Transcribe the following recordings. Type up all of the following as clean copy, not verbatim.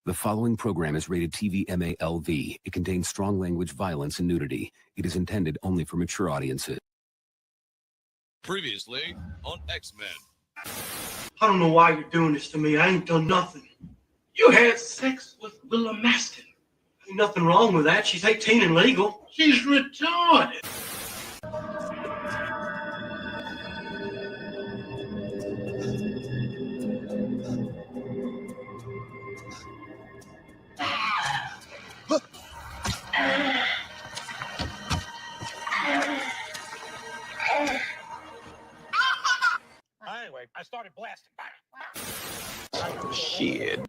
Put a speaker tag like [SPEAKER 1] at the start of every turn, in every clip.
[SPEAKER 1] The following program is rated TV MALV. It contains strong language, violence, and nudity. It is intended only for mature audiences.
[SPEAKER 2] Previously on X-Men.
[SPEAKER 3] I don't know why you're doing this to me. I ain't done nothing. You had sex with Willa Maston. Ain't nothing wrong with that. She's 18 and legal. She's retarded.
[SPEAKER 4] Anyway, I started blasting.
[SPEAKER 5] Shit.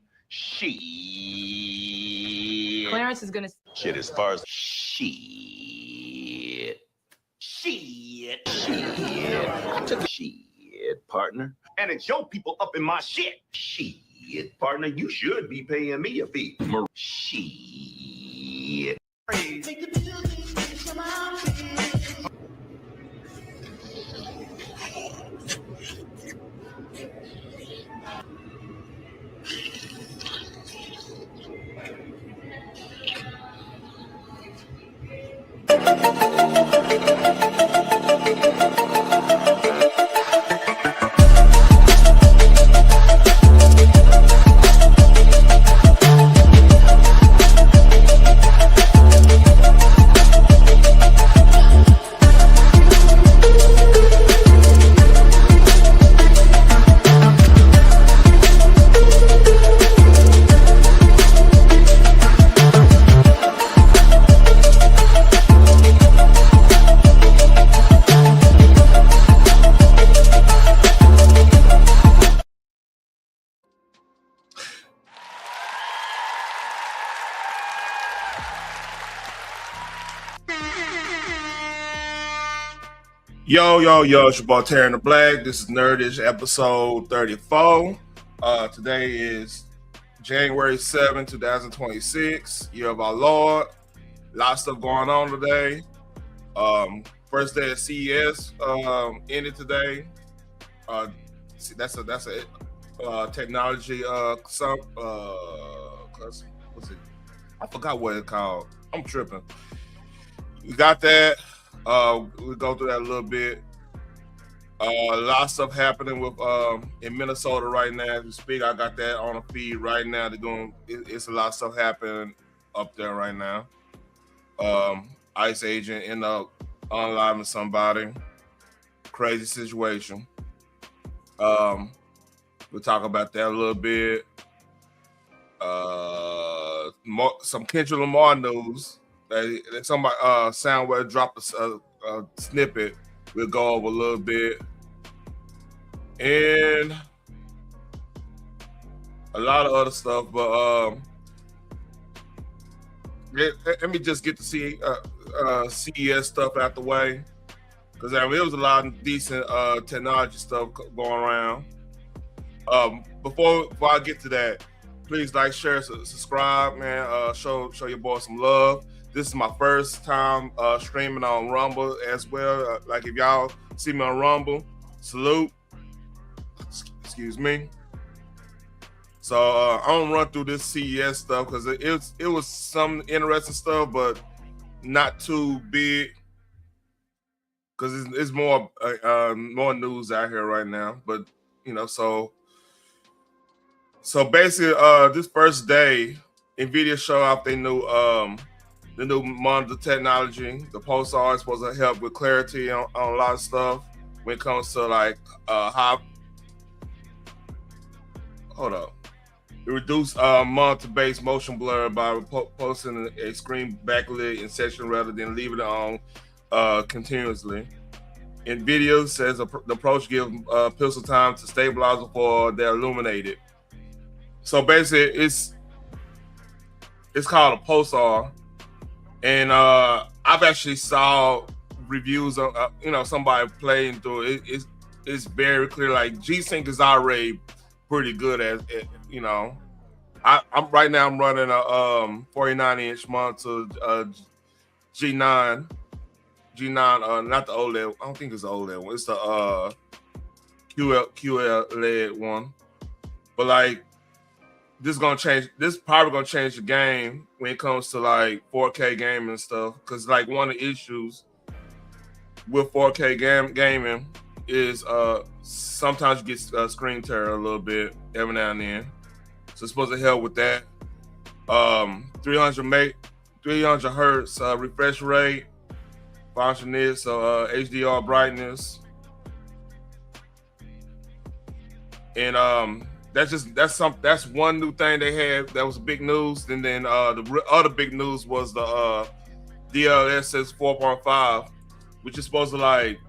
[SPEAKER 6] Clarence is gonna.
[SPEAKER 5] Shit, as far as shit. I took a shit, partner. And it's your people up in my shit. Shit, partner, you should be paying me a fee. Shit.
[SPEAKER 7] Yo, it's your boy Terry in the Black. This is Nerdish episode 34. Today is January 7, 2026, year of our Lord. A lot of stuff going on today. First day of CES ended today. That's a technology what's it? I forgot what it's called. I'm tripping. We got that. We'll go through that a little bit. A lot of stuff happening with in Minnesota right now as we speak. I got that on the feed right now. It's a lot of stuff happening up there right now. ICE agent end up unliving somebody. Crazy situation. We'll talk about that a little bit. Some Kendrick Lamar news. Somebody Soundwave dropped a snippet. We'll go over a little bit, and a lot of other stuff. But let me just get to see CES stuff out the way, because there was a lot of decent technology stuff going around. Before I get to that, please like, share, subscribe, man. Show your boy some love. This is my first time streaming on Rumble as well. Like, if y'all see me on Rumble, salute. Excuse me. So I'm gonna run through this CES stuff because it was some interesting stuff, but not too big. Because it's more news out here right now. But so basically, this first day, NVIDIA showed off they new the new monitor technology. The Pulsar is supposed to help with clarity on a lot of stuff when it comes to like it reduced monitor-based motion blur by posting a screen backlit in section rather than leaving it on continuously. NVIDIA says the approach gives pixel time to stabilize before they're illuminated. So basically, it's called a Pulsar. And I've actually saw reviews of somebody playing through it. It's very clear. Like, G-Sync is already pretty good at I'm right now. I'm running a 49-inch monitor, G9, not the OLED. I don't think it's the OLED one. It's the QLED one. But like, this gonna change. This probably gonna change the game when it comes to like 4K gaming and stuff. Because like one of the issues with 4K gaming is sometimes you get screen tear a little bit every now and then. So it's supposed to help with that. 300 hertz refresh rate, 500 nits, so HDR brightness, and that's one new thing they had that was big news. And then the other big news was the DLSS 4.5, which is supposed to like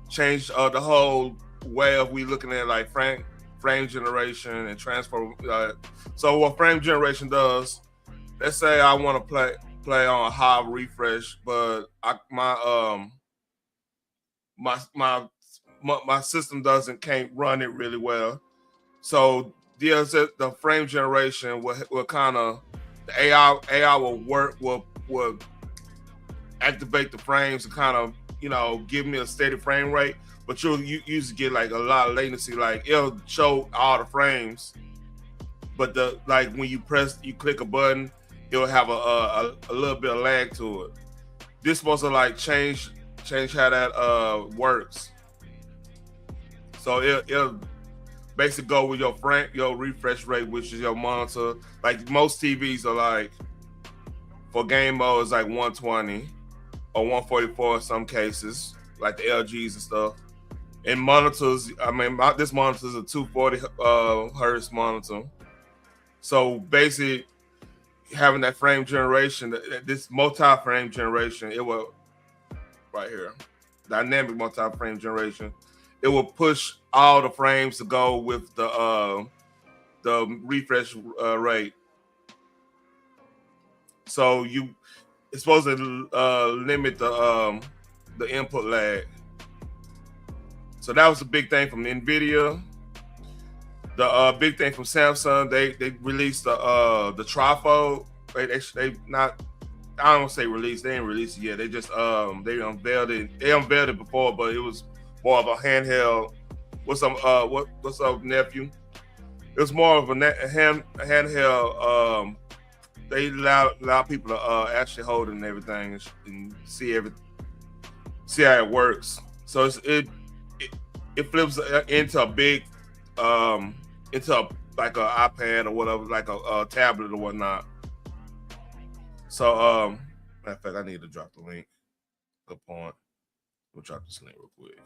[SPEAKER 7] change the whole way of we looking at like frame generation and transfer. So what frame generation does, let's say I want to play on a high refresh, but my system can't run it really well. So the frame generation will kind of, the AI will activate the frames and kind of, you know, give me a steady frame rate, but you usually get like a lot of latency. Like it'll show all the frames, but when you click a button, it'll have a little bit of lag to it. This supposed to like change how that works. So it'll basically go with your refresh rate, which is your monitor. Like most TVs are like, for game mode, it's like 120 or 144 in some cases, like the LGs and stuff. And monitors, I mean, this monitor is a 240 hertz monitor. So basically, having that frame generation, this multi-frame generation, it will, right here, dynamic multi-frame generation, it will push all the frames to go with the refresh rate. So it's supposed to limit the input lag. So that was a big thing from NVIDIA. The big thing from Samsung, they released the trifold. They not, I don't say released, they ain't released it yet. They just they unveiled it. They unveiled it before, but it was more of a handheld. What's up, nephew? It was more of a handheld. They allow people to actually hold it and everything and see how it works. So it flips into a big like an iPad or whatever, like a tablet or whatnot. So matter of fact, I need to drop the link. Good point. We'll drop this link real quick.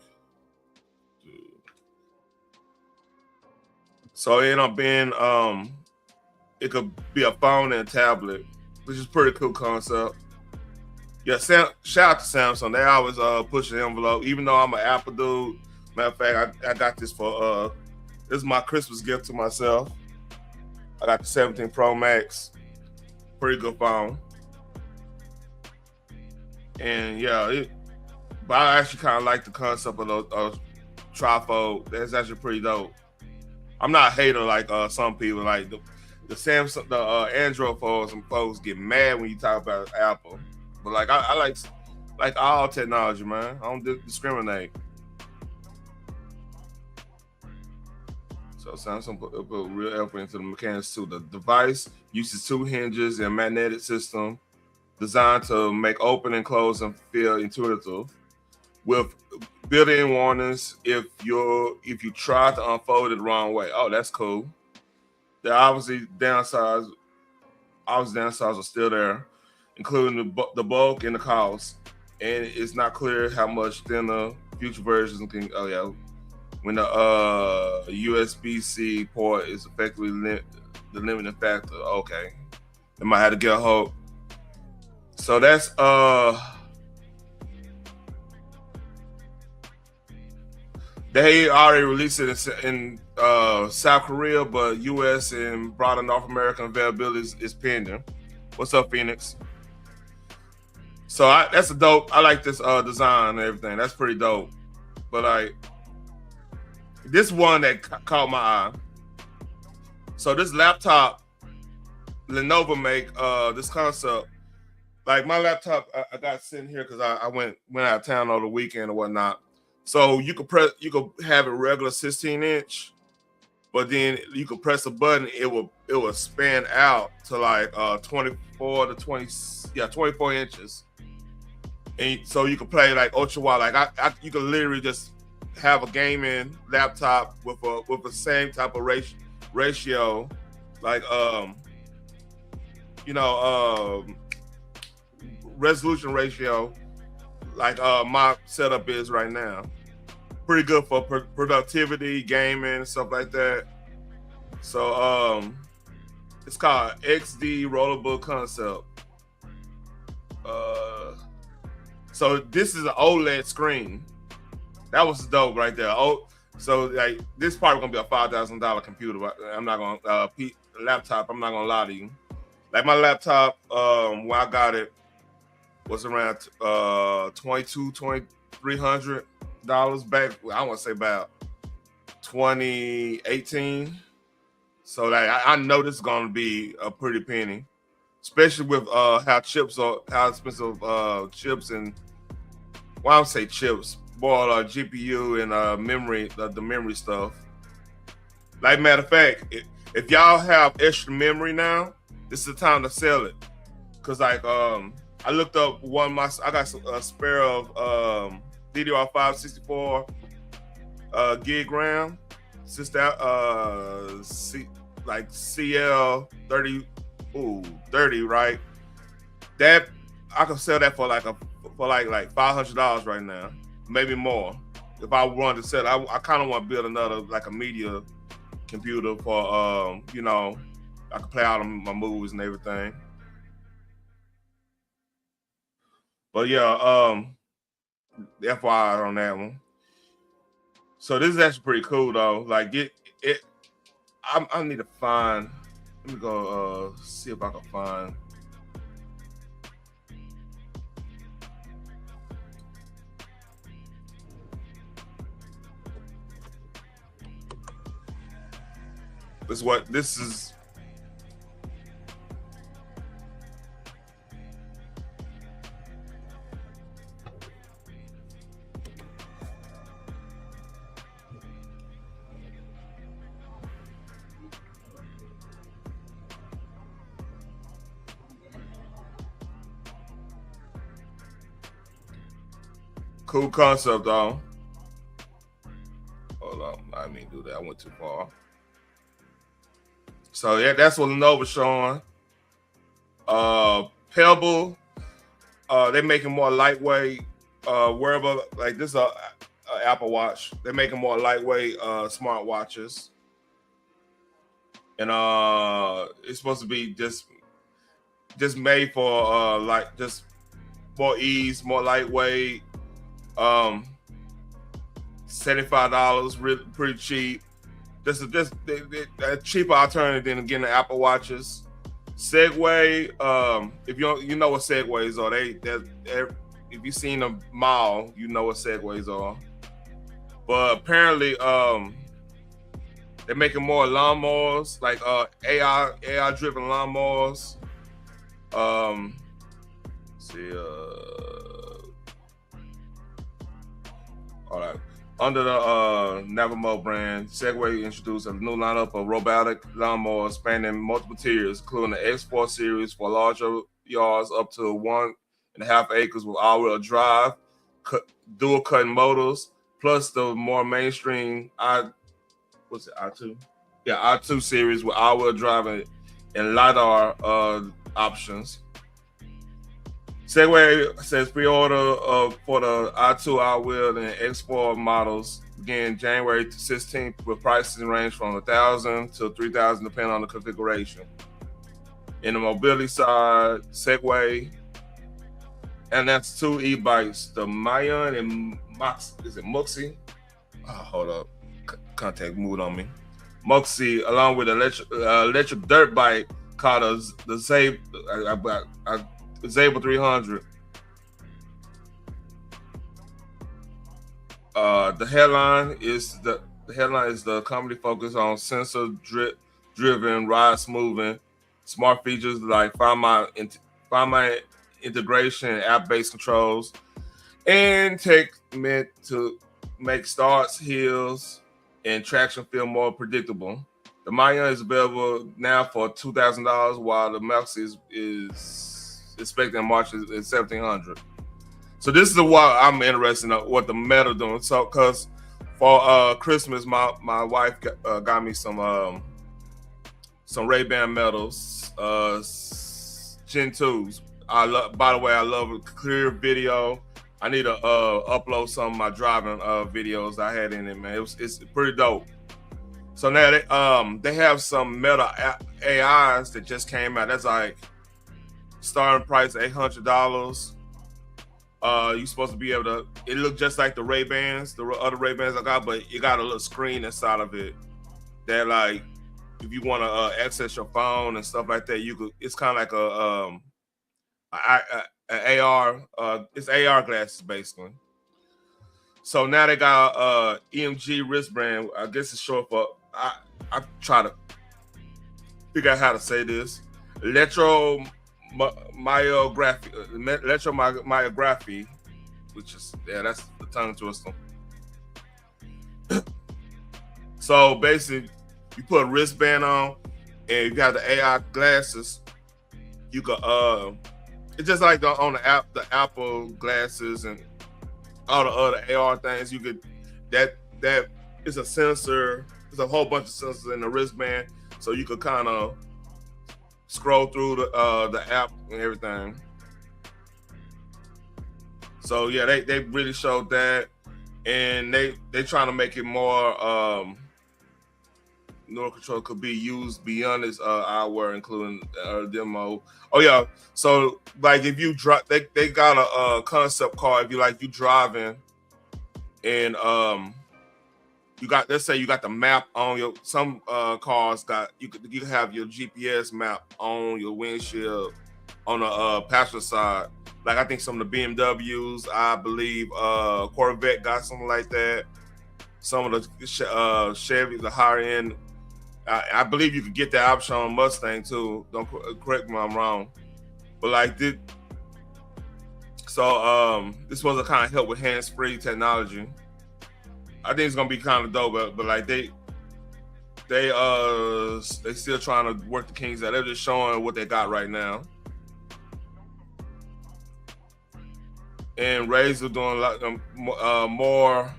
[SPEAKER 7] So it ended up being it could be a phone and a tablet, which is a pretty cool concept. Yeah, shout out to Samsung. They always push the envelope. Even though I'm an Apple dude, matter of fact, I got this for this is my Christmas gift to myself. I got the 17 Pro Max. Pretty good phone. And yeah, but I actually kind of like the concept of those trifold. That's actually pretty dope. I'm not a hater like some people. Like the Samsung, the Android phones, and folks get mad when you talk about Apple. But like I like all technology, man. I don't discriminate. So Samsung put real effort into the mechanics too. The device uses 2 hinges and a magnetic system designed to make open and close and feel intuitive, with built-in warnings if you try to unfold it the wrong way. Oh, that's cool. The obviously downsides are still there, including the bulk and the cost. And it's not clear how much thinner future versions can. Oh yeah, when the USB-C port is effectively the limiting factor. Okay, they might have to get a hold. So that's they already released it in South Korea, but US and broader North American availability is pending. What's up, Phoenix? So that's a dope. I like this design and everything. That's pretty dope. But like this one that caught my eye. So this laptop, Lenovo make this concept. Like my laptop, I got sitting here because I went out of town over the weekend or whatnot. So you could have a regular 16-inch, but then you could press a button, it will span out to like 24 inches, and so you can play like ultra wide. Like you can literally just have a gaming laptop with the same type of ratio, like resolution ratio, like my setup is right now. Pretty good for productivity, gaming, stuff like that. So it's called XD Rollable Concept. So this is an OLED screen. That was dope right there. Oh, so like this is probably gonna be a $5,000 computer. I'm not gonna laptop. I'm not gonna lie to you. Like my laptop, when I got it, was around $2,300 back. I want to say about 2018. So like I know this is gonna be a pretty penny, especially with how expensive chips and I would say chips, more GPU and memory, the memory stuff. Like matter of fact, if y'all have extra memory now, this is the time to sell it. Cause like I looked up I got a spare of DDR5 64 gig RAM, since that like CL 30 right? That I could sell that for like $500 right now, maybe more. If I wanted to sell it, I kind of want to build another like a media computer for I can play out my movies and everything. But yeah, FYI on that one. So this is actually pretty cool though. Like I need to find. Let me go see if I can find. This is. Cool concept, though. Hold on, I didn't mean to do that. I went too far. So yeah, that's what Lenovo's showing. Pebble, they're making more lightweight wearable. Like this, Apple Watch. They're making more lightweight smart watches, and it's supposed to be just made for like just more ease, more lightweight. $75, really pretty cheap. Just a cheaper alternative than getting the Apple Watches. Segway, if you know what Segways are, if you've seen a mall, you know what Segways are. But apparently, they're making more lawnmowers, like AI driven lawnmowers. All right. Under the Navimo brand, Segway introduced a new lineup of robotic lawnmowers spanning multiple tiers, including the X4 series for larger yards up to 1.5 acres with all-wheel drive, dual cutting motors, plus the more mainstream i2? Yeah, i2 series with all-wheel drive and LiDAR options. Segway says pre-order for the i2 all-wheel and X4 models begin January 16th with prices range from $1,000 to $3,000 depending on the configuration. In the mobility side, Segway, and that's two e-bikes, the Mayan and Muxie? Oh, hold up, contact moved on me. Muxie, along with electric dirt bike called the Zable 300. The headline is the company focus on sensor driven, ride smoothing, smart features like Find My integration and app-based controls, and tech meant to make starts, hills, and traction feel more predictable. The Mayan is available now for $2,000, while the Max is expected in March is $1,700. So this is what I'm interested in, what the Meta doing. So because for Christmas, my wife got me some Ray-Ban Metas, Gen 2s. By the way, I love a clear video. I need to upload some of my driving videos I had in it, man. It's pretty dope. So now they have some Meta AIs that just came out. That's like starting price $800. You're supposed to be able to. It looked just like the Ray-Bans, the other Ray-Bans I got, but you got a little screen inside of it that, like, if you want to access your phone and stuff like that, you could. It's kind of like a AR. It's AR glasses basically. So now they got EMG wristband. I guess it's short for. I try to figure out how to say this. Electromyography, which is that's the tongue twister. So basically, you put a wristband on, and you got the AI glasses. You could it's just like on the Apple glasses and all the other AR things. You could that is a sensor. There's a whole bunch of sensors in the wristband, so you could kind of scroll through the app and everything. So yeah, they really showed that, and they trying to make it more neural control could be used beyond this hour, including demo. Oh yeah, so like if you drive, they got a concept car. If you driving, and you got, let's say you got the map on your, some cars got, you can have your GPS map on your windshield on the passenger side. Like I think some of the BMWs, I believe Corvette got something like that. Some of the Chevy, the higher end, I believe you could get that option on Mustang too. Don't correct me if I'm wrong. But like this was a kind of help with hands-free technology. I think it's gonna be kind of dope, but like they still trying to work the kinks out. They're just showing what they got right now. And Razer doing like more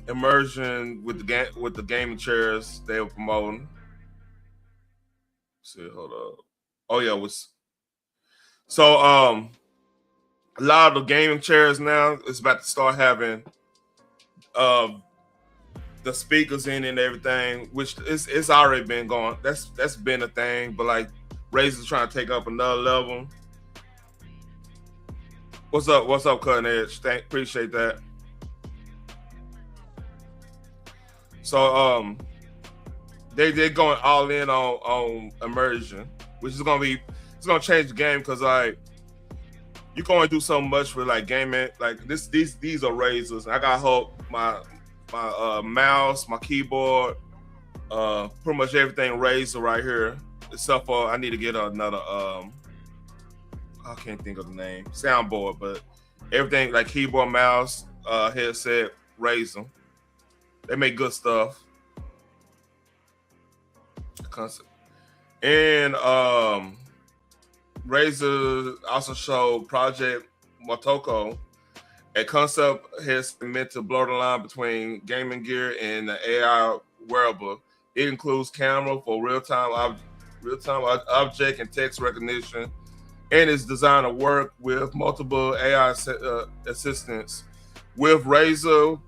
[SPEAKER 7] immersion with the gaming chairs they were promoting. Let's see, hold up. Oh yeah, a lot of the gaming chairs now is about to start having the speakers in and everything, which it's already been going. That's been a thing, but like Razer's trying to take up another level. What's up, Cutting Edge? Appreciate that. So they're going all in on immersion, which is gonna change the game, because like you can only do so much with like gaming. Like these are Razers. I got hope my mouse, my keyboard, pretty much everything Razer right here, except for I need to get another I can't think of the name, soundboard, but everything like keyboard, mouse, headset, Razer. They make good stuff. Concept. And Razer also showed Project Motoko, a concept has meant to blur the line between gaming gear and the AI wearable. It includes camera for real-time object and text recognition, and is designed to work with multiple AI assistants. With Razer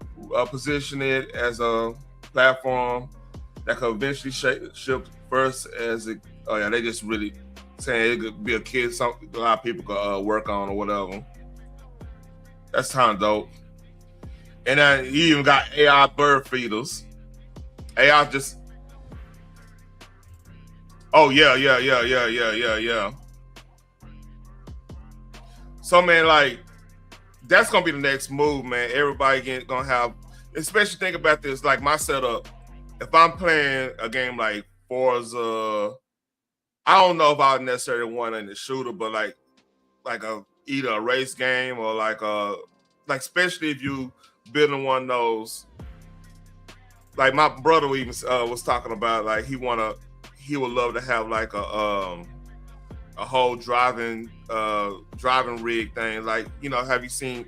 [SPEAKER 7] position it as a platform that could eventually ship first as it. Oh yeah, they just really saying it could be a kid, something a lot of people could work on or whatever. That's kind of dope. And then you even got AI bird feeders. AI just. Oh yeah. So man, like that's gonna be the next move, man. Everybody gonna have, especially think about this. Like my setup, if I'm playing a game like Forza, I don't know if I would necessarily want in the shooter, but like either a race game or like especially if you building one of those like my brother even was talking about, like he would love to have like a whole driving rig thing. Like, you know, have you seen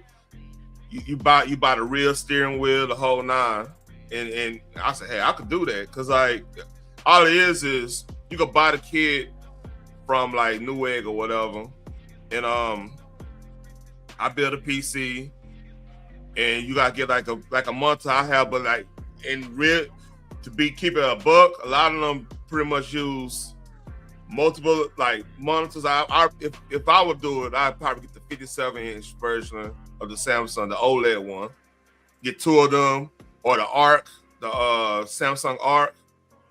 [SPEAKER 7] you buy the real steering wheel, the whole nine? And I said, hey, I could do that, because like all it is you could buy the kit from like Newegg or whatever, and I build a PC, and you gotta get like a month I have, but like in real to be keeping a buck, a lot of them pretty much use multiple like monitors. If I would do it, I'd probably get the 57-inch version of the Samsung, the OLED one. Get 2 of them, or the Arc, the Samsung Arc,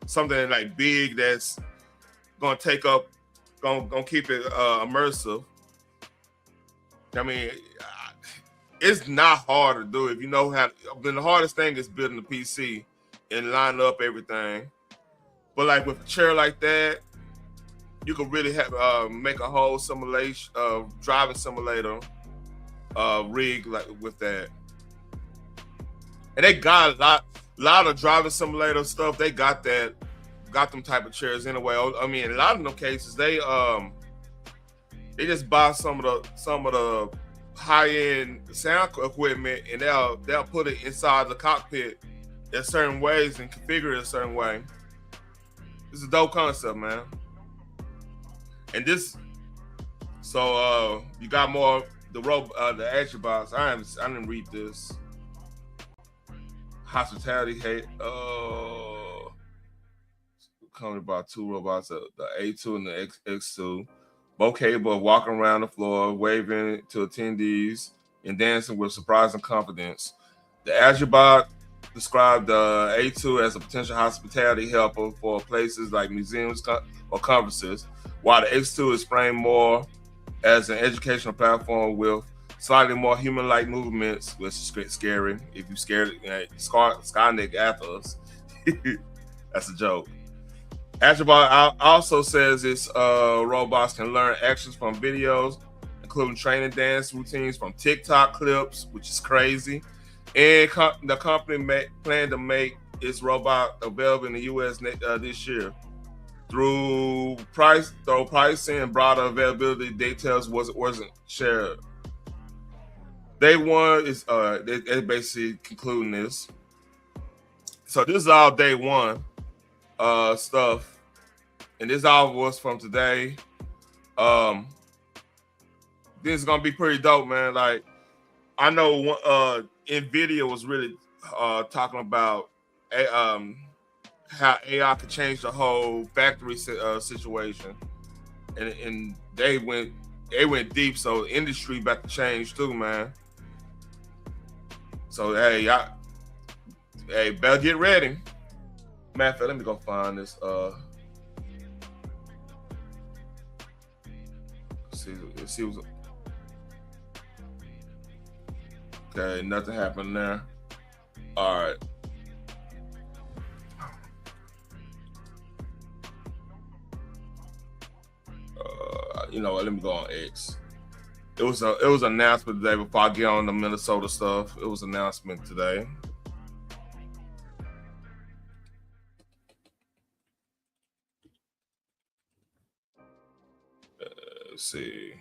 [SPEAKER 7] something like big that's gonna keep it immersive. I mean, it's not hard to do if you know how. The hardest thing is building the PC and line up everything. But like with a chair like that, you could really have make a whole simulation, driving simulator rig like with that. And they got a lot of driving simulator stuff. They got them type of chairs anyway. I mean, in a lot of them cases, they just buy some of the high-end sound equipment, and they'll put it inside the cockpit in certain ways and configure it a certain way. It's a dope concept, man. And this, so you got more the AgiBots. I didn't read this. Hospitality hate. Coming about 2 robots, the A2 and the X2. Both capable of walking around the floor, waving to attendees, and dancing with surprising confidence. The AgiBot described the A2 as a potential hospitality helper for places like museums or conferences, while the X2 is framed more as an educational platform with slightly more human-like movements, which is scary. If you're scared, Skynet after us. That's a joke. AgiBot also says its robots can learn actions from videos, including training dance routines from TikTok clips, which is crazy. And the company plan to make its robot available in the U.S. This year. Through pricing and broader availability, details wasn't shared. Day one is they basically concluding this. So this is all day one stuff, and this all was from today. This is gonna be pretty dope, man. Like, I know NVIDIA was really talking about how AI could change the whole factory situation, and they went deep. So the industry about to change too, man. So hey, better get ready. Matter of fact, let me go find this. Let's see what's. Okay, nothing happened there. All right. You know what? Let me go on X. It was an announcement today before I get on the Minnesota stuff. It was an announcement today. Let's see.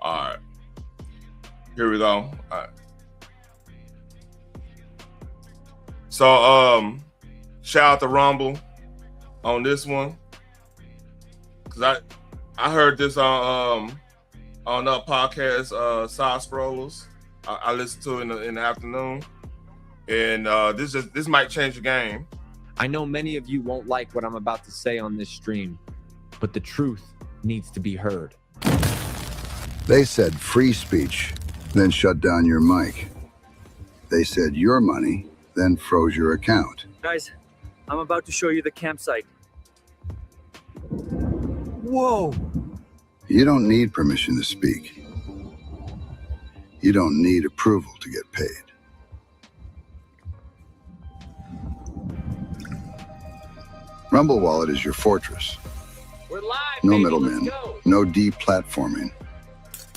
[SPEAKER 7] All right, here we go. All right. So, shout out to Rumble on this one, cause I heard this on the podcast, Side Scrollers. I listened to it in the afternoon, and this might change the game.
[SPEAKER 2] I know many of you won't like what I'm about to say on this stream, but the truth needs to be heard.
[SPEAKER 8] They said free speech, then shut down your mic. They said your money, then froze your account.
[SPEAKER 9] Guys, I'm about to show you the campsite.
[SPEAKER 2] Whoa!
[SPEAKER 8] You don't need permission to speak. You don't need approval to get paid. Rumble Wallet is your fortress.
[SPEAKER 2] We're live,
[SPEAKER 8] No
[SPEAKER 2] baby.
[SPEAKER 8] middlemen,
[SPEAKER 2] Let's go.
[SPEAKER 8] no deplatforming,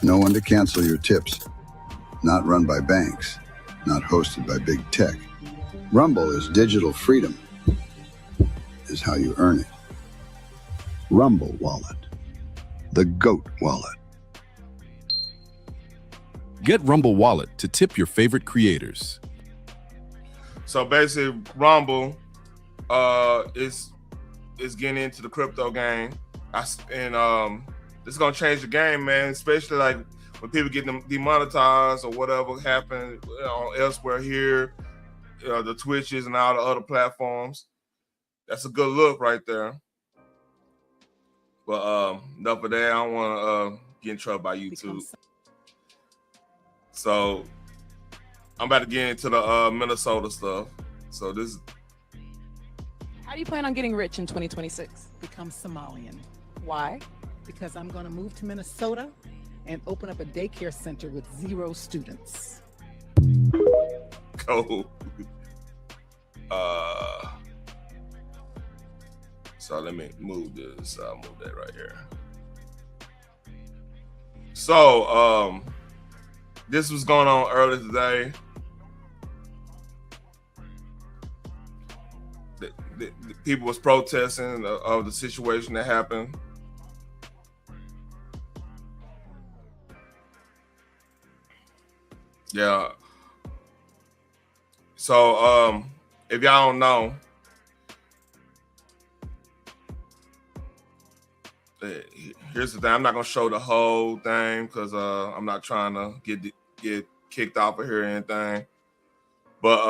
[SPEAKER 8] no one to cancel your tips. Not run by banks, not hosted by big tech. Rumble is digital freedom, is how you earn it. Rumble Wallet, the GOAT wallet.
[SPEAKER 10] Get Rumble Wallet to tip your favorite creators.
[SPEAKER 7] So basically, Rumble is getting into the crypto game, and this is gonna change the game, man. Especially like when people get them demonetized or whatever happened elsewhere here, the Twitches and all the other platforms. That's a good look right there. But enough of that. I don't want to get in trouble by YouTube. So I'm about to get into the Minnesota stuff. So this.
[SPEAKER 6] How do you plan on getting rich in 2026?
[SPEAKER 11] Become Somalian. Why? Because I'm going to move to Minnesota and open up a daycare center with 0 students.
[SPEAKER 7] Go. So let me move this. I'll move that right here. So this was going on earlier today. The people was protesting of the situation that happened. Yeah. So if y'all don't know, here's the thing. I'm not gonna show the whole thing because I'm not trying to get kicked off of here or anything. But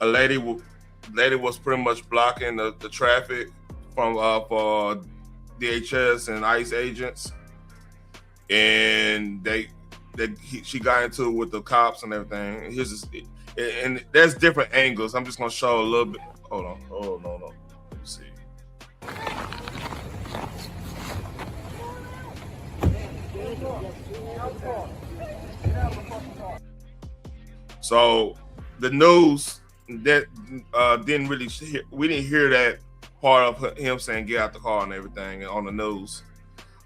[SPEAKER 7] a lady was pretty much blocking the traffic from for DHS and ICE agents, and she got into it with the cops and everything. And there's different angles. I'm just gonna show a little bit. Hold on. Let me see. So the news that we didn't hear that part of him saying get out the car and everything on the news.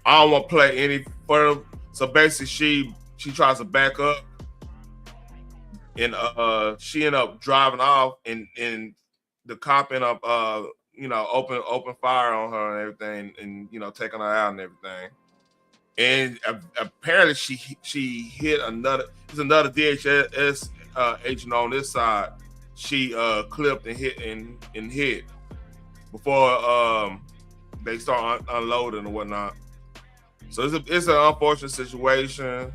[SPEAKER 7] I don't want to play any further. So basically she tries to back up and she ended up driving off and the cop ended up open fire on her and everything and taking her out and everything. And apparently she hit another DHS agent on this side. She clipped and hit before they start unloading and whatnot. So it's an unfortunate situation,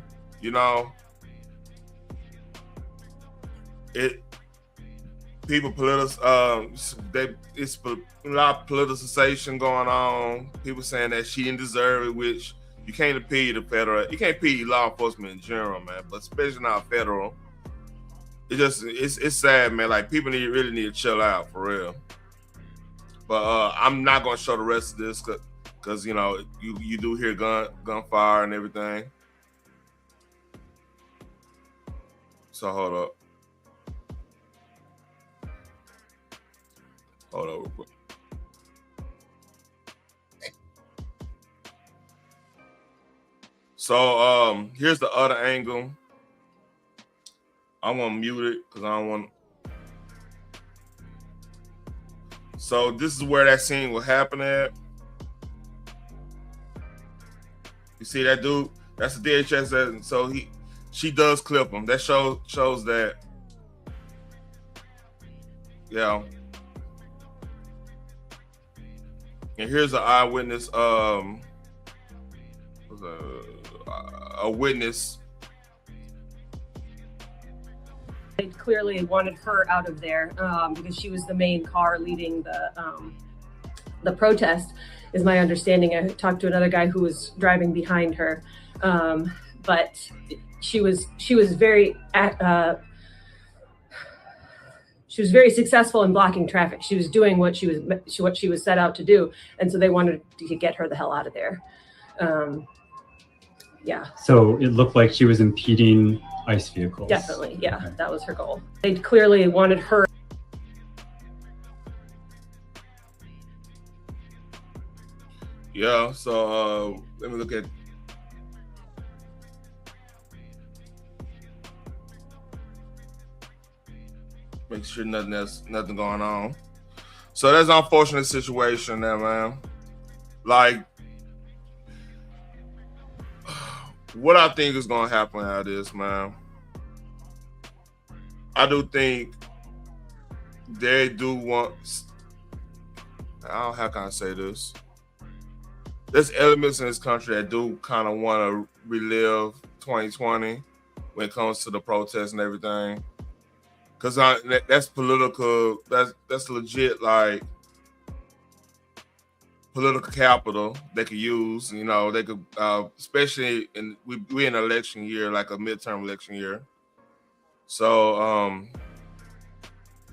[SPEAKER 7] People it's a lot of politicization going on. People saying that she didn't deserve it, which you can't impede you can't impede law enforcement in general, man, but especially not federal. It's sad, man. Like people really need to chill out for real. But I'm not gonna show the rest of this because you do hear gunfire and everything. So hold up real quick. So here's the other angle. I'm gonna mute it because I don't want. So this is where that scene will happen at. You see that dude? That's the DHS, and so she does clip him. That shows that. Yeah. And here's an eyewitness. A witness.
[SPEAKER 12] They clearly wanted her out of there because she was the main car leading the protest, is my understanding. I talked to another guy who was driving behind her, but she was very successful in blocking traffic. She was doing what she was set out to do, and so they wanted to get her the hell out of there. Yeah.
[SPEAKER 13] So it looked like she was impeding ICE vehicles.
[SPEAKER 12] Definitely, yeah,
[SPEAKER 13] Okay.
[SPEAKER 12] that was her goal. They clearly wanted her.
[SPEAKER 7] Yeah, so let me look at. Make sure nothing going on. So that's an unfortunate situation there, man. Like, what I think is gonna happen out of this, man. I do think they do want. How can I say this? There's elements in this country that do kind of want to relive 2020 when it comes to the protests and everything. Cause that's political. That's legit, like political capital they could use. You know, they could, especially we in an election year, like a midterm election year. So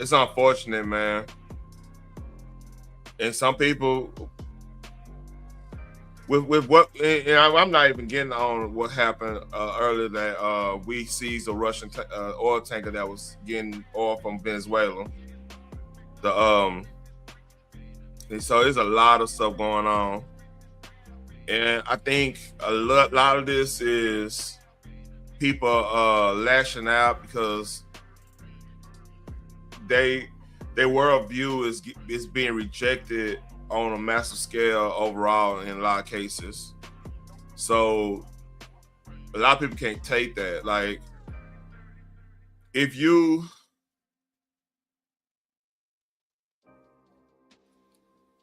[SPEAKER 7] it's unfortunate, man. And some people, with what, and I'm not even getting on what happened earlier that we seized a Russian oil tanker that was getting oil from Venezuela. And so there's a lot of stuff going on, and I think a lot of this is people lashing out because their worldview is being rejected on a massive scale overall in a lot of cases. So a lot of people can't take that. Like, if you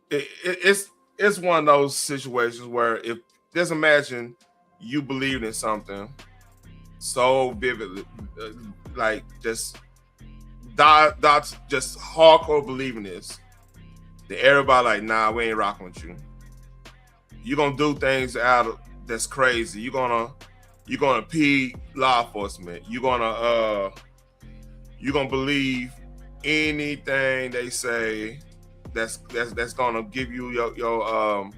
[SPEAKER 7] it's one of those situations where, if just imagine you believed in something so vividly, like just just hardcore believing this, that everybody like, nah, we ain't rocking with you. You're gonna do things that's crazy. You're gonna pee law enforcement. You're gonna believe anything they say that's gonna give you your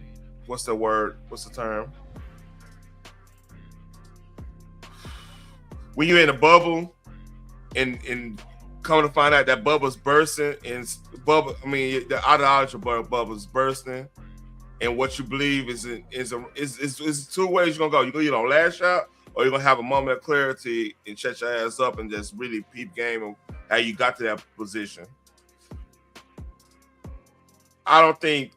[SPEAKER 7] what's the word? What's the term? When you're in a bubble and come to find out that bubble's bursting, and the ideology of bubble's bursting, and what you believe is two ways you're gonna go. You're gonna lash out, or you're gonna have a moment of clarity and shut your ass up and just really peep game of how you got to that position. I don't think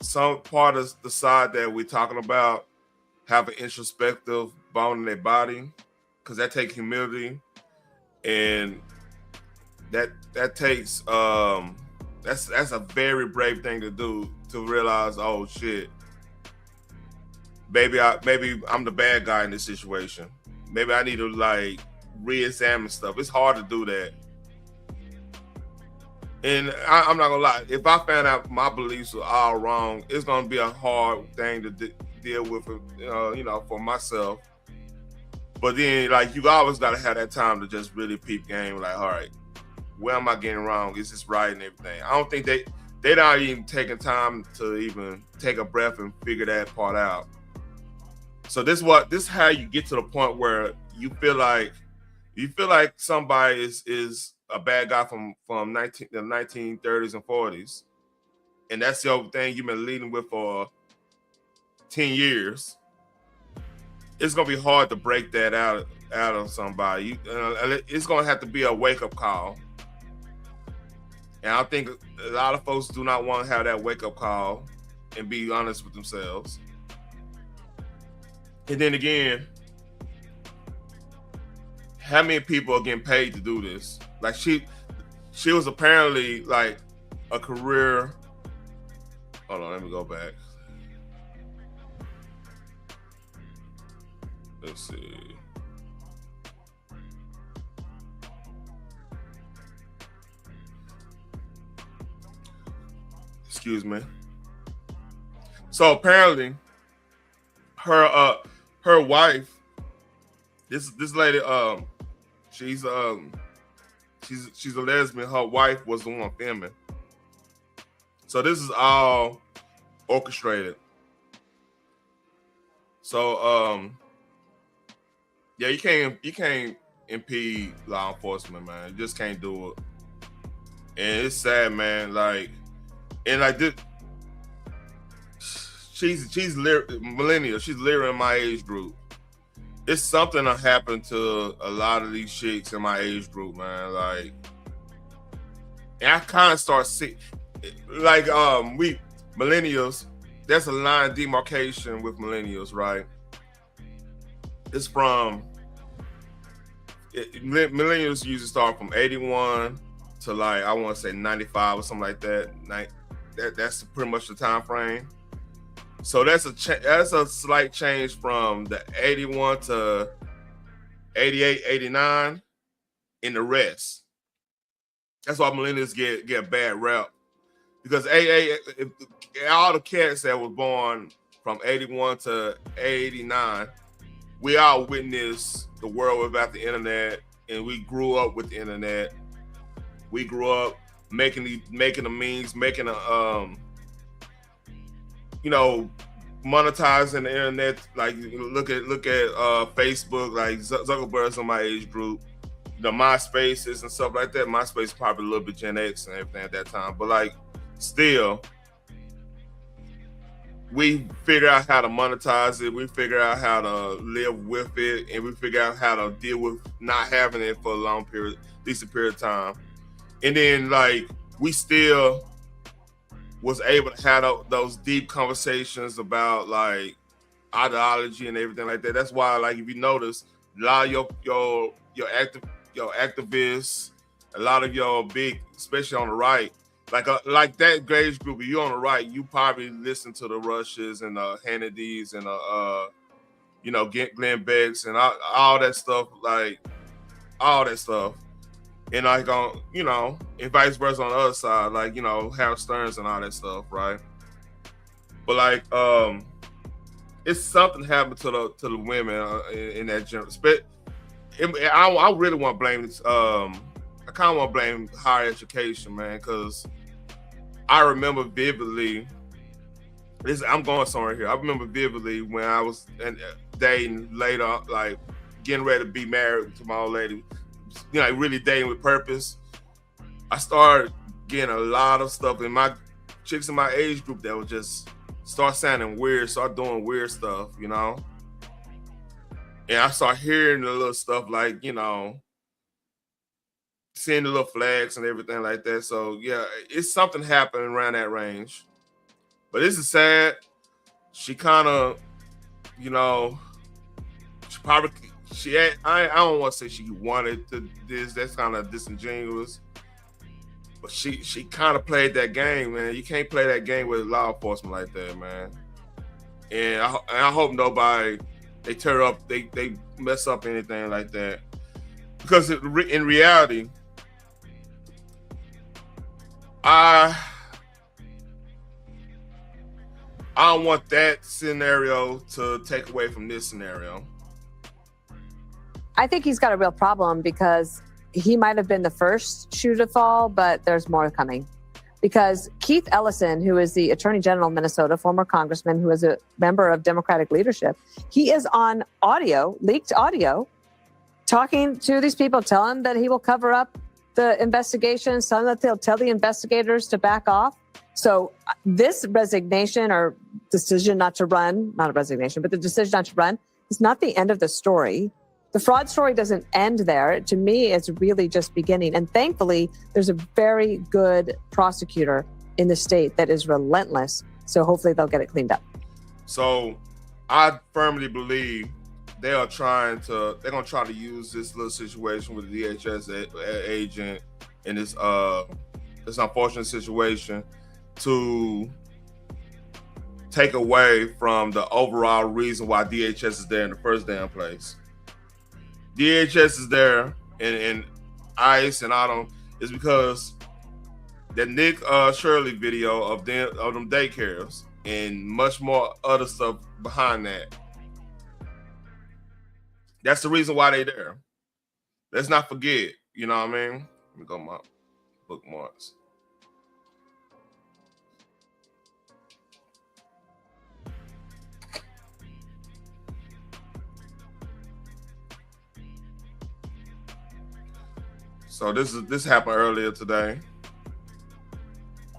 [SPEAKER 7] some part of the side that we're talking about have an introspective bone in their body, because that takes humility, and that takes that's a very brave thing to do, to realize, oh shit, maybe I'm the bad guy in this situation. Maybe I need to like re-examine stuff. It's hard to do that. And I'm not gonna lie, if I found out my beliefs are all wrong, it's gonna be a hard thing to deal with, for myself. But then, like, you always gotta have that time to just really peep game. Like, all right, where am I getting wrong? Is this right and everything? I don't think they're not even taking time to even take a breath and figure that part out. So this is how you get to the point where you feel like somebody is a bad guy from the 1930s and 40s, and that's the old thing you've been leading with for 10 years. It's gonna be hard to break that out of somebody. It's gonna have to be a wake-up call, and I think a lot of folks do not want to have that wake-up call and be honest with themselves. And then again, how many people are getting paid to do this? Like, she was apparently like a career. Hold on, let me go back. Let's see. Excuse me. So apparently, her wife, this lady, she's a lesbian. Her wife was the one filming. So this is all orchestrated. So yeah, you can't impede law enforcement, man. You just can't do it. And it's sad, man. Like, and like this, she's millennial. She's literally in my age group. It's something that happened to a lot of these chicks in my age group, man. Like, and I kind of start seeing, like, we millennials. There's a line of demarcation with millennials, right? It's from millennials usually start from 81 to like I want to say 95 or something like that. That's pretty much the time frame. So that's a slight change from the 81 to 88, 89 in the rest. That's why millennials get a bad rep. Because all the cats that were born from 81 to 89, we all witnessed the world without the internet, and we grew up with the internet. We grew up making the memes, making monetizing the internet. Like look at Facebook. Like Zuckerberg's on my age group, the MySpaces and stuff like that. MySpace is probably a little bit Gen X and everything at that time, but like still, we figure out how to monetize it. We figure out how to live with it, and we figure out how to deal with not having it for a decent period of time. And then like we still was able to have those deep conversations about like ideology and everything like that. That's why, like, if you notice, a lot of your activists, a lot of your big, especially on the right, like that age group, if you're on the right, you probably listen to the Rushes and the Hannitys and Glenn Becks and all that stuff, like all that stuff. And like and vice versa on the other side, like Howard Stearns and all that stuff, right? But like it's something happened to the women in that general. I really want to blame this. I kind of want to blame higher education, man, because I remember vividly. I'm going somewhere here. I remember vividly when I was dating later, like getting ready to be married to my old lady. Really dating with purpose. I started getting a lot of stuff in my chicks in my age group that would just start sounding weird, start doing weird stuff, And I start hearing the little stuff like, seeing the little flags and everything like that. So yeah, it's something happening around that range. But this is sad. She kind of, she probably. I don't want to say she wanted to this. That's kind of disingenuous. But she kind of played that game, man. You can't play that game with law enforcement like that, man. And I hope nobody they tear up, they mess up anything like that. Because in reality, I don't want that scenario to take away from this scenario.
[SPEAKER 14] I think he's got a real problem because he might have been the first shoe to fall, but there's more coming. Because Keith Ellison, who is the Attorney General of Minnesota, former congressman who is a member of Democratic leadership, he is on audio, leaked audio, talking to these people, telling that he will cover up the investigations, telling that they'll tell the investigators to back off. So this resignation or decision not to run, not a resignation, but the decision not to run is not the end of the story. The fraud story doesn't end there. To me, it's really just beginning. And thankfully, there's a very good prosecutor in the state that is relentless. So hopefully they'll get it cleaned up.
[SPEAKER 7] So I firmly believe they're going to try to use this little situation with the DHS agent in this unfortunate situation to take away from the overall reason why DHS is there in the first damn place. DHS is there and ICE and all them is because that Nick Shirley video of them daycares and much more other stuff behind that. That's the reason why they're there. Let's not forget, you know what I mean? Let me go my bookmarks. So this happened earlier today.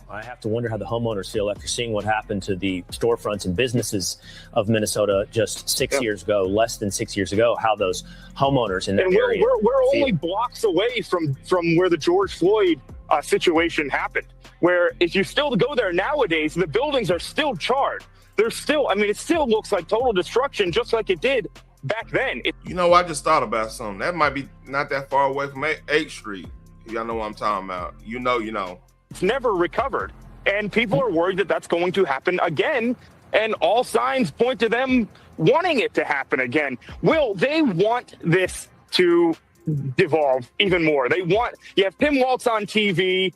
[SPEAKER 15] I I have to wonder how the homeowners feel after seeing what happened to the storefronts and businesses of Minnesota just 6 years ago, less than 6 years ago, how those homeowners in that area
[SPEAKER 16] we're only blocks away from where the George Floyd situation happened, where if you still go there nowadays, the buildings are still charred. There's still, I mean, it still looks like total destruction, just like it did back then.
[SPEAKER 7] You know, I just thought about something. That might be not that far away from 8th Street. Y'all know what I'm talking about. You know.
[SPEAKER 16] It's never recovered. And people are worried that that's going to happen again. And all signs point to them wanting it to happen again. Will, they want this to devolve even more. You have Tim Walz on TV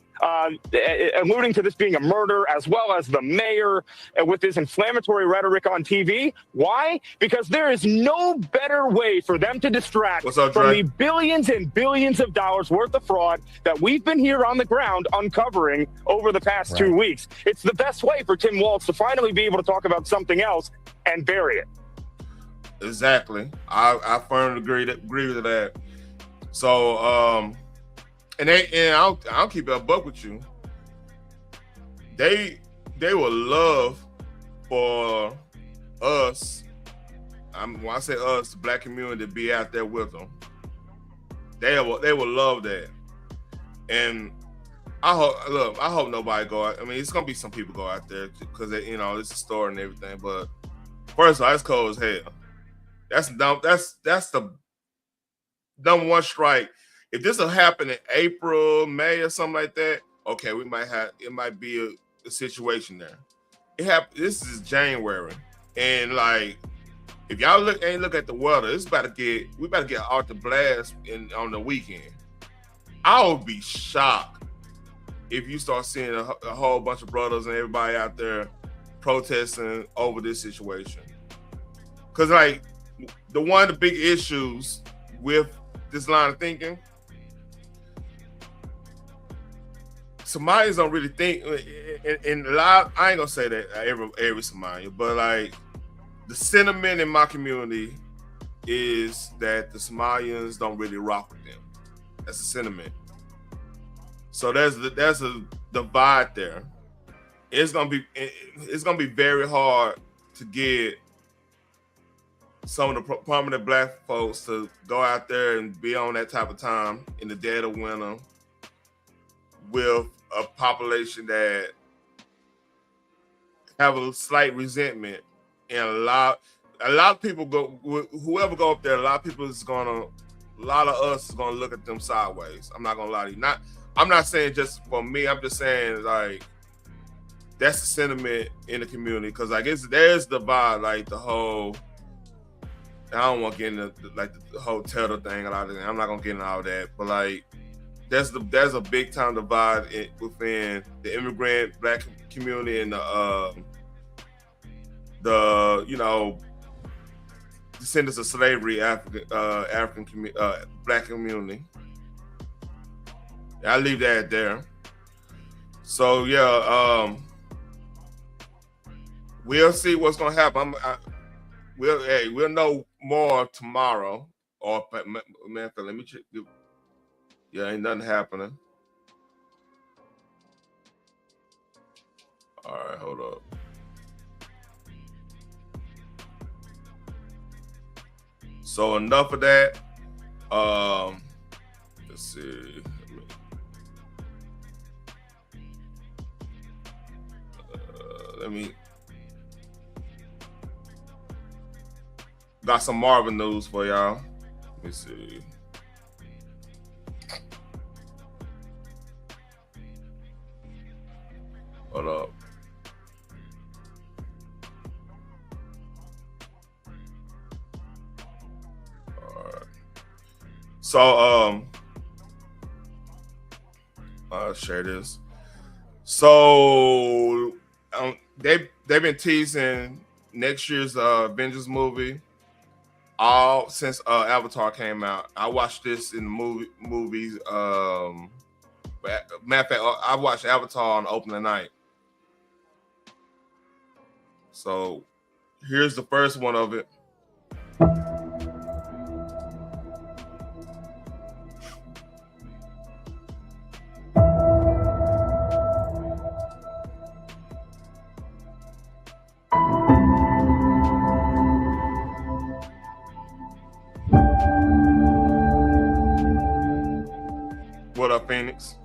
[SPEAKER 16] alluding to this being a murder, as well as the mayor with his inflammatory rhetoric on TV. Why? Because there is no better way for them to distract from the billions and billions of dollars worth of fraud that we've been here on the ground uncovering over the past 2 weeks. It's the best way for Tim Walz to finally be able to talk about something else and bury it.
[SPEAKER 7] Exactly. I firmly agree with that. So, and I'll keep it a buck with you. They would love for us. When I say us, the black community, to be out there with them. They would love that. And I hope nobody go out. I mean, it's gonna be some people go out there because it's a store and everything. But first of all, it's cold as hell. That's the number one strike. If this will happen in April, May, or something like that, okay, it might be a situation there. This is January, and like, if y'all ain't look at the weather, we about to get out the blast on the weekend. I would be shocked if you start seeing a whole bunch of brothers and everybody out there protesting over this situation. Because like, one of the big issues with this line of thinking, Somalians don't really think, and a lot, I ain't gonna say that every Somalian, but like, the sentiment in my community is that the Somalians don't really rock with them. That's the sentiment. So there's a divide there. It's gonna be very hard to get some of the prominent black folks to go out there and be on that type of time in the dead of winter with a population that have a slight resentment, and a lot of people whoever go up there, a lot of us is gonna look at them sideways. I'm not gonna lie to you. I'm not saying just for me. I'm just saying like that's the sentiment in the community, because I guess there's the vibe, like the whole. I don't want to get into the whole tether thing. I'm not gonna get into all that, but like, there's a big time divide within the immigrant black community and the descendants of slavery African black community. I leave that there. So yeah, we'll see what's gonna happen. We'll know more tomorrow. Or man, let me check. Yeah, ain't nothing happening. All right, hold up. So enough of that. Let's see. Let me. Got some Marvin news for y'all. Let me see. Hold up. All right. So I'll share this. So they've been teasing next year's Avengers movie all since Avatar came out. I watched this in the movies. Matter of fact, I watched Avatar on opening night. So here's the first one of it. dynamics.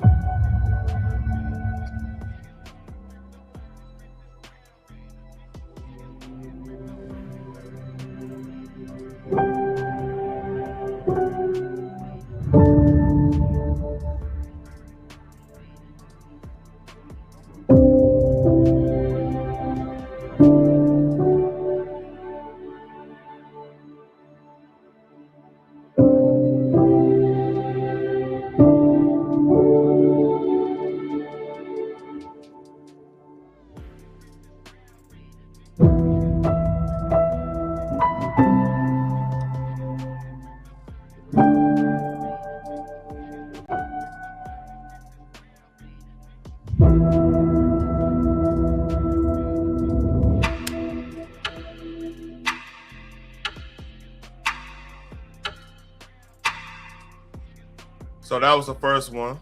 [SPEAKER 7] So that was the first one.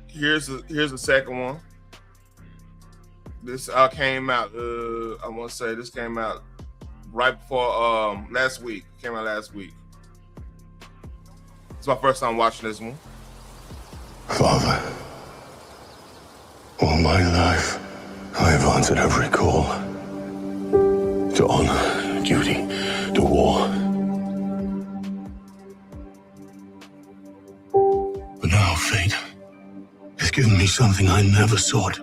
[SPEAKER 7] Here's the second one. This came out. I want to say this came out right before last week. Came out last week. It's my first time watching this one.
[SPEAKER 17] Father, all my life I have answered every call to honor, duty, to war. But now fate has given me something I never sought.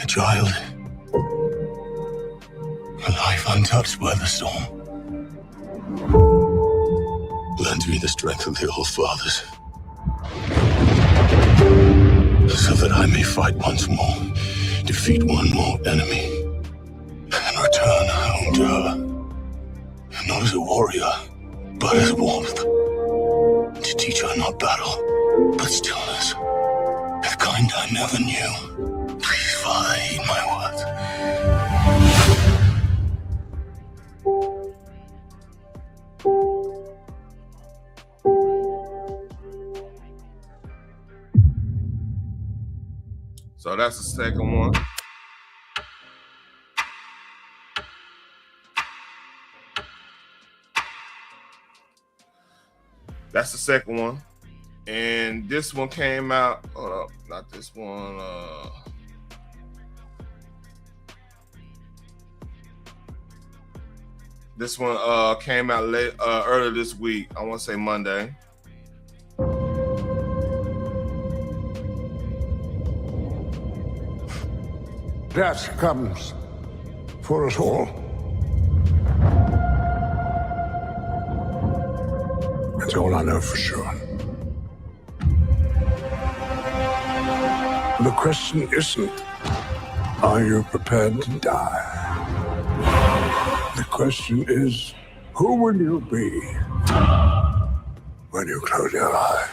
[SPEAKER 17] A child. A life untouched by the storm. Lend me the strength of the old fathers, so that I may fight once more, defeat one more enemy, and return home to her. Not as a warrior, but as warmth. To teach her not battle, but stillness. The kind I never knew. Please, Father, heed my words.
[SPEAKER 7] So that's the second one. That's the second one. And this one came out, hold up, not this one. This one came out late, earlier this week. I want to say Monday.
[SPEAKER 17] Death comes for us all. That's all I know for sure. The question isn't, are you prepared to die? The question is, who will you be when you close your eyes?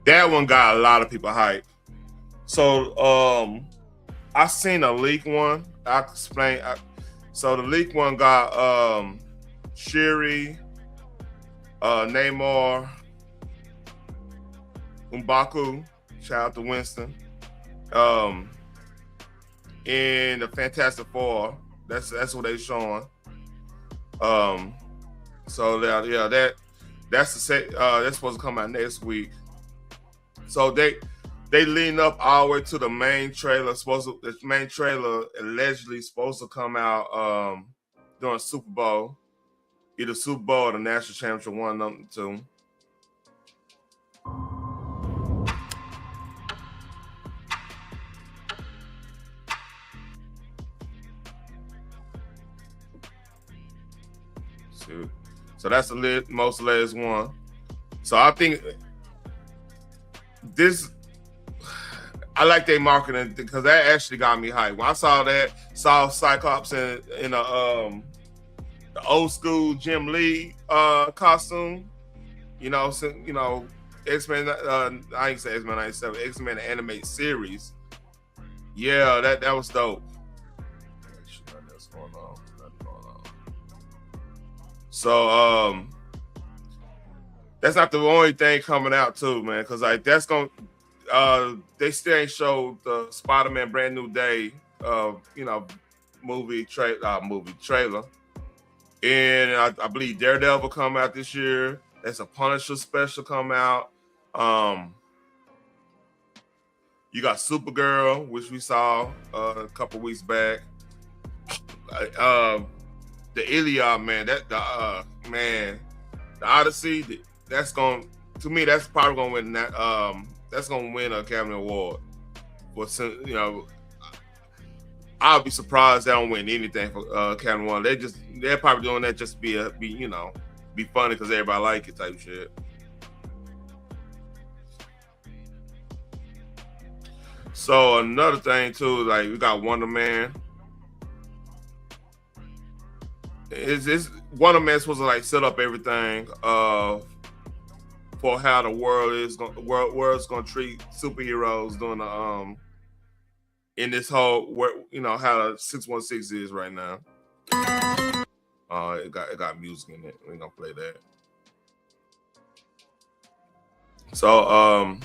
[SPEAKER 7] That one got a lot of people hyped. So I seen a leak one. I can explain. So the leak one got Shiri, Namor, M'Baku, shout out to Winston, in the Fantastic Four. That's what they showing. So that's supposed to come out next week. So they lean up all the way to the main trailer. The main trailer allegedly supposed to come out during Super Bowl, either Super Bowl or the National Championship, one of them two. So that's the most latest one. So I think I like their marketing because that actually got me hyped. When I saw Cyclops in the old school Jim Lee costume, you know, X-Men. I ain't say X-Men 97. X-Men animated series. Yeah, that was dope. That's going on. So that's not the only thing coming out too, man. Because like that's gonna they still ain't showed the Spider-Man Brand New Day movie trailer. And I believe Daredevil come out this year. There's a Punisher special come out. You got Supergirl, which we saw a couple weeks back. The Iliad, man, the Odyssey, that's probably gonna win that. That's gonna win an Academy Award. But I'll be surprised they don't win anything for Academy Award. They're probably doing that just to be funny because everybody like it type shit. So another thing too, like we got Wonder Man. Is Wonder Man supposed to like set up everything for how the world's gonna treat superheroes during the in this whole how the 616 is right now. It got music in it. We're gonna play that. So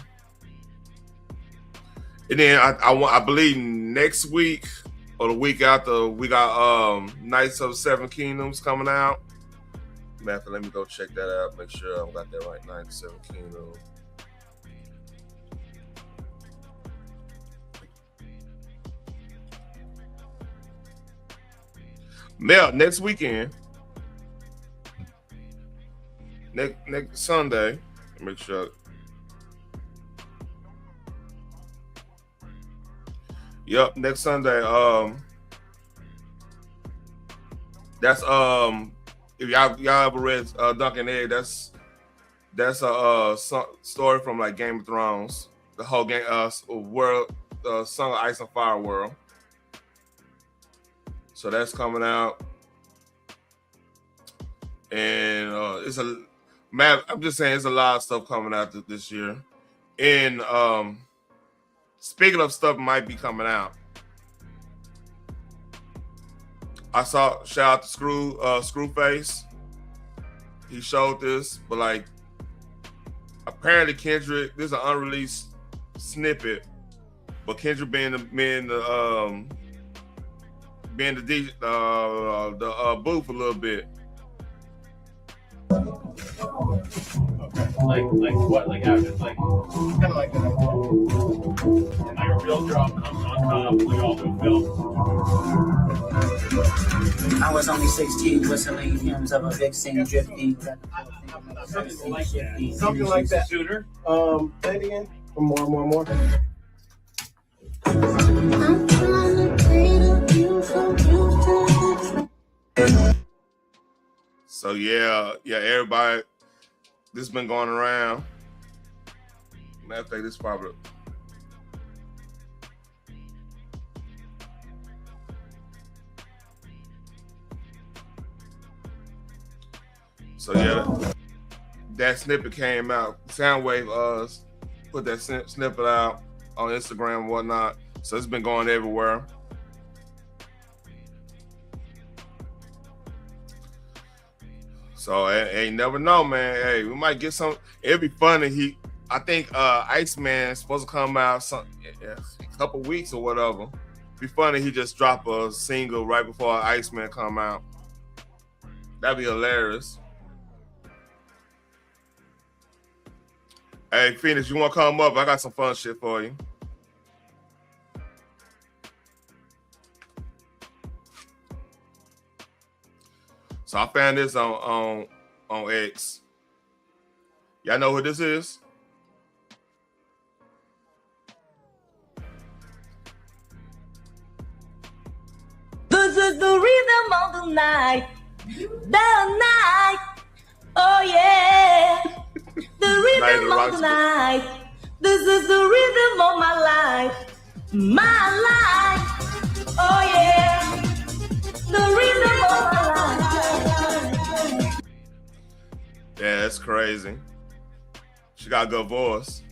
[SPEAKER 7] and then I believe next week or the week after we got Knights of the Seven Kingdoms coming out. Man, let me go check that out. Make sure I got that right. Knights of the Seven Kingdoms. Next weekend. Next Sunday. Make sure. Yep, next Sunday. That's if y'all ever read Duncan Egg, that's a story from like Game of Thrones, the whole game world, Song of Ice and Fire world. So that's coming out, and I'm just saying, there's a lot of stuff coming out this year, and speaking of stuff might be coming out, I saw shout out to Screwface. He showed this, but like apparently Kendrick, there's an unreleased snippet, but Kendrick being the DJ, the booth a little bit.
[SPEAKER 18] Like what? Like how? Just like kind of like that. Like a real drop on top, like all the film.
[SPEAKER 19] I was only 16, whistling hymns of a vixen drifting.
[SPEAKER 18] Something like that. Something like that. Sooner. Play it again. More.
[SPEAKER 7] So yeah, everybody, this has been going around. Matter of fact, this probably. So yeah, that snippet came out. Soundwave put that snippet out on Instagram and whatnot. So it's been going everywhere. So hey, never know, man. Hey, we might get some. It'd be funny. I think Iceman is supposed to come out a couple weeks or whatever. Be funny. He just drop a single right before Iceman come out. That'd be hilarious. Hey, Phoenix, you want to come up? I got some fun shit for you. So I found this on X. Y'all know who this is?
[SPEAKER 20] This is the rhythm of the night. Oh yeah. The rhythm of the night. This is the rhythm of my life. My life. Oh yeah. The rhythm of my life.
[SPEAKER 7] Yeah, that's crazy. She got a good voice.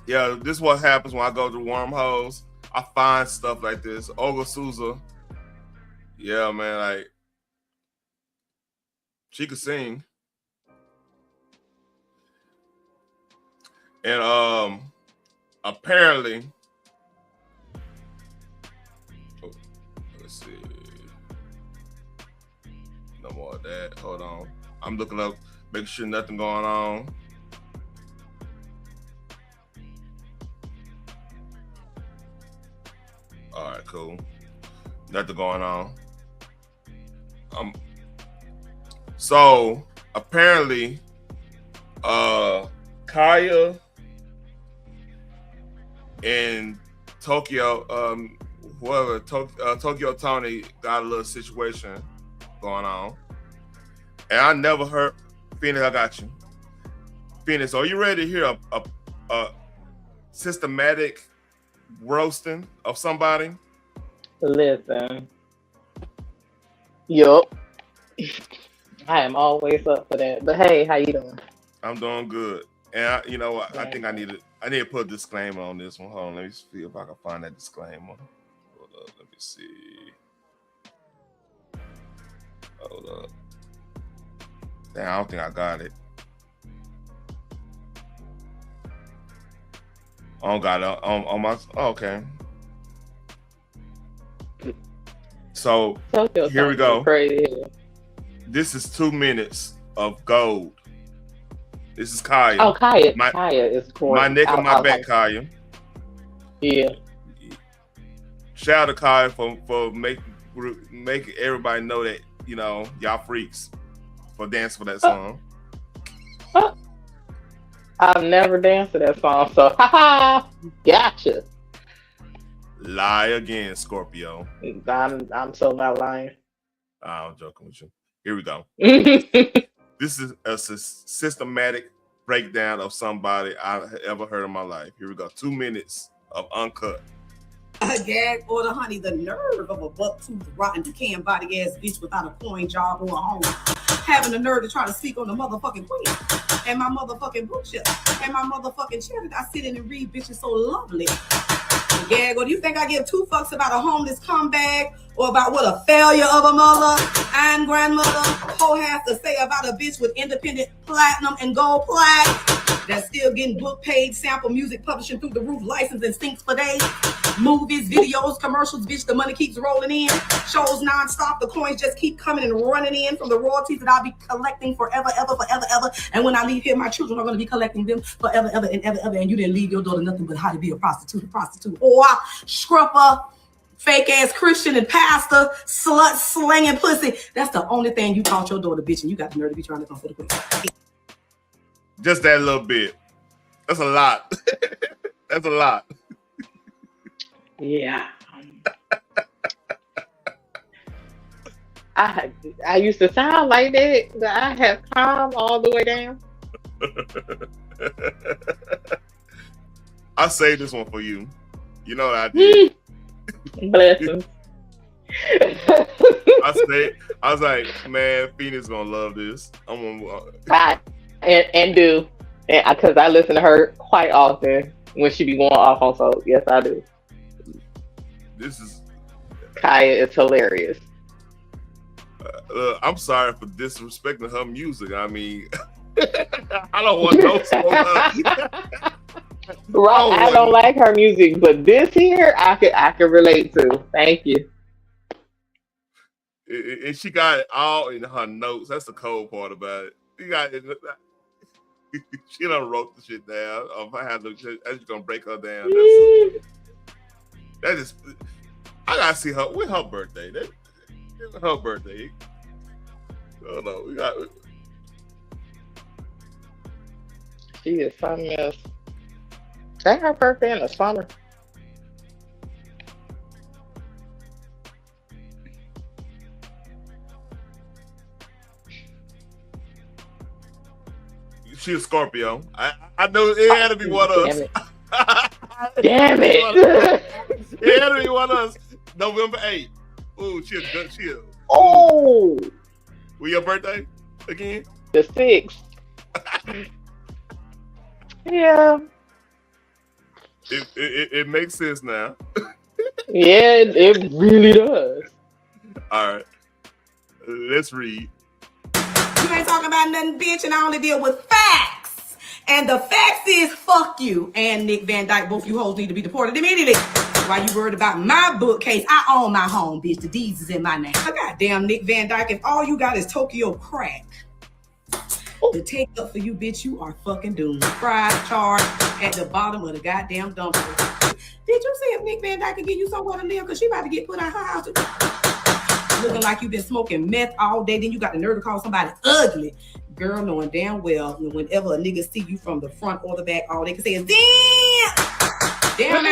[SPEAKER 7] Yeah, this is what happens when I go to wormholes. I find stuff like this. Olga Souza. Yeah, man, like she could sing. And apparently, let's see. No more of that. Hold on. I'm looking up, making sure nothing going on. All right, cool. Nothing going on. So apparently, Kaya and Tokyo, Tokyo Tony got a little situation going on, and I never heard. Phoenix, I got you. Phoenix, are you ready to hear a systematic roasting of somebody?
[SPEAKER 21] Listen. Yup. I am always up for that. But hey, how you doing?
[SPEAKER 7] I'm doing good. And you know what? I think I need to put a disclaimer on this one. Hold on, let me see if I can find that disclaimer. Hold up, let me see. Hold up. Damn, I don't think I got it. I don't got it on my. Oh, okay. So here we go.
[SPEAKER 21] Crazy.
[SPEAKER 7] This is 2 minutes of gold. This is Kaya.
[SPEAKER 21] Oh, Kaya. Kaya is cool.
[SPEAKER 7] My neck and my back, Kaya.
[SPEAKER 21] Yeah.
[SPEAKER 7] Shout out to Kaya for making everybody know that, you know, y'all freaks for dancing for that song.
[SPEAKER 21] I've never danced to that song, so haha, gotcha.
[SPEAKER 7] Lie again, Scorpio.
[SPEAKER 21] I'm so not lying.
[SPEAKER 7] I'm joking with you. Here we go. This is a systematic breakdown of somebody I've ever heard in my life. Here we go. 2 minutes of uncut.
[SPEAKER 22] A gag order, honey, the nerve of a buck-toothed, rotten, decaying body-ass bitch without a coin job or a home. Having the nerve to try to speak on the motherfucking queen. And my motherfucking bookshelf. And my motherfucking chair that I sit in and read, bitch, is so lovely. Gag, or do you think I give two fucks about a homeless comeback or about what a failure of a mother and grandmother hoe has to say about a bitch with independent platinum and gold plaque that's still getting book paid, sample music publishing through the roof, license and stinks for days, movies, videos, commercials, bitch, the money keeps rolling in, shows nonstop, the coins just keep coming and running in from the royalties that I'll be collecting forever, ever, and when I leave here, my children are going to be collecting them forever, ever, and you didn't leave your daughter nothing but how to be a prostitute, or scrupper, fake ass Christian and pastor, slut slanging pussy. That's the only thing you taught your daughter, bitch, and you got the nerve to be trying to come for the queen.
[SPEAKER 7] Just that little bit. That's a lot. That's a lot.
[SPEAKER 21] Yeah. I used to sound like that, but I have calmed all the way down.
[SPEAKER 7] I saved this one for you. You know what I did.
[SPEAKER 21] Blessings.
[SPEAKER 7] I was like, man, Phoenix gonna love this. I'm gonna
[SPEAKER 21] and do, because I listen to her quite often when she be going off on. So yes, I do.
[SPEAKER 7] This is
[SPEAKER 21] Kaya is hilarious.
[SPEAKER 7] I'm sorry for disrespecting her music. I mean, I don't want no smoke.
[SPEAKER 21] Right, I don't like her music, but this here I could relate to. Thank you.
[SPEAKER 7] And she got it all in her notes. That's the cold part about it. She done wrote the shit down. I just gonna break her down. That is. I gotta see her. When her birthday? Her birthday. Oh no, we got.
[SPEAKER 21] She is something else. Ain't her birthday in the summer?
[SPEAKER 7] She a Scorpio. I know it had to be one of us.
[SPEAKER 21] Damn it!
[SPEAKER 7] It had to be one of us. November 8th. Ooh, chill.
[SPEAKER 21] Oh,
[SPEAKER 7] When your birthday again?
[SPEAKER 21] the 6th. Yeah.
[SPEAKER 7] It makes sense now.
[SPEAKER 21] Yeah, it really does.
[SPEAKER 7] All right. Let's read.
[SPEAKER 22] You ain't talking about nothing, bitch, and I only deal with facts. And the facts is fuck you and Nick Van Dyke. Both you hoes need to be deported immediately. Why you worried about my bookcase? I own my home, bitch. The deeds is in my name. Goddamn Nick Van Dyke, if all you got is Tokyo crack, the take up for you, bitch, you are fucking doomed. Fried, charred at the bottom of the goddamn dumpster. Did you see if Nick Van Dyke can give you somewhere to live? Because she about to get put out her house. Looking like you've been smoking meth all day. Then you got the nerve to call somebody ugly. Girl, knowing damn well whenever a nigga see you from the front or the back, all they can say is, damn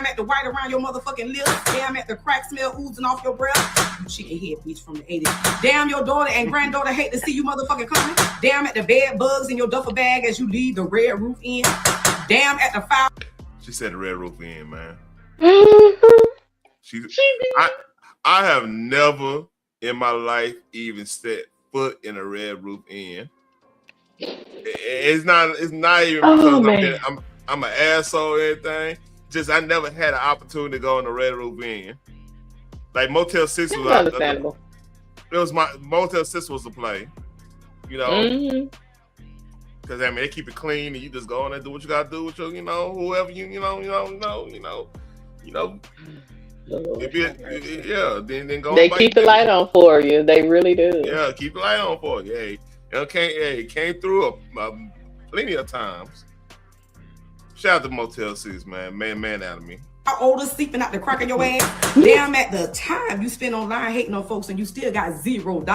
[SPEAKER 22] at the white around your motherfucking lips. Damn at the crack smell oozing off your breath. You chicken head bitch from the 80s. Damn your daughter and granddaughter hate to see you motherfucking coming. Damn at the bed bugs in your duffel bag as you leave the red roof in. Damn at the foul.
[SPEAKER 7] She said the red roof in, man. I have never in my life even set foot in a red roof inn. It's not even because I'm an asshole or anything. Just I never had an opportunity to go in the red roof inn. Like Motel 6 was
[SPEAKER 21] understandable.
[SPEAKER 7] It was my Motel 6 was the play. You know. Because I mean they keep it clean and you just go in and do what you gotta do with your, whoever you know. Then go.
[SPEAKER 21] They keep the light on for you. They really do.
[SPEAKER 7] Yeah, keep the light on for you. Hey, it came through plenty of times. Shout out to Motel 6, man out of me.
[SPEAKER 22] Our oldest sleeping out the crack of your ass. Damn at the time you spend online hating on folks and you still got $0.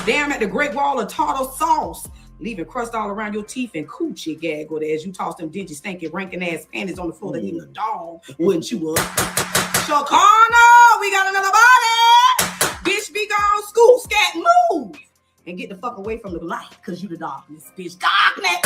[SPEAKER 22] Damn at the Great Wall of tartar sauce. Leaving crust all around your teeth and coochie gag or as you toss them dingy, stinking, ranking ass panties on the floor that even a dog wouldn't chew up. Chocano, we got another body. Bitch, be gone, school, scat, move. And get the fuck away from the light, because you the darkness, bitch. Darkness.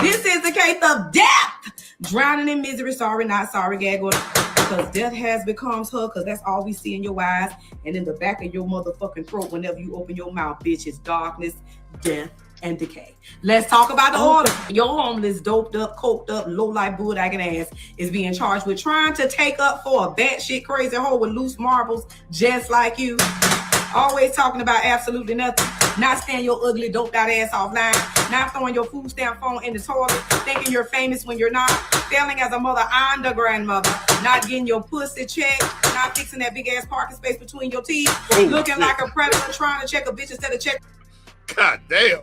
[SPEAKER 22] This is the case of death. Drowning in misery, sorry, not sorry, gag order. Because death has becomes her, because that's all we see in your eyes and in the back of your motherfucking throat whenever you open your mouth, bitch. It's darkness, death, and decay. Let's talk about the order. Your homeless, doped up, coked up, low-life, bull-dagging ass is being charged with trying to take up for a batshit crazy hoe with loose marbles just like you. Always talking about absolutely nothing. Not staying your ugly, doped out ass offline. Not throwing your food stamp phone in the toilet. Thinking you're famous when you're not. Failing as a mother and a grandmother. Not getting your pussy checked. Not fixing that big ass parking space between your teeth. Looking like a predator trying to check a bitch instead of check.
[SPEAKER 7] God damn.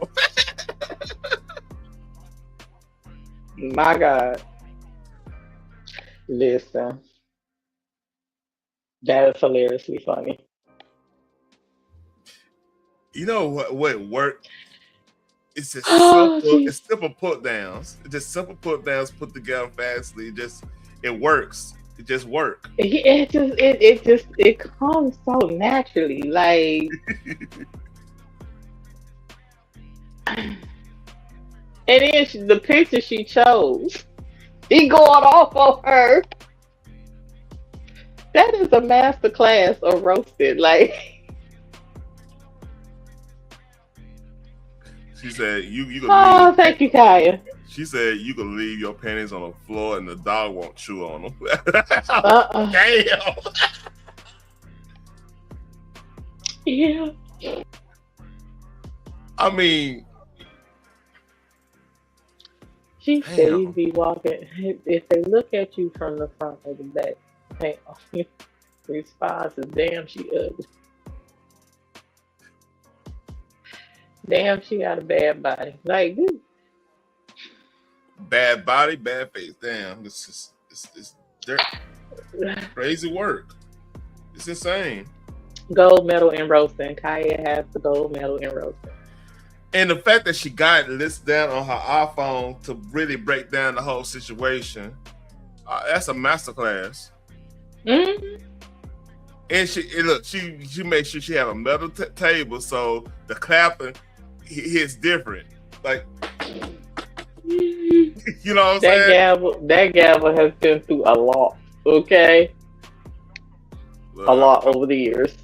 [SPEAKER 21] My God. Listen. That is hilariously funny.
[SPEAKER 7] You know what worked? It's just simple put downs. It's just simple put downs put together fastly. It works. It just works.
[SPEAKER 21] It comes so naturally. Like and then the picture she chose, he going off on her. That is a masterclass of roasted. Like
[SPEAKER 7] she said, "You can."
[SPEAKER 21] Oh, thank you, Kaya.
[SPEAKER 7] She said, "You can leave your panties on the floor and the dog won't chew on them." Damn.
[SPEAKER 21] Yeah.
[SPEAKER 7] I mean,
[SPEAKER 21] she said you be walking. If they look at you from the front or the back, response is damn, she ugly. Damn, she got a bad body. Like, dude.
[SPEAKER 7] Bad body, bad face. Damn, it's crazy work. It's insane.
[SPEAKER 21] Gold medal in roasting. Kaya has the gold medal in roasting.
[SPEAKER 7] And the fact that she got it listed down on her iPhone to really break down the whole situation, that's a masterclass.
[SPEAKER 21] Mm-hmm.
[SPEAKER 7] And she made sure she had a metal table so the clapping hits different. Like, you know what I'm saying?
[SPEAKER 21] That gavel has been through a lot. Okay. A lot over the years.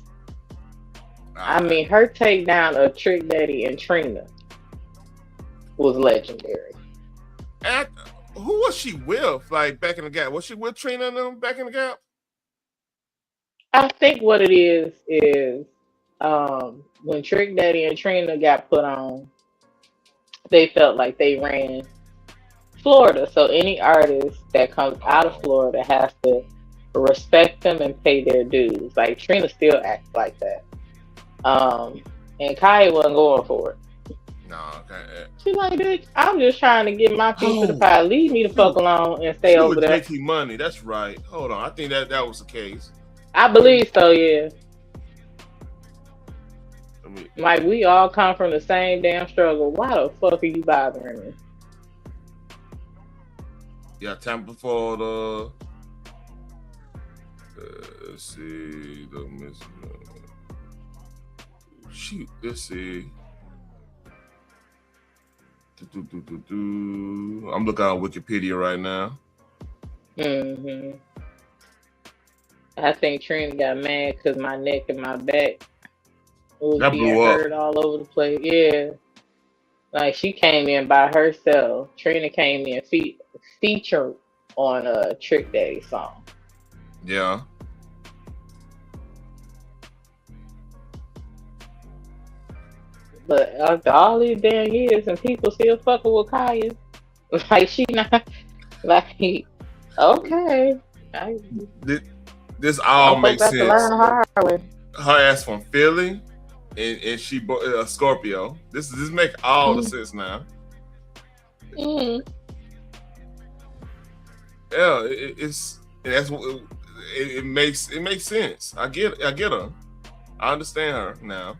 [SPEAKER 21] I mean, her takedown of Trick Daddy and Trina was legendary.
[SPEAKER 7] And who was she with? Like back in the Gap? Was she with Trina and them back in the Gap?
[SPEAKER 21] I think what it is when Trick Daddy and Trina got put on, they felt like they ran Florida. So any artist that comes out of Florida has to respect them and pay their dues. Like Trina still acts like that. And Kaya wasn't going for it.
[SPEAKER 7] No, okay.
[SPEAKER 21] She's like, bitch, I'm just trying to get my piece of the pie. Leave me the fuck alone and stay over there.
[SPEAKER 7] JT Money, that's right. Hold on, I think that was the case.
[SPEAKER 21] I believe so, yeah. Like, we all come from the same damn struggle. Why the fuck are you bothering me?
[SPEAKER 7] Yeah, time before the let's see, the missing. Shoot, let's see. I'm looking on Wikipedia right now.
[SPEAKER 21] I think Trina got mad because my neck and my back was
[SPEAKER 7] That
[SPEAKER 21] being
[SPEAKER 7] blew up.
[SPEAKER 21] hurt all over the place. Yeah. Like, she came in by herself. Trina came in featured on a Trick Daddy song.
[SPEAKER 7] Yeah.
[SPEAKER 21] But after all these damn years and people still fucking with Kaya, like, she not, like, okay.
[SPEAKER 7] This all
[SPEAKER 21] Some
[SPEAKER 7] makes
[SPEAKER 21] folks have to
[SPEAKER 7] sense.
[SPEAKER 21] learn the hard way.
[SPEAKER 7] Her ass from Philly, and she a Scorpio. This make all the sense now. Yeah, it makes sense. I get her. I understand her now.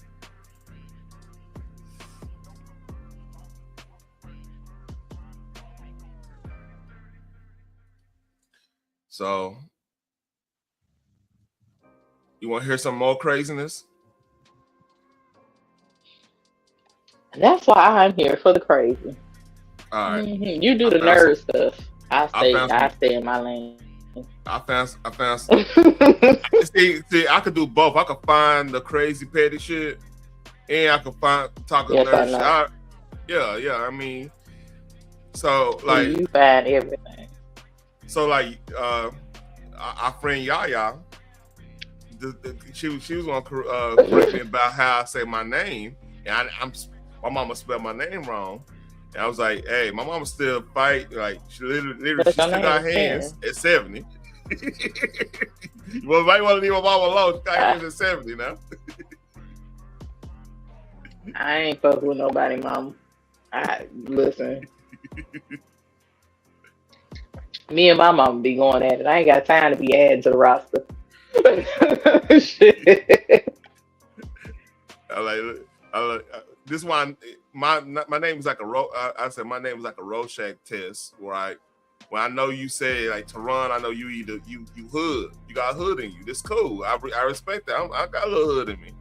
[SPEAKER 7] So, you want to hear some more craziness?
[SPEAKER 21] That's why I'm here, for the crazy.
[SPEAKER 7] All right.
[SPEAKER 21] You do the nerd stuff. I stay in my lane.
[SPEAKER 7] I found see, I could do both. I could find the crazy petty shit, and I could talk
[SPEAKER 21] Yes,
[SPEAKER 7] nerd
[SPEAKER 21] I know.
[SPEAKER 7] shit. Yeah. I mean, so like
[SPEAKER 21] You find everything.
[SPEAKER 7] So like our friend Yaya, she was gonna correct me about how I say my name, and my mama spelled my name wrong, and I was like, hey, my mama still fight, like she literally she still got hands at 70. Well, might want to leave my mama alone. She got hands at 70 now.
[SPEAKER 21] I ain't fucking with nobody, mama. Listen. Me and my mama be going at it. I ain't got time to be added to the roster. Shit.
[SPEAKER 7] I like this one. My name is like I said my name is like a Rorschach test, right? When I know you say like Tehran, I know you either you hood, you got hood in you. This cool. I respect that. I got a little hood in me.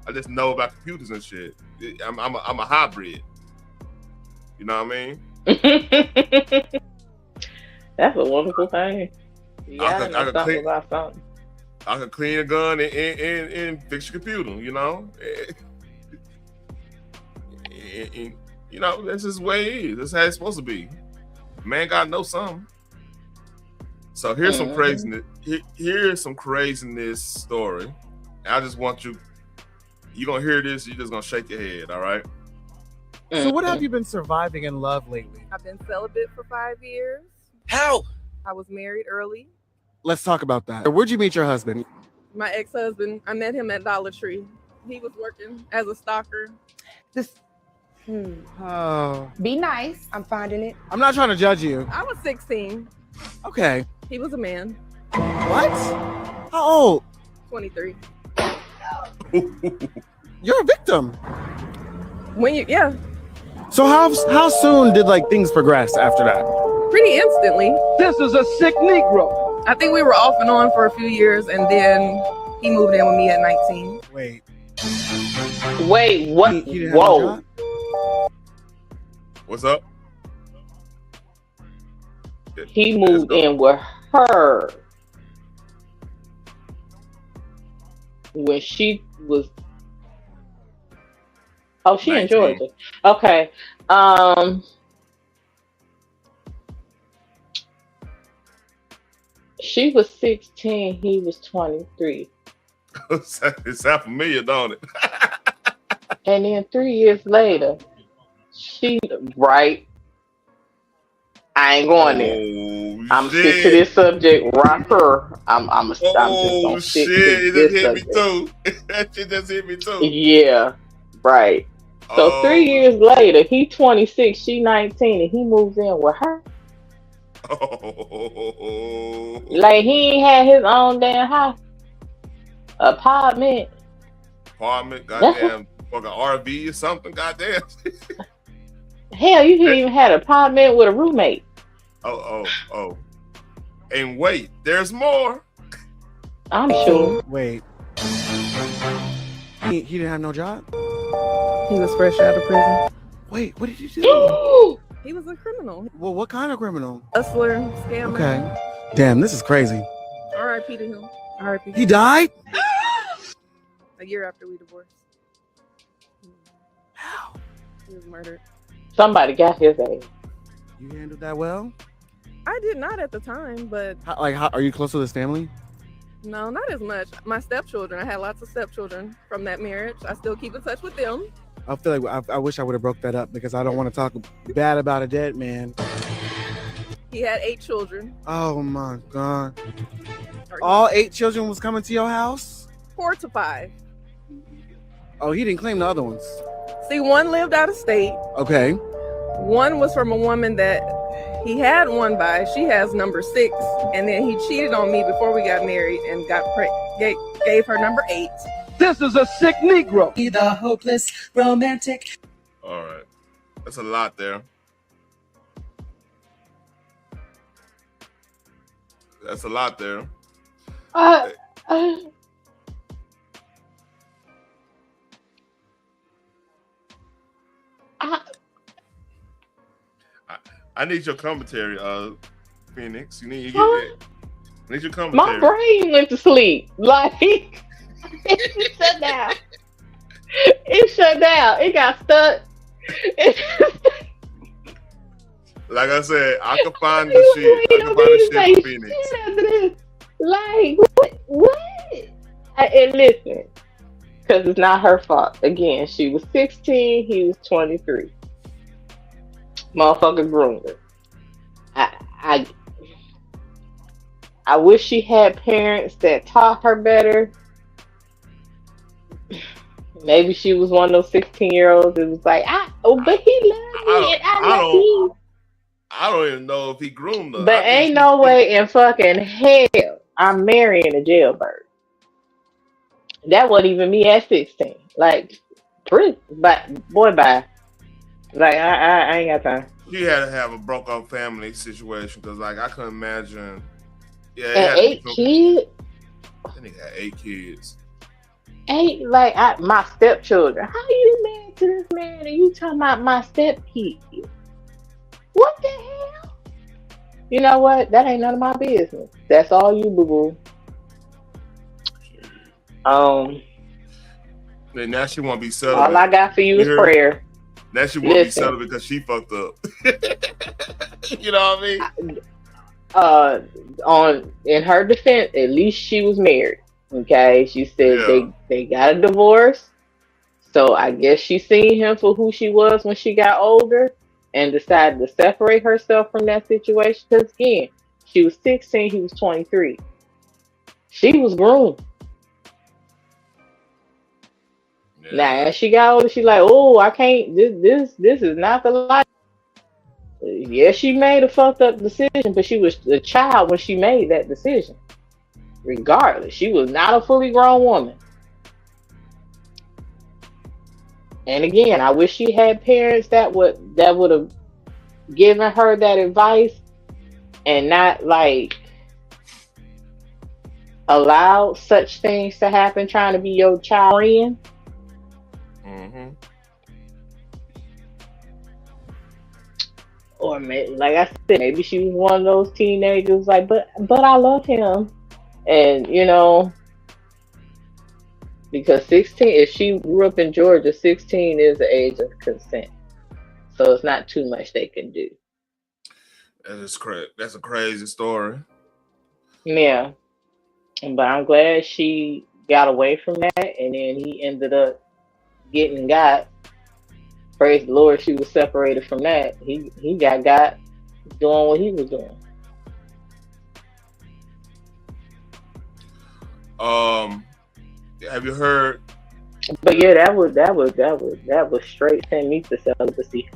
[SPEAKER 7] I just know about computers and shit. I'm a hybrid. You know what I mean?
[SPEAKER 21] That's a wonderful thing. Yeah,
[SPEAKER 7] I could clean
[SPEAKER 21] about something.
[SPEAKER 7] I can clean a gun and fix your computer, you know? And, you know, that's just the way it is. That's how it's supposed to be. Man gotta know something. So here's some craziness. Here's some craziness story. And I just want you're gonna hear this, you're just gonna shake your head, all right?
[SPEAKER 1] So what have you been surviving in love lately?
[SPEAKER 6] I've been celibate for 5 years.
[SPEAKER 1] How?
[SPEAKER 6] I was married early.
[SPEAKER 1] Let's talk about that. Where'd you meet your husband?
[SPEAKER 6] My ex-husband, I met him at Dollar Tree. He was working as a stalker.
[SPEAKER 1] Oh.
[SPEAKER 6] Be nice. I'm finding it.
[SPEAKER 1] I'm not trying to judge you.
[SPEAKER 6] I was 16.
[SPEAKER 1] Okay.
[SPEAKER 6] He was a man.
[SPEAKER 1] What? How old?
[SPEAKER 6] 23.
[SPEAKER 1] You're a victim.
[SPEAKER 6] Yeah.
[SPEAKER 1] So how soon did like things progress after that?
[SPEAKER 6] Pretty instantly. This is a sick Negro. I think we were off and on for a few years, and then he moved in with me at 19.
[SPEAKER 1] Wait,
[SPEAKER 21] what? Whoa.
[SPEAKER 7] What's up?
[SPEAKER 21] He moved in with her when she was. Oh, she
[SPEAKER 7] 19.
[SPEAKER 21] in Georgia. Okay. She was 16. He was 23.
[SPEAKER 7] It sounds familiar, don't it?
[SPEAKER 21] And then 3 years later, she right. I ain't going there. I'm stick to this subject right here. I'm just gonna stick
[SPEAKER 7] shit!
[SPEAKER 21] to
[SPEAKER 7] It
[SPEAKER 21] this
[SPEAKER 7] just hit me
[SPEAKER 21] subject.
[SPEAKER 7] too. That shit just hit me too.
[SPEAKER 21] Yeah, right. So 3 years later, he 26, she 19, and he moves in with her.
[SPEAKER 7] Oh.
[SPEAKER 21] Like he ain't had his own damn house, apartment,
[SPEAKER 7] goddamn, fucking RV or something, goddamn.
[SPEAKER 21] Hell, you could even had an apartment with a roommate.
[SPEAKER 7] Oh. And wait, there's more.
[SPEAKER 21] I'm sure.
[SPEAKER 1] Wait. He didn't have no job?
[SPEAKER 6] He was fresh out of prison.
[SPEAKER 1] Wait, what did you do?
[SPEAKER 6] He was a criminal.
[SPEAKER 1] Well, what kind of criminal?
[SPEAKER 6] Hustler, scammer.
[SPEAKER 1] Okay. Damn, this is crazy.
[SPEAKER 6] R.I.P. to him. R.I.P.
[SPEAKER 1] He died?
[SPEAKER 6] A year after we divorced. How? He was murdered.
[SPEAKER 21] Somebody got his ass.
[SPEAKER 1] You handled that well?
[SPEAKER 6] I did not at the time, but
[SPEAKER 1] How are you close to this family?
[SPEAKER 6] no, not as much. My stepchildren, I had lots of stepchildren from that marriage. I still keep in touch with them.
[SPEAKER 1] I feel like I wish I would have broke that up because I don't want to talk bad about a dead man.
[SPEAKER 6] He had 8 children.
[SPEAKER 1] Oh my God. All 8 children was coming to your house?
[SPEAKER 6] 4 to 5.
[SPEAKER 1] Oh, he didn't claim the other ones.
[SPEAKER 6] See, one lived out of state.
[SPEAKER 1] Okay.
[SPEAKER 6] One was from a woman that he had one by. She has number 6. And then he cheated on me before we got married and gave her number 8.
[SPEAKER 18] This is a sick Negro.
[SPEAKER 19] The hopeless romantic.
[SPEAKER 7] All right, that's a lot there. That's a lot there. I need your commentary, Phoenix. You need I need your commentary.
[SPEAKER 21] My brain went to sleep. Like it shut down. It shut down. It got stuck.
[SPEAKER 7] Like I said, I can find the shit. I can find the shit for Phoenix.
[SPEAKER 21] Like what? And listen, because it's not her fault. Again, she was 16. He was 23. Motherfucker groomed her. I wish she had parents that taught her better. Maybe she was one of those 16-year-olds that was like, but he loved me and I love you.
[SPEAKER 7] I don't even know if he groomed her.
[SPEAKER 21] But ain't no way in fucking hell I'm marrying a jailbird. That wasn't even me at 16. Like, boy, bye. Like, I ain't got time.
[SPEAKER 7] She had to have a broke up family situation because, like, I couldn't imagine. Yeah,
[SPEAKER 21] and 8 kids.
[SPEAKER 7] That nigga had 8 kids.
[SPEAKER 21] 8, like my stepchildren. How you married to this man and you talking about my stepkid? What the hell? You know what? That ain't none of my business. That's all you, boo boo.
[SPEAKER 7] And now she want to be settled.
[SPEAKER 21] All I got for you is prayer.
[SPEAKER 7] Now she want to be settled because she fucked up. You know what I mean?
[SPEAKER 21] In her defense, at least she was married. Okay, she said they got a divorce, so I guess she seen him for who she was when she got older, and decided to separate herself from that situation. Because again, she was 16, he was 23. She was groomed. Yeah. Now, as she got older, she like, oh, I can't. This is not the life. Yeah, she made a fucked up decision, but she was a child when she made that decision. Regardless, she was not a fully grown woman. And again, I wish she had parents that would have given her that advice and not like allowed such things to happen, trying to be your child friend.
[SPEAKER 7] Mm-hmm.
[SPEAKER 21] Or maybe, like I said, maybe she was one of those teenagers like, but I love him. And, you know, Because 16, if she grew up in Georgia, 16 is the age of consent. So it's not too much they can do.
[SPEAKER 7] That is correct. That's a crazy story.
[SPEAKER 21] Yeah. But I'm glad she got away from that, and then he ended up getting got. Praise the Lord, she was separated from that. He got doing what he was doing.
[SPEAKER 7] Have you heard?
[SPEAKER 21] But yeah, that was straight send me to celibacy.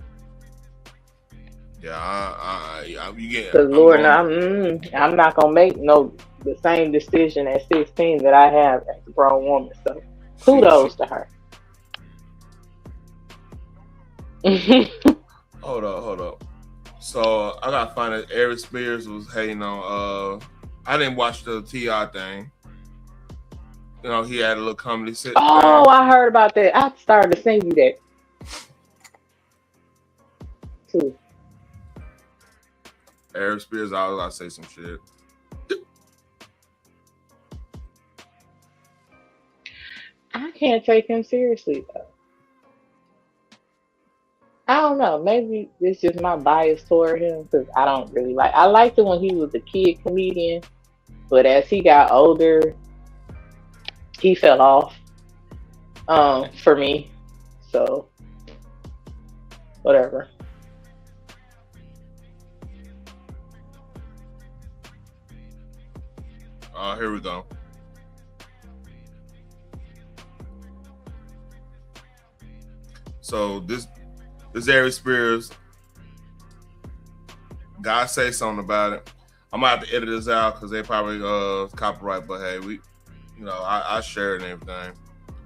[SPEAKER 7] Yeah, you get.
[SPEAKER 21] Because Lord, I'm not gonna make the same decision at 16 that I have as a grown woman. So kudos to her.
[SPEAKER 7] Hold up. So I gotta find out. Aries Spears was hating on. I didn't watch the T.I. thing. You know, he had a little comedy set.
[SPEAKER 21] Oh, I heard about that. I started to send you that too.
[SPEAKER 7] Aries Spears, I was gotta say some shit.
[SPEAKER 21] I can't take him seriously though. I don't know. Maybe it's just my bias toward him because I don't really like. I liked it when he was a kid comedian, but as he got older, he fell off. For me, so whatever.
[SPEAKER 7] Here we go. So this Aries Spears, guys say something about it. I might have to edit this out because they probably copyright, but hey, I share it and everything.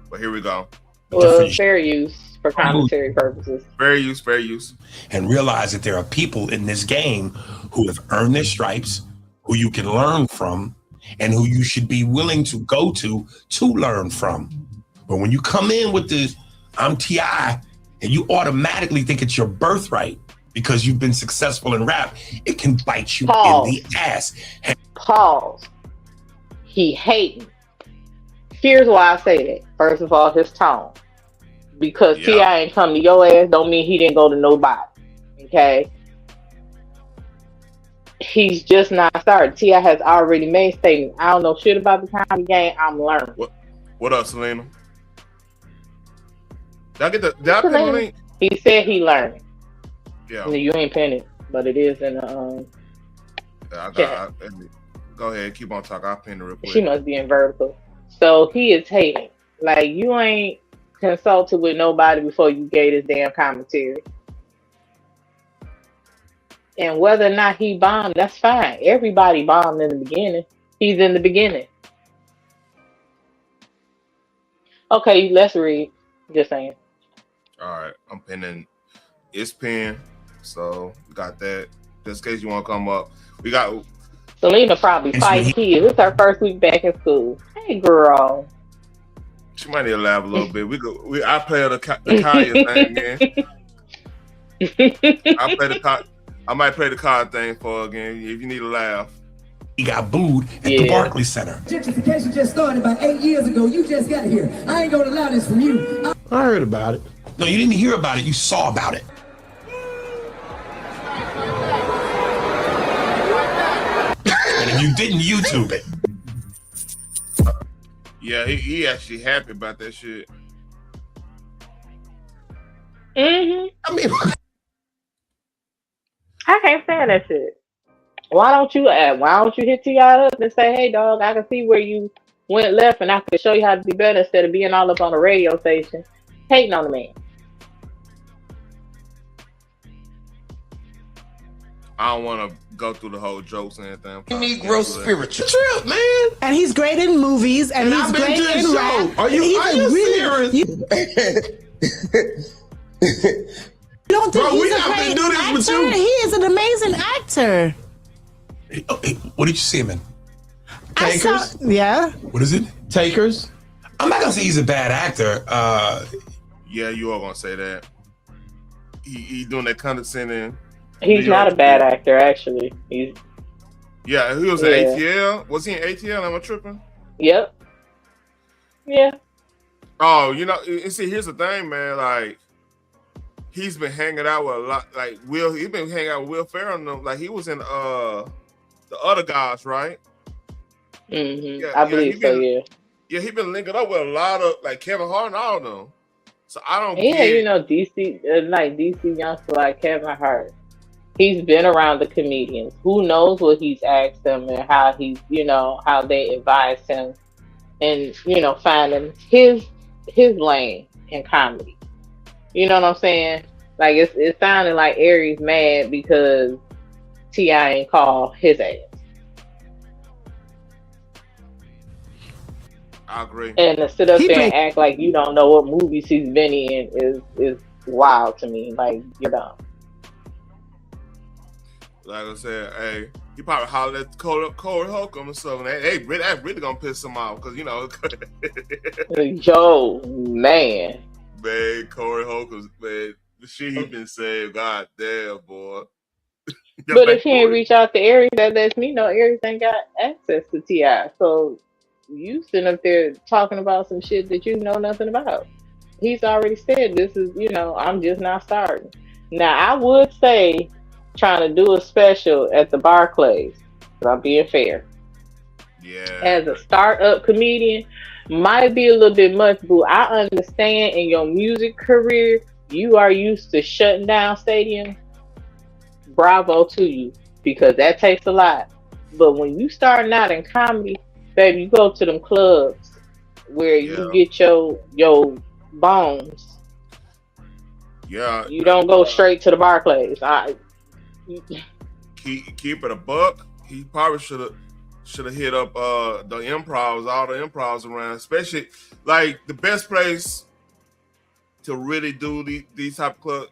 [SPEAKER 7] But here we go.
[SPEAKER 21] Well, fair use for commentary purposes.
[SPEAKER 7] Fair use.
[SPEAKER 3] And realize that there are people in this game who have earned their stripes, who you can learn from, and who you should be willing to go to learn from. But when you come in with this, I'm T.I., and you automatically think it's your birthright because you've been successful in rap, it can bite you in the ass.
[SPEAKER 21] Pause. He hating. Here's why I say that. First of all, his tone. Because T.I. ain't come to your ass don't mean he didn't go to nobody. Okay? He's just not started. T.I. has already made statements. I don't know shit about the comedy game. I'm learning.
[SPEAKER 7] What up, Selena? Did I pin the link?
[SPEAKER 21] He said he learned.
[SPEAKER 7] Yeah.
[SPEAKER 21] You ain't pinned it, but it is in the
[SPEAKER 7] go ahead, keep on talking. I'll pin it real quick.
[SPEAKER 21] She must be in vertical. So he is hating. Like, you ain't consulted with nobody before you gave this damn commentary. And whether or not he bombed, that's fine. Everybody bombed in the beginning. He's in the beginning. Okay, let's read. Just saying.
[SPEAKER 7] All right, I'm pinning. It's pinned, so we got that. Just in case you want to come up, we got
[SPEAKER 21] Selena probably 5 kids. It's her first week back in school. Hey, girl.
[SPEAKER 7] She might need to laugh a little bit. I play the Kaya thing again. I might play the card thing for her again if you need a laugh.
[SPEAKER 3] He got booed at the Barclays Center.
[SPEAKER 4] Gentrification just started about 8 years ago. You just got here. I ain't gonna allow this from you.
[SPEAKER 3] I heard about it. No, you didn't hear about it. You saw about it. And if you didn't, YouTube it.
[SPEAKER 7] Yeah, he actually happy about that shit.
[SPEAKER 21] Mm-hmm. I mean, I can't stand that shit. Why don't you hit T.I. up and say, hey, dog, I can see where you went left and I can show you how to be better instead of being all up on a radio station hating on the man.
[SPEAKER 7] I don't want to go through the whole jokes and anything.
[SPEAKER 3] Negro spiritual.
[SPEAKER 4] True, man. And he's great in movies, and he's great in rap.
[SPEAKER 3] Are you serious?
[SPEAKER 4] You don't think
[SPEAKER 3] Bro,
[SPEAKER 4] he's
[SPEAKER 3] we
[SPEAKER 4] a
[SPEAKER 3] not
[SPEAKER 4] great
[SPEAKER 3] gonna do this
[SPEAKER 4] actor?
[SPEAKER 3] with you.
[SPEAKER 4] He is an amazing actor.
[SPEAKER 3] Hey, what did you see him in?
[SPEAKER 4] Takers? Yeah.
[SPEAKER 3] What is it? Takers? I'm not gonna say he's a bad actor.
[SPEAKER 7] Yeah, you are gonna say that. He doing that condescending.
[SPEAKER 21] He's not a bad actor, actually.
[SPEAKER 7] Yeah, he was in ATL. Was he in ATL? Am I tripping?
[SPEAKER 21] Yep. Yeah.
[SPEAKER 7] Oh, you know, and see, here's the thing, man. Like, he's been hanging out with a lot. Like Will, he's been hanging out with Will Ferrell. And them. Like he was in the other guys, right?
[SPEAKER 21] Mm-hmm.
[SPEAKER 7] Yeah,
[SPEAKER 21] I believe so. Yeah.
[SPEAKER 7] Yeah, he been linking up with a lot of like Kevin Hart and all of them. So I don't.
[SPEAKER 21] Yeah,
[SPEAKER 7] get...
[SPEAKER 21] you know, DC youngster like Kevin Hart. He's been around the comedians. Who knows what he's asked them and how he's, you know, how they advised him, and you know, finding his lane in comedy. You know what I'm saying? Like it sounded like Aries mad because T.I. ain't called his ass.
[SPEAKER 7] I agree.
[SPEAKER 21] And to sit up there and act like you don't know what movies he's been in is wild to me. Like, you're dumb.
[SPEAKER 7] Like I said, hey, he probably hollered at Corey Holcomb or something. Hey, that's really gonna piss him off because you know.
[SPEAKER 21] Yo, man.
[SPEAKER 7] Man, Corey Holcomb, man, the shit he been saying, god damn, boy.
[SPEAKER 21] But if he ain't reach out to Aries, that lets me know Aries ain't got access to T.I. So you sitting up there talking about some shit that you know nothing about. He's already said this is, you know, I'm just not starting. Now I would say trying to do a special at the Barclays, but I'm being fair.
[SPEAKER 7] Yeah.
[SPEAKER 21] As a startup comedian, might be a little bit much, boo. I understand in your music career, you are used to shutting down stadiums. Bravo to you, because that takes a lot. But when you starting out in comedy, baby, you go to them clubs where you get your bones.
[SPEAKER 7] Yeah.
[SPEAKER 21] You don't go straight to the Barclays.
[SPEAKER 7] Keep it a buck. He probably should have hit up the improvs, all the improvs around, especially like the best place to really do these type of clubs.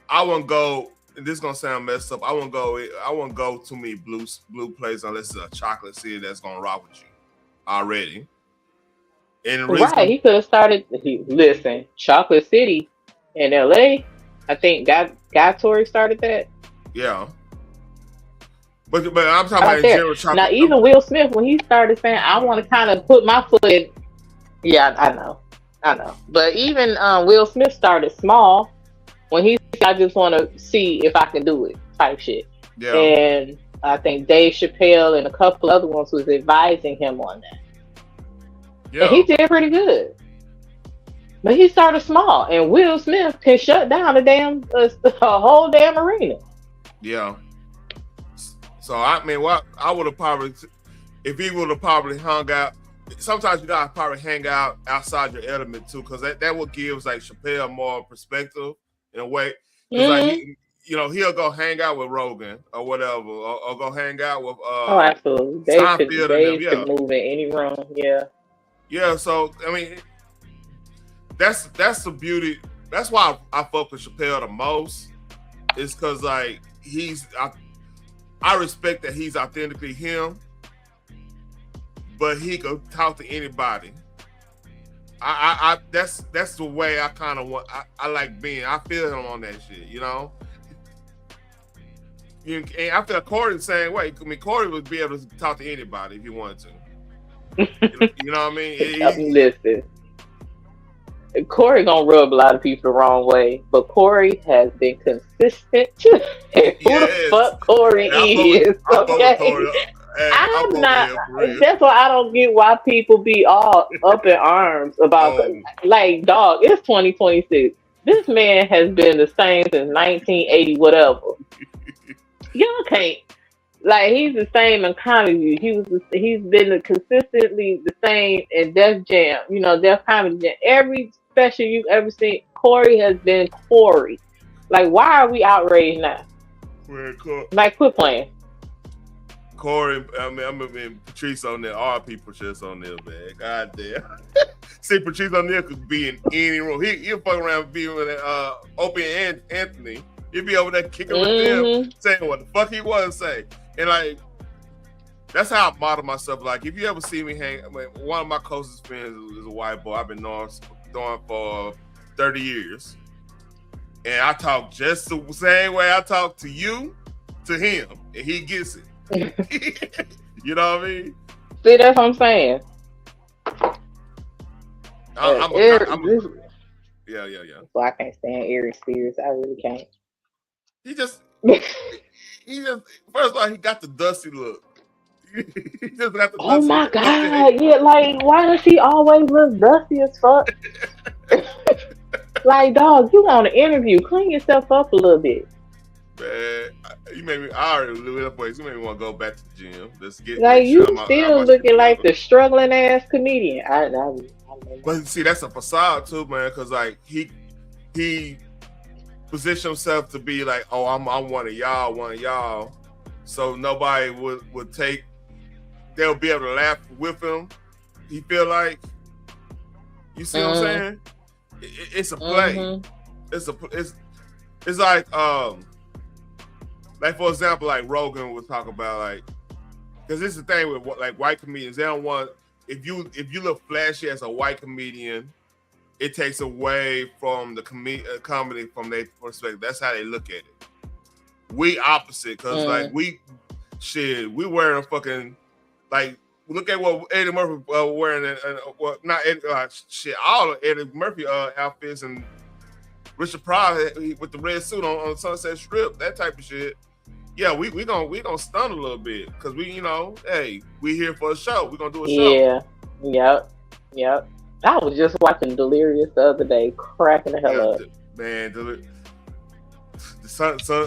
[SPEAKER 7] I wouldn't go. And this is gonna sound messed up. I wouldn't go to me blue places unless it's a chocolate city that's gonna rock with you already. And
[SPEAKER 21] right, he could have started. Listen, Chocolate City in LA. I think Guy Tori started that.
[SPEAKER 7] Yeah. But I'm talking about in general chocolate.
[SPEAKER 21] Now even Will Smith, when he started saying, I want to kind of put my foot in. Yeah, I know. But even Will Smith started small when he said, I just want to see if I can do it type shit. Yeah. And I think Dave Chappelle and a couple other ones was advising him on that. Yeah. And he did pretty good. But he started small, and Will Smith can shut down a whole damn arena.
[SPEAKER 7] Yeah. So I mean, what I would have probably, if he would have probably hung out. Sometimes you gotta probably hang out outside your element too, because that what gives like Chappelle more perspective in a way. Like he'll go hang out with Rogan or whatever, or go hang out with
[SPEAKER 21] oh, absolutely. Dave could move in any room.
[SPEAKER 7] Yeah. So I mean, that's the beauty. That's why I fuck with Chappelle the most. Is because like I respect that he's authentically him, but he could talk to anybody. I that's the way I kind of want. I like being. I feel him on that shit, you know. And I feel Corey the same way. I mean, Corey would be able to talk to anybody if he wanted to. You know what I mean?
[SPEAKER 21] Listen, Corey gonna rub a lot of people the wrong way, but Corey has been consistent. Who the fuck Corey is? Okay. I'm not. That's why I don't get why people be all up in arms about. Like, dog, it's 2026. This man has been the same since 1980, whatever. Y'all can't. Like, he's the same in comedy. He's been consistently the same in Def Jam. You know, Def Comedy Jam. Every special you've ever seen, Corey has been Corey. Like, why are we outraged now? Like, quit playing.
[SPEAKER 7] Corey, I mean Patrice O'Neal, RP Patrice O'Neal, man. God damn. See, Patrice O'Neal could be in any room. He'll fuck around being with Opie and Anthony. He'd be over there kicking with them, saying what the fuck he was to say. And like, that's how I model myself. Like, if you ever see me hang, I mean, one of my closest friends is a white boy. I've been knowing for 30 years. And I talk just the same way I talk to you, to him. And he gets it. You know what I mean?
[SPEAKER 21] See, that's what I'm saying.
[SPEAKER 7] Yeah.
[SPEAKER 21] So I can't stand Aries Spears. I really can't.
[SPEAKER 7] He just first of all, he got the dusty look. He just got the
[SPEAKER 21] Oh
[SPEAKER 7] dusty
[SPEAKER 21] my
[SPEAKER 7] look.
[SPEAKER 21] god! Yeah, like why does he always look dusty as fuck? Like, dog, you want an interview? Clean yourself up a little bit.
[SPEAKER 7] Man, you made me. I already live up place. You made me want to go back to the gym. Let's get.
[SPEAKER 21] Like
[SPEAKER 7] make
[SPEAKER 21] you
[SPEAKER 7] sure I'm
[SPEAKER 21] still
[SPEAKER 7] out
[SPEAKER 21] looking like the struggling ass comedian.
[SPEAKER 7] But see, that's a facade too, man. Because like he positioned himself to be like, oh, I'm one of y'all. So nobody would take. They'll be able to laugh with him. He feel like. You see what I'm saying? It's a play. It's like for example, like Rogan would talk about, like, because this is the thing with like white comedians. They don't want, if you look flashy as a white comedian, it takes away from the comedy from their perspective. That's how they look at it. We opposite, because like we wearing fucking, like, look at what Eddie Murphy wearing, all of Eddie Murphy outfits, and Richard Pryor with the red suit on Sunset Strip, that type of shit. Yeah, we gonna stun a little bit, because we, hey, we here for a show. We gonna do a show.
[SPEAKER 21] Yeah. Yep. I was just watching Delirious the other day, cracking the hell up.
[SPEAKER 7] Man,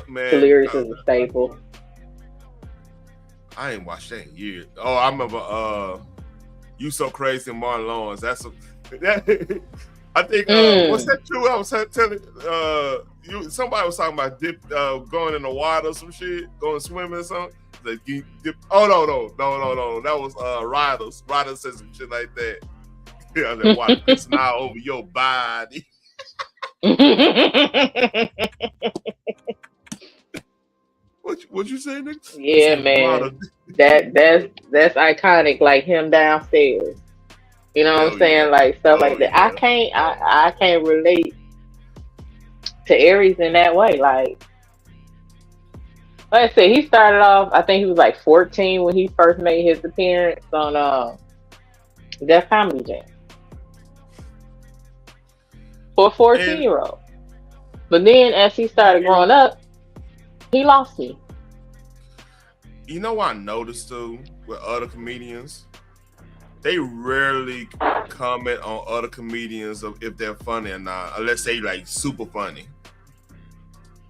[SPEAKER 7] man.
[SPEAKER 21] Delirious is a staple.
[SPEAKER 7] I ain't watched that in years. Oh, I remember You So Crazy and Martin Lawrence. I think what's that true? I was telling somebody was talking about going in the water or some shit, going swimming or something. Like, no. That was Riders. Riders said some shit like that. Yeah, that water pissing out over your body. What you say, Nick?
[SPEAKER 21] Yeah, man. That's iconic, like him downstairs. You know what I'm saying? Like stuff like that. I can't relate to Aries in that way. Like I said, he started off, I think he was like 14 when he first made his appearance on Def Comedy Jam. For a 14-year-old. But then as he started growing up, he lost me.
[SPEAKER 7] You know what I noticed too with other comedians? They rarely comment on other comedians of if they're funny or not, unless they like super funny.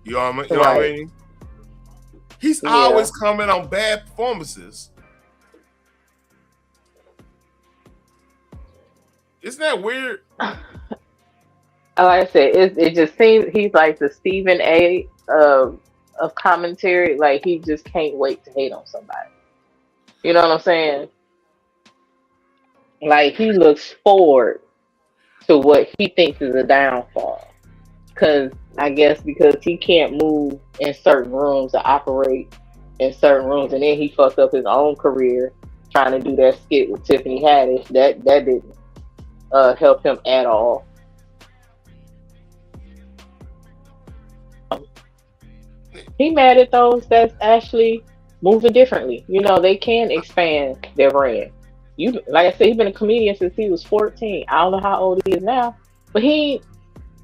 [SPEAKER 7] You know what I mean? He's always commenting on bad performances. Isn't that weird?
[SPEAKER 21] Like I said, it just seems he's like the Stephen A. of commentary. Like he just can't wait to hate on somebody. You know what I'm saying? Like he looks forward to what he thinks is a downfall. I guess because he can't move in certain rooms to operate in certain rooms, and then he fucked up his own career trying to do that skit with Tiffany Haddish. That didn't help him at all. He mad at those that's actually moving differently. You know, they can expand their brand. Like I said, he's been a comedian since he was 14. I don't know how old he is now, but he ain't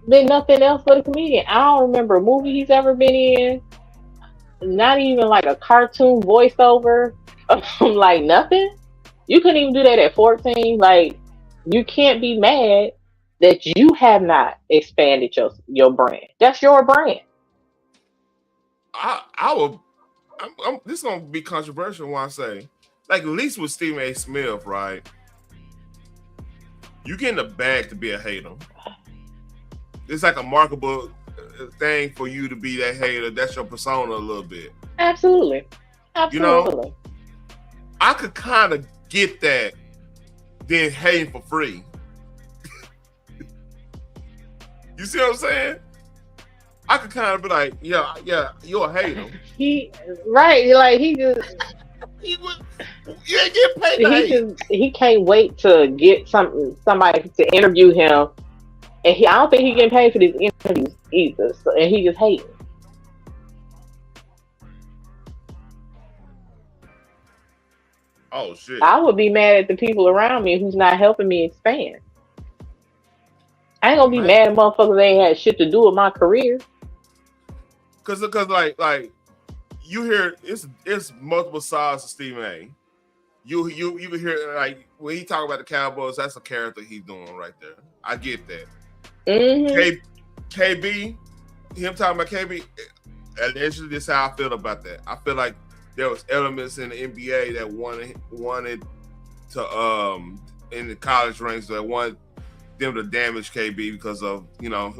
[SPEAKER 21] been nothing else but a comedian. I don't remember a movie he's ever been in. Not even like a cartoon voiceover. Like nothing. You couldn't even do that at 14. Like you can't be mad that you have not expanded your brand. That's your brand.
[SPEAKER 7] This is gonna be controversial when I say, like, at least with Stephen A. Smith, right? You get in the bag to be a hater. It's like a markable thing for you to be that hater. That's your persona a little bit.
[SPEAKER 21] Absolutely.
[SPEAKER 7] You know, I could kind of get that than hating for free. You see what I'm saying? I could kind of be like, yeah, you're a hater.
[SPEAKER 21] He just
[SPEAKER 7] you ain't getting paid to hate.
[SPEAKER 21] He can't wait to get somebody to interview him, and I don't think he getting paid for these interviews either. So, and he just hating.
[SPEAKER 7] Oh shit!
[SPEAKER 21] I would be mad at the people around me who's not helping me expand. I ain't gonna be mad at motherfuckers that ain't had shit to do with my career.
[SPEAKER 7] Cause like you hear it's multiple sides to Stephen A. You can hear like when he talk about the Cowboys, that's a character he's doing right there. I get that. KB, him talking about KB, initially this is how I feel about that. I feel like there was elements in the NBA that wanted to in the college ranks that wanted them to damage KB because of, you know,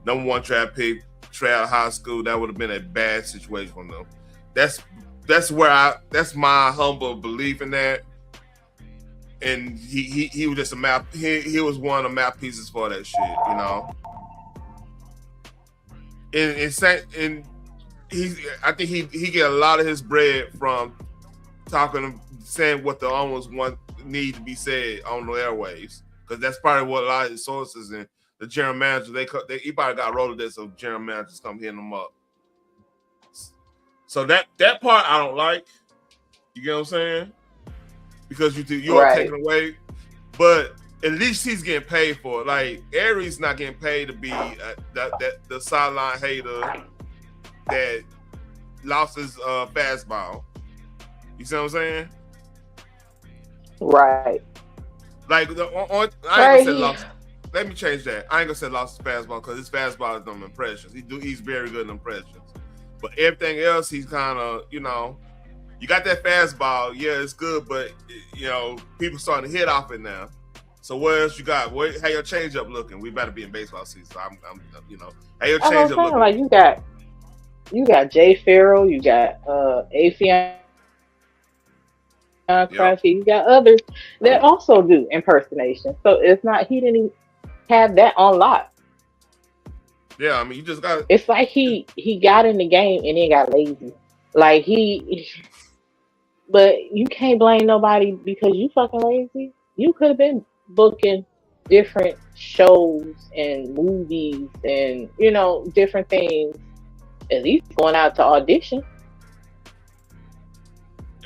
[SPEAKER 7] number one draft pick, straight out of high school. That would have been a bad situation for them. That's my humble belief in that. And he was just a map. He was one of the mouthpieces for that shit, you know. And I think he get a lot of his bread from saying what the owners need to be said on the airwaves, because that's probably what a lot of his sources and the general manager he probably got Rolodex of general managers come hitting them up. So that part I don't like. You get what I'm saying? Because you're taking away, but at least he's getting paid for it. Like Aries not getting paid to be the sideline hater that lost his fastball. You see what I'm saying?
[SPEAKER 21] Right.
[SPEAKER 7] Like I ain't gonna say lost. Let me change that. I ain't gonna say lost his fastball because his fastball is them impressions. He's very good in impressions. But everything else, he's kind of, you know, you got that fastball, yeah, it's good, but you know, people starting to hit off it now. So what else you got? How your changeup looking? We better be in baseball season. So I'm you know, how your changeup looking?
[SPEAKER 21] Like you got Jay Farrell, you got Afion Crafty, you got others that also do impersonation. So it's not he didn't have that on lock.
[SPEAKER 7] Yeah, I mean, you just got.
[SPEAKER 21] It's like he got in the game and then got lazy. Like but you can't blame nobody because you fucking lazy. You could have been booking different shows and movies and, you know, different things. At least going out to audition.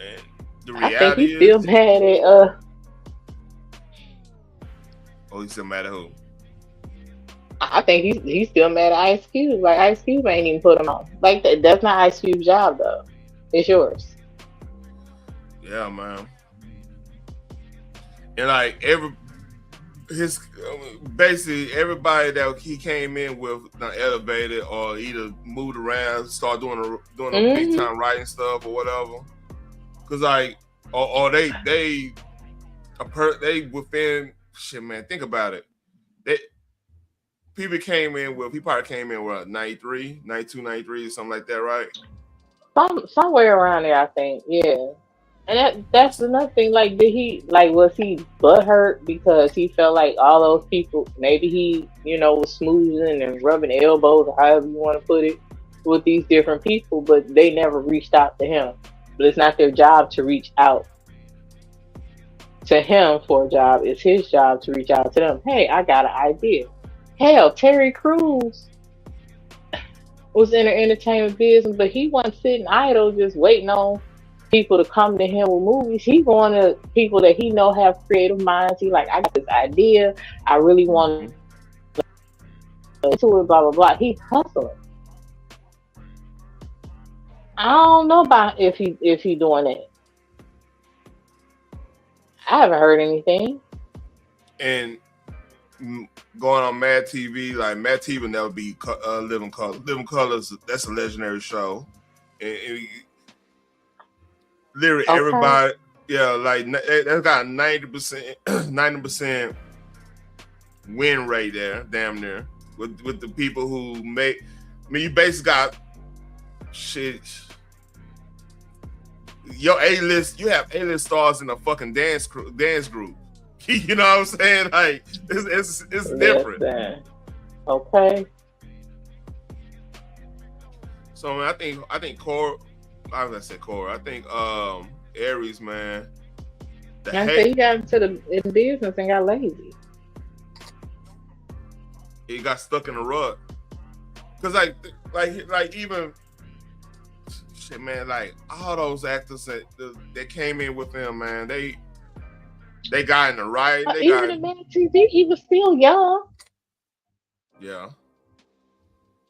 [SPEAKER 7] And the reality
[SPEAKER 21] I think he's still mad at
[SPEAKER 7] Oh, he's still mad at who?
[SPEAKER 21] I think he's still mad at Ice Cube. Like Ice Cube ain't even put him on. Like that's not Ice Cube's job though. It's yours.
[SPEAKER 7] Yeah, man. And like basically everybody that he came in with not elevated or either moved around, start doing a big time writing stuff or whatever. Cause like or they within shit, man. Think about it. He probably came in with 93, 92, 93 or something like that, right?
[SPEAKER 21] Somewhere around there, I think. Yeah. And that's another thing. Like, was he butthurt because he felt like all those people, maybe he, you know, was smoothing and rubbing elbows or however you want to put it with these different people, but they never reached out to him. But it's not their job to reach out to him for a job. It's his job to reach out to them. Hey, I got an idea. Hell, Terry Crews was in the entertainment business, but he wasn't sitting idle just waiting on people to come to him with movies. He going to people that he know have creative minds. He like, I got this idea. I really want to do it, blah, blah, blah. He hustling. I don't know about if he doing it. I haven't heard anything.
[SPEAKER 7] And going on Mad TV, like Mad TV will never be Living Colors. Living Colors, that's a legendary show. And literally everybody, yeah, like that's got 90% win rate there, damn near, with the people who make. I mean, you basically got shit. Your A-list, you have A-list stars in a fucking dance group. You know what I'm saying? Like it's different.
[SPEAKER 21] Okay.
[SPEAKER 7] So man, I think Cora. I was gonna say Cora. I think Aries, man.
[SPEAKER 21] He got into the business and got lazy.
[SPEAKER 7] He got stuck in a rut. Cause like even shit, man. Like all those actors that came in with him, man. They got in the right.
[SPEAKER 21] Even in Mad TV, he was still young.
[SPEAKER 7] Yeah.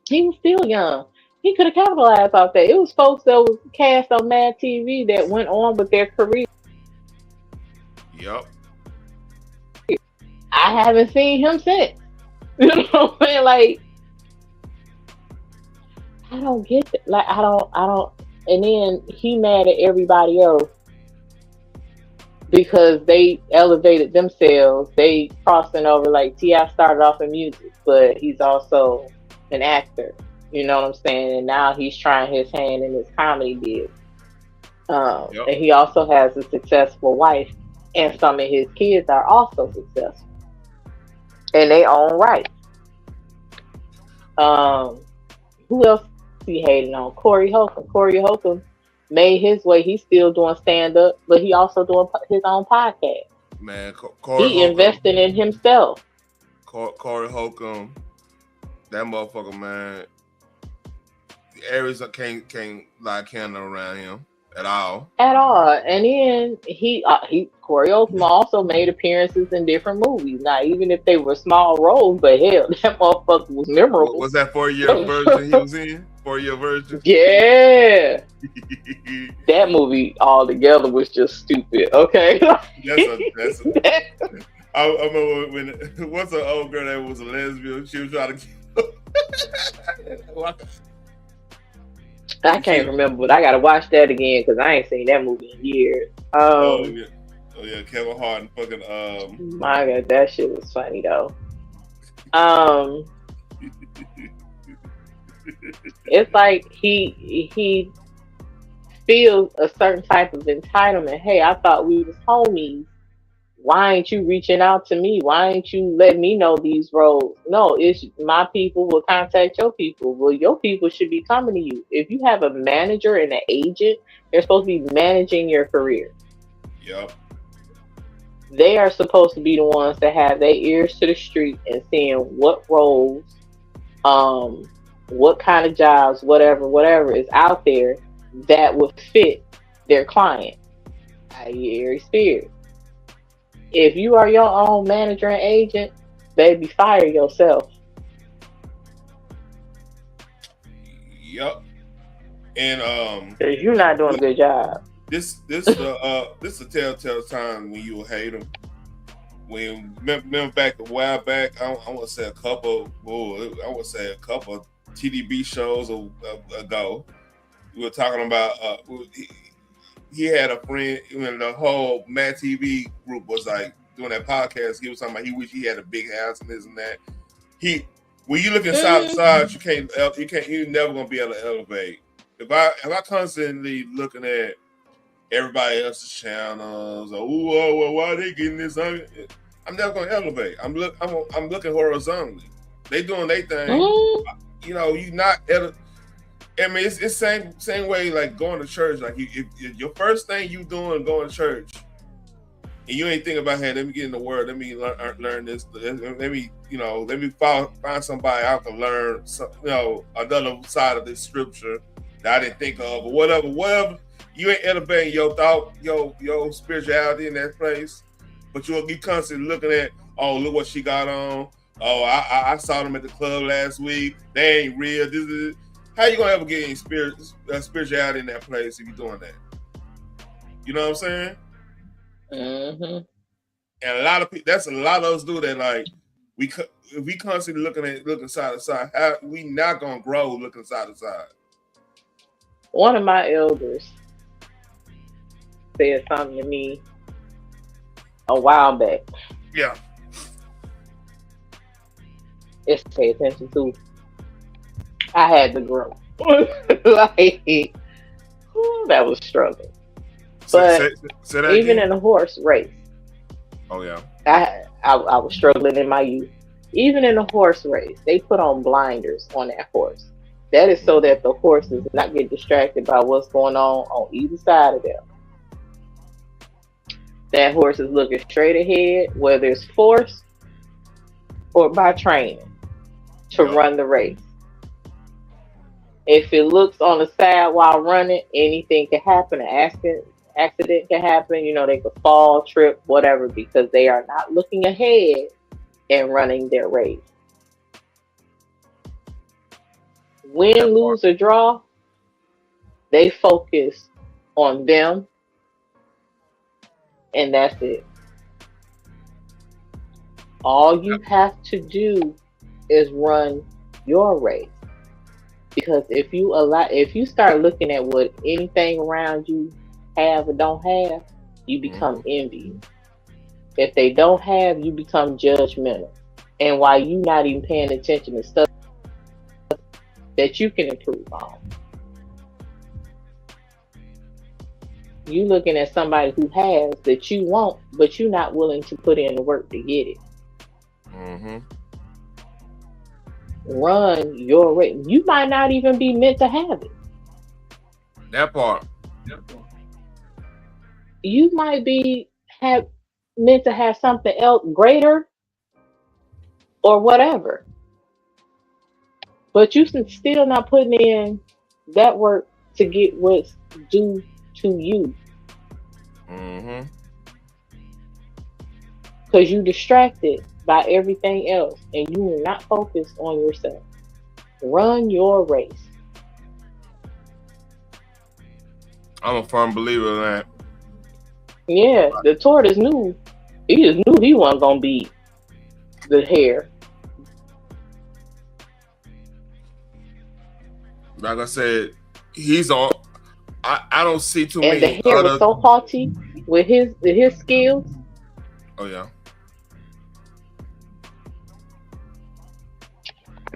[SPEAKER 21] He was still young. He could have capitalized off that. It was folks that was cast on Mad TV that went on with their career.
[SPEAKER 7] Yep.
[SPEAKER 21] I haven't seen him since. You know what I'm saying? Like, I don't get it. Like, I don't. And then he mad at everybody else because they elevated themselves. They crossing over. Like, T.I. started off in music, but he's also an actor. You know what I'm saying? And now he's trying his hand in this comedy deal. And he also has a successful wife, and some of his kids are also successful in their own right. Who else he hating on? Corey Holcomb. Corey Holcomb made his way. He's still doing stand up, but he also doing his own podcast.
[SPEAKER 7] Man,
[SPEAKER 21] He invested in himself.
[SPEAKER 7] Corey Holcomb, that motherfucker, man. Aries can't lie candle around him at all.
[SPEAKER 21] At all. And then Corey Holcomb also made appearances in different movies. Now, even if they were small roles, but hell, that motherfucker was memorable.
[SPEAKER 7] Was that 4-year version he was in? 4-year version?
[SPEAKER 21] Yeah. That movie altogether was just stupid. Okay.
[SPEAKER 7] That's I remember when what's an old girl that was a lesbian? She was trying to kill.
[SPEAKER 21] I can't remember, but I gotta watch that again because I ain't seen that movie in years.
[SPEAKER 7] Oh yeah, Kevin Hart and fucking
[SPEAKER 21] My God, that shit was funny though. It's like he feels a certain type of entitlement. Hey, I thought we was homies. Why ain't you reaching out to me? Why ain't you letting me know these roles? No, it's my people will contact your people. Well, your people should be coming to you. If you have a manager and an agent, they're supposed to be managing your career.
[SPEAKER 7] Yep.
[SPEAKER 21] They are supposed to be the ones that have their ears to the street and seeing what roles, what kind of jobs, whatever is out there that would fit their client, i.e. Aries Spears. If you are your own manager and agent, baby, fire yourself.
[SPEAKER 7] Yep. And
[SPEAKER 21] because you're not doing a good job.
[SPEAKER 7] This a telltale time when you will hate them. When remember back a while back, I want to say a couple TDB shows ago. We were talking about he had a friend when the whole Mad TV group was like doing that podcast. He was talking about he wish he had a big house and this and that. When you look inside the side, you're never gonna be able to elevate. If I constantly looking at everybody else's channels or why are they getting this? I'm never gonna elevate. I'm looking horizontally. They doing their thing. You know, you not. I mean, it's same way like going to church. Like if your first thing you doing going to church, and you ain't thinking about, hey, let me get in the word, let me learn this, let me find somebody I can learn, another side of this scripture that I didn't think of, or whatever. You ain't elevating your thought, your spirituality in that place, but you'll be constantly looking at, oh, look what she got on. Oh, I saw them at the club last week. They ain't real. This is. How you gonna ever get any spirituality in that place if you're doing that? You know what I'm saying?
[SPEAKER 21] Mm-hmm.
[SPEAKER 7] And a lot of people, that's a lot of us do that. Like if we constantly looking side to side, we not gonna grow looking side to side.
[SPEAKER 21] One of my elders said something to me a while back.
[SPEAKER 7] Yeah.
[SPEAKER 21] It's to pay attention to. I had to grow. Like, that was struggling. But even in a horse race.
[SPEAKER 7] Oh yeah.
[SPEAKER 21] I was struggling in my youth. Even in a horse race, they put on blinders on that horse. That is so that the horses not get distracted by what's going on either side of them. That horse is looking straight ahead, whether it's force or by training to run the race. If it looks on the side while running, anything can happen. An accident can happen. You know, they could fall, trip, whatever, because they are not looking ahead and running their race. Win, lose, or draw, they focus on them, and that's it. All you have to do is run your race. Because if you start looking at what anything around you have or don't have, you become envious. If they don't have, you become judgmental. And while you're not even paying attention to stuff that you can improve on, you looking at somebody who has that you want, but you're not willing to put in the work to get it. Run your race. You might not even be meant to have it.
[SPEAKER 7] That part.
[SPEAKER 21] You might be meant to have something else greater or whatever. But you still not putting in that work to get what's due to you. Because you distracted by everything else and you are not focused on yourself. Run your race.
[SPEAKER 7] I'm a firm believer in that.
[SPEAKER 21] Yeah, the tortoise knew. He just knew he wasn't gonna be the hare.
[SPEAKER 7] Like I said, he's on. I don't see too
[SPEAKER 21] And
[SPEAKER 7] many
[SPEAKER 21] the hare
[SPEAKER 7] other.
[SPEAKER 21] was so haughty with his skills.
[SPEAKER 7] Oh yeah.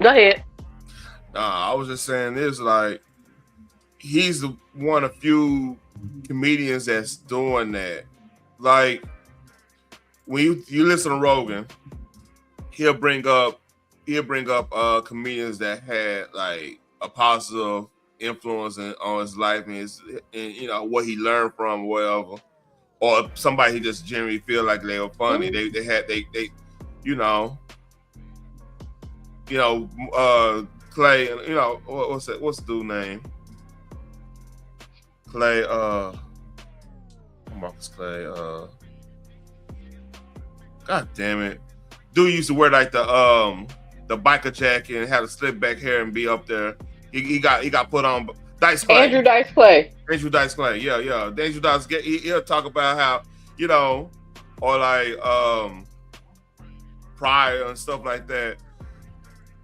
[SPEAKER 21] Go ahead.
[SPEAKER 7] I was just saying this, like, he's the one of few comedians that's doing that. Like, when you listen to Rogan, he'll bring up comedians that had like a positive influence on his life and you know what he learned from, whatever, or somebody he just genuinely feel like they were funny. They you know. Clay, you know, what's the dude's name? Clay, Marcus Clay, God damn it. Dude used to wear like the biker jacket and had a slick back hair and be up there. He got put on Dice Clay.
[SPEAKER 21] Andrew Dice Clay.
[SPEAKER 7] Andrew Dice Clay, yeah. Andrew Dice, he'll talk about how, you know, or like pride and stuff like that.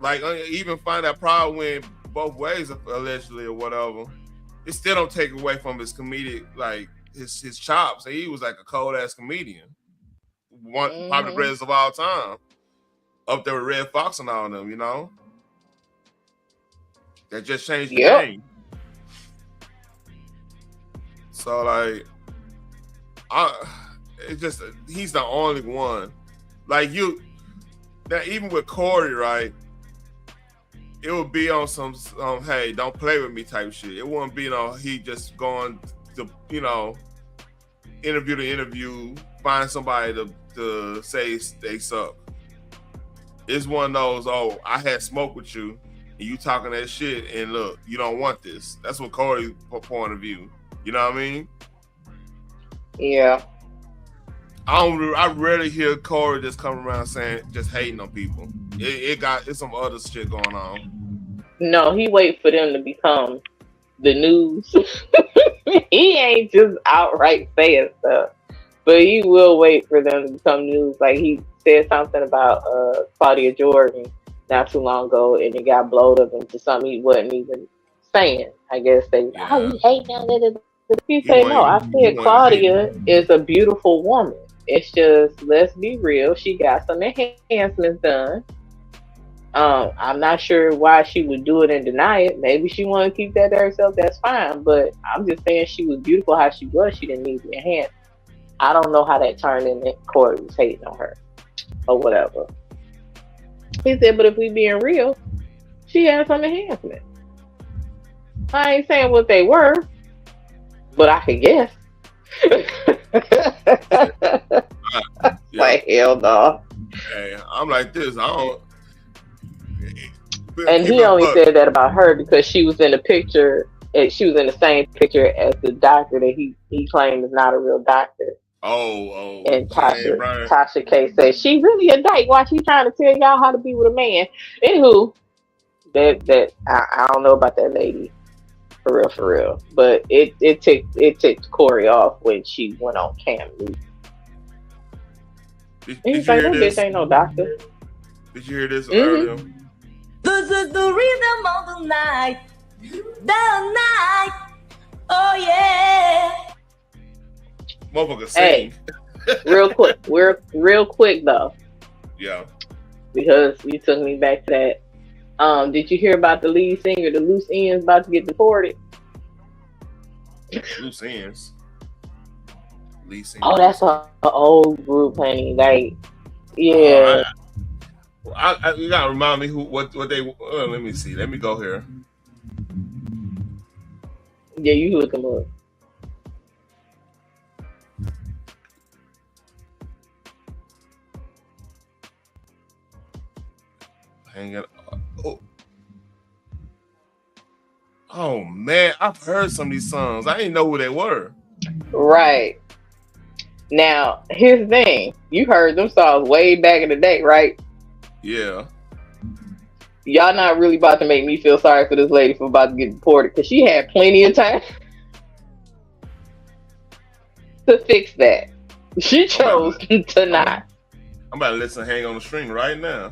[SPEAKER 7] Like, even find that Pride went both ways, allegedly, or whatever. It still don't take away from his comedic, like, his chops. And he was like a cold-ass comedian. One probably the greatest of all time. Up there with Red Fox and all of them, you know? That just changed the game. So, like, it's just, he's the only one. Like, even with Corey, right? It would be on some hey, don't play with me type shit. It wouldn't be he just going to, you know, interview to interview, find somebody to say they suck. It's one of those, I had smoke with you and you talking that shit and look, you don't want this. That's what Corey's point of view. You know what I mean?
[SPEAKER 21] Yeah.
[SPEAKER 7] I rarely hear Corey just come around saying, just hating on people. It's some other shit going on.
[SPEAKER 21] No, he wait for them to become the news. He ain't just outright saying stuff, but he will wait for them to become news. Like he said something about Claudia Jordan not too long ago, and it got blowed up into something he wasn't even saying. I guess you hate them. He said, no, I said Claudia is a beautiful woman. It's just, let's be real, she got some enhancements done. I'm not sure why she would do it and deny it. Maybe she want to keep that to herself, that's fine. But I'm just saying she was beautiful how she was. She didn't need to enhance. I don't know how that turned in that Corey was hating on her or whatever. He said, but if we being real, she had some enhancement. I ain't saying what they were, but I could guess. Like, hell no.
[SPEAKER 7] Hey, I'm like this. I don't.
[SPEAKER 21] And he only said that about her because she was in the picture. She was in the same picture as the doctor that he claimed is not a real doctor.
[SPEAKER 7] Oh.
[SPEAKER 21] And Tasha K said she really a dyke. Why she trying to tell y'all how to be with a man? Anywho, That I don't know about that lady for real. But it ticked Corey off when she went on Cam Newton. He's like, that bitch ain't no doctor.
[SPEAKER 7] Did you hear this earlier?
[SPEAKER 20] This is the rhythm of the night. The night. Oh yeah.
[SPEAKER 7] Motherfucker sing.
[SPEAKER 21] Hey, real quick though.
[SPEAKER 7] Yeah.
[SPEAKER 21] Because you took me back to that. Did you hear about the lead singer, the Loose Ends, about to get deported?
[SPEAKER 7] Loose Ends.
[SPEAKER 21] Oh, that's an old group, honey. Like, yeah.
[SPEAKER 7] You gotta remind me what they. Let me see. Let me go here.
[SPEAKER 21] Yeah, you look them up.
[SPEAKER 7] Hang it. Oh man, I've heard some of these songs. I didn't know who they were.
[SPEAKER 21] Right. Now, here's the thing. You heard them songs way back in the day, right?
[SPEAKER 7] Yeah.
[SPEAKER 21] Y'all not really about to make me feel sorry for this lady for about to get deported because she had plenty of time to fix that. She chose to not.
[SPEAKER 7] I'm about to listen to Hang on the String right now.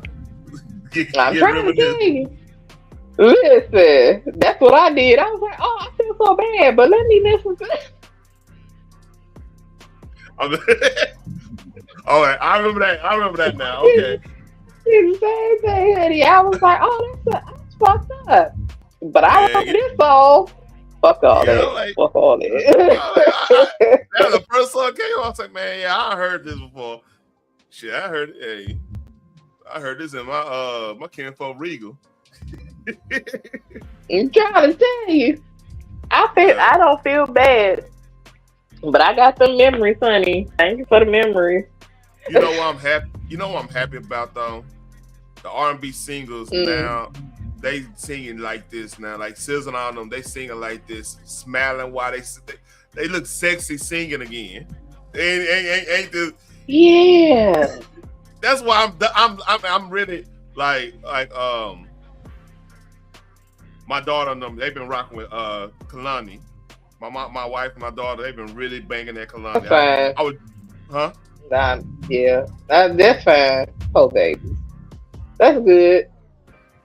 [SPEAKER 21] I'm trying to tell you. Listen, that's what I did. I was like, oh, I feel so bad, but let me listen to this.
[SPEAKER 7] All right, I remember that now. Okay.
[SPEAKER 21] It's the same thing, honey. I was like, oh, that's fucked up. But I remember this song. Fuck all that.
[SPEAKER 7] Like,
[SPEAKER 21] fuck all that.
[SPEAKER 7] That was the first song came on. I was like, man, yeah, I heard this before. Shit, I heard it. Hey, I heard this in my kinfolk Regal.
[SPEAKER 21] I'm trying to tell you. I don't feel bad. But I got some memories, honey. Thank you for the memories.
[SPEAKER 7] You know what I'm happy? You know what I'm happy about though? The R&B singles now, they singing like this now. Like SZA and all them, they singing like this, smiling while they look sexy singing again. Ain't this?
[SPEAKER 21] Yeah.
[SPEAKER 7] That's why I'm really like my daughter and them. They've been rocking with Kalani. My wife and my daughter, they've been really banging that Kalani. I would, huh?
[SPEAKER 21] Yeah, that's fine. Oh, baby, that's good.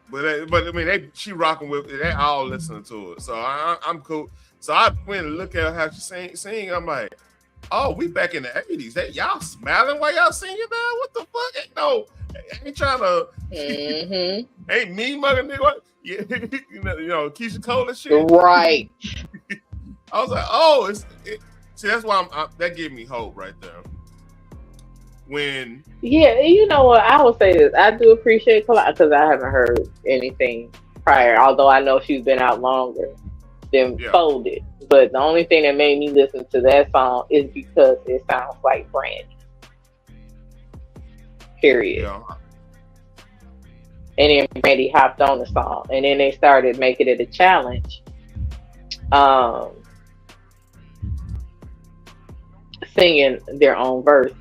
[SPEAKER 7] But I mean, she rocking with it. They all listening to it, so I'm cool. So I went and look at how she sing. I'm like, oh, we back in the 80s. Y'all smiling while y'all singing now? What the fuck? No, ain't trying to. Ain't me mugging nigga. Yeah, you know, Keisha Cole and shit.
[SPEAKER 21] Right.
[SPEAKER 7] I was like, oh, see, that's why that gave me hope right there.
[SPEAKER 21] Yeah, you know what? I will say this. I do appreciate Kalani because I haven't heard anything prior, although I know she's been out longer than Folded. But the only thing that made me listen to that song is because it sounds like Brandy. Period.
[SPEAKER 7] Yeah.
[SPEAKER 21] And then Brandy hopped on the song. And then they started making it a challenge. Singing their own verse.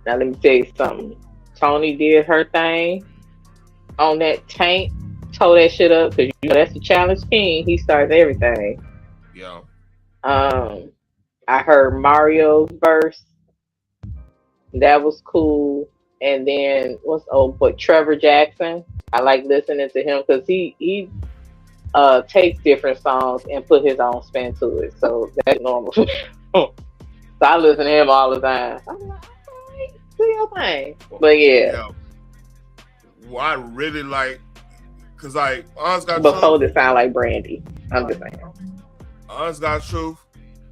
[SPEAKER 21] Now let me tell you something. Tony did her thing on that tank, tore that shit up because you know that's the challenge king. He starts everything.
[SPEAKER 7] Yeah.
[SPEAKER 21] I heard Mario's verse. That was cool. And then Trevor Jackson. I like listening to him because he takes different songs and put his own spin to it. So that's normal. So I listen to him all the time. I'm like, all right, do your thing. But yeah.
[SPEAKER 7] Well, I really like, because like, Honest God
[SPEAKER 21] Before
[SPEAKER 7] Truth.
[SPEAKER 21] it sound like Brandy. I'm just saying.
[SPEAKER 7] Honest God Truth.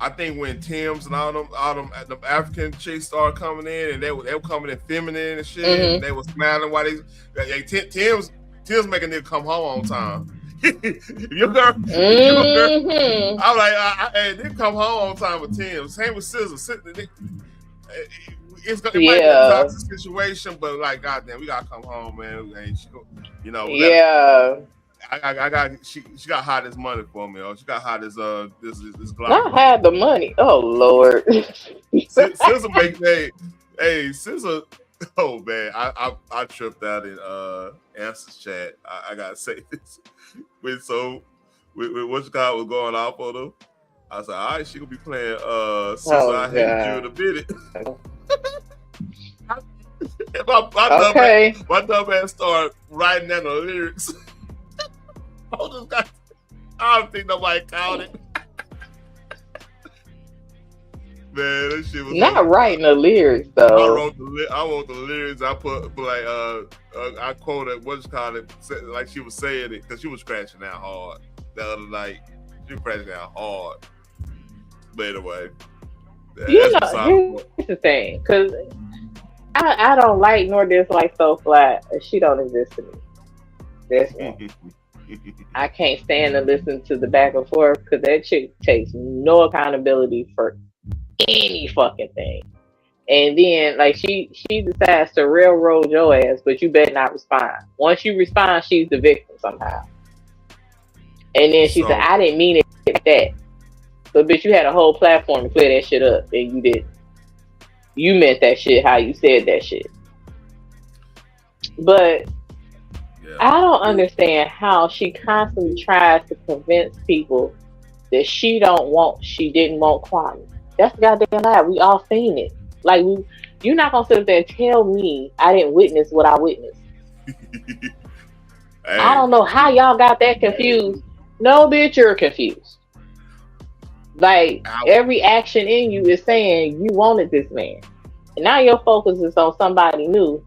[SPEAKER 7] I think when Tim's and all them African chicks started coming in and they were coming in feminine and shit, and they were smiling while Tim's making them come home on time. You heard? I was like, they come home on time with Tim. Same with SZA. It might be a toxic situation, but like, goddamn, we gotta come home, man. You know, she got hot as money for me. She got hot as this glass.
[SPEAKER 21] Not had the money. Oh Lord.
[SPEAKER 7] SZA make SZA Oh man, I tripped out in Answers chat. I gotta say this. With what's the guy was going off on them. I was like, all right, she gonna be playing Since I Hated You in a minute. My dumb ass started writing down the lyrics. I don't think nobody caught it. Man, that shit was
[SPEAKER 21] not writing the lyrics though.
[SPEAKER 7] I wrote the lyrics. I put like I quoted what's called it, like she was saying it because she was crashing out hard the other night. She was crashing out hard. But anyway,
[SPEAKER 21] you know, here's the thing, because I don't like nor dislike So Flat. She don't exist to me. That's one. I can't stand to listen to the back and forth because that chick takes no accountability for any fucking thing. And then like she decides to railroad your ass, but you better not respond. Once you respond, she's the victim somehow. And then she said, I didn't mean it like that. But bitch, you had a whole platform to clear that shit up and you didn't. You meant that shit how you said that shit. But I don't understand how she constantly tries to convince people that she didn't want Kwame. That's the goddamn lie. We all seen it. Like, you're not gonna sit up there and tell me I didn't witness what I witnessed.
[SPEAKER 7] Hey.
[SPEAKER 21] I don't know how y'all got that confused. No, bitch, you're confused. Like, every action in you is saying you wanted this man. And now your focus is on somebody new,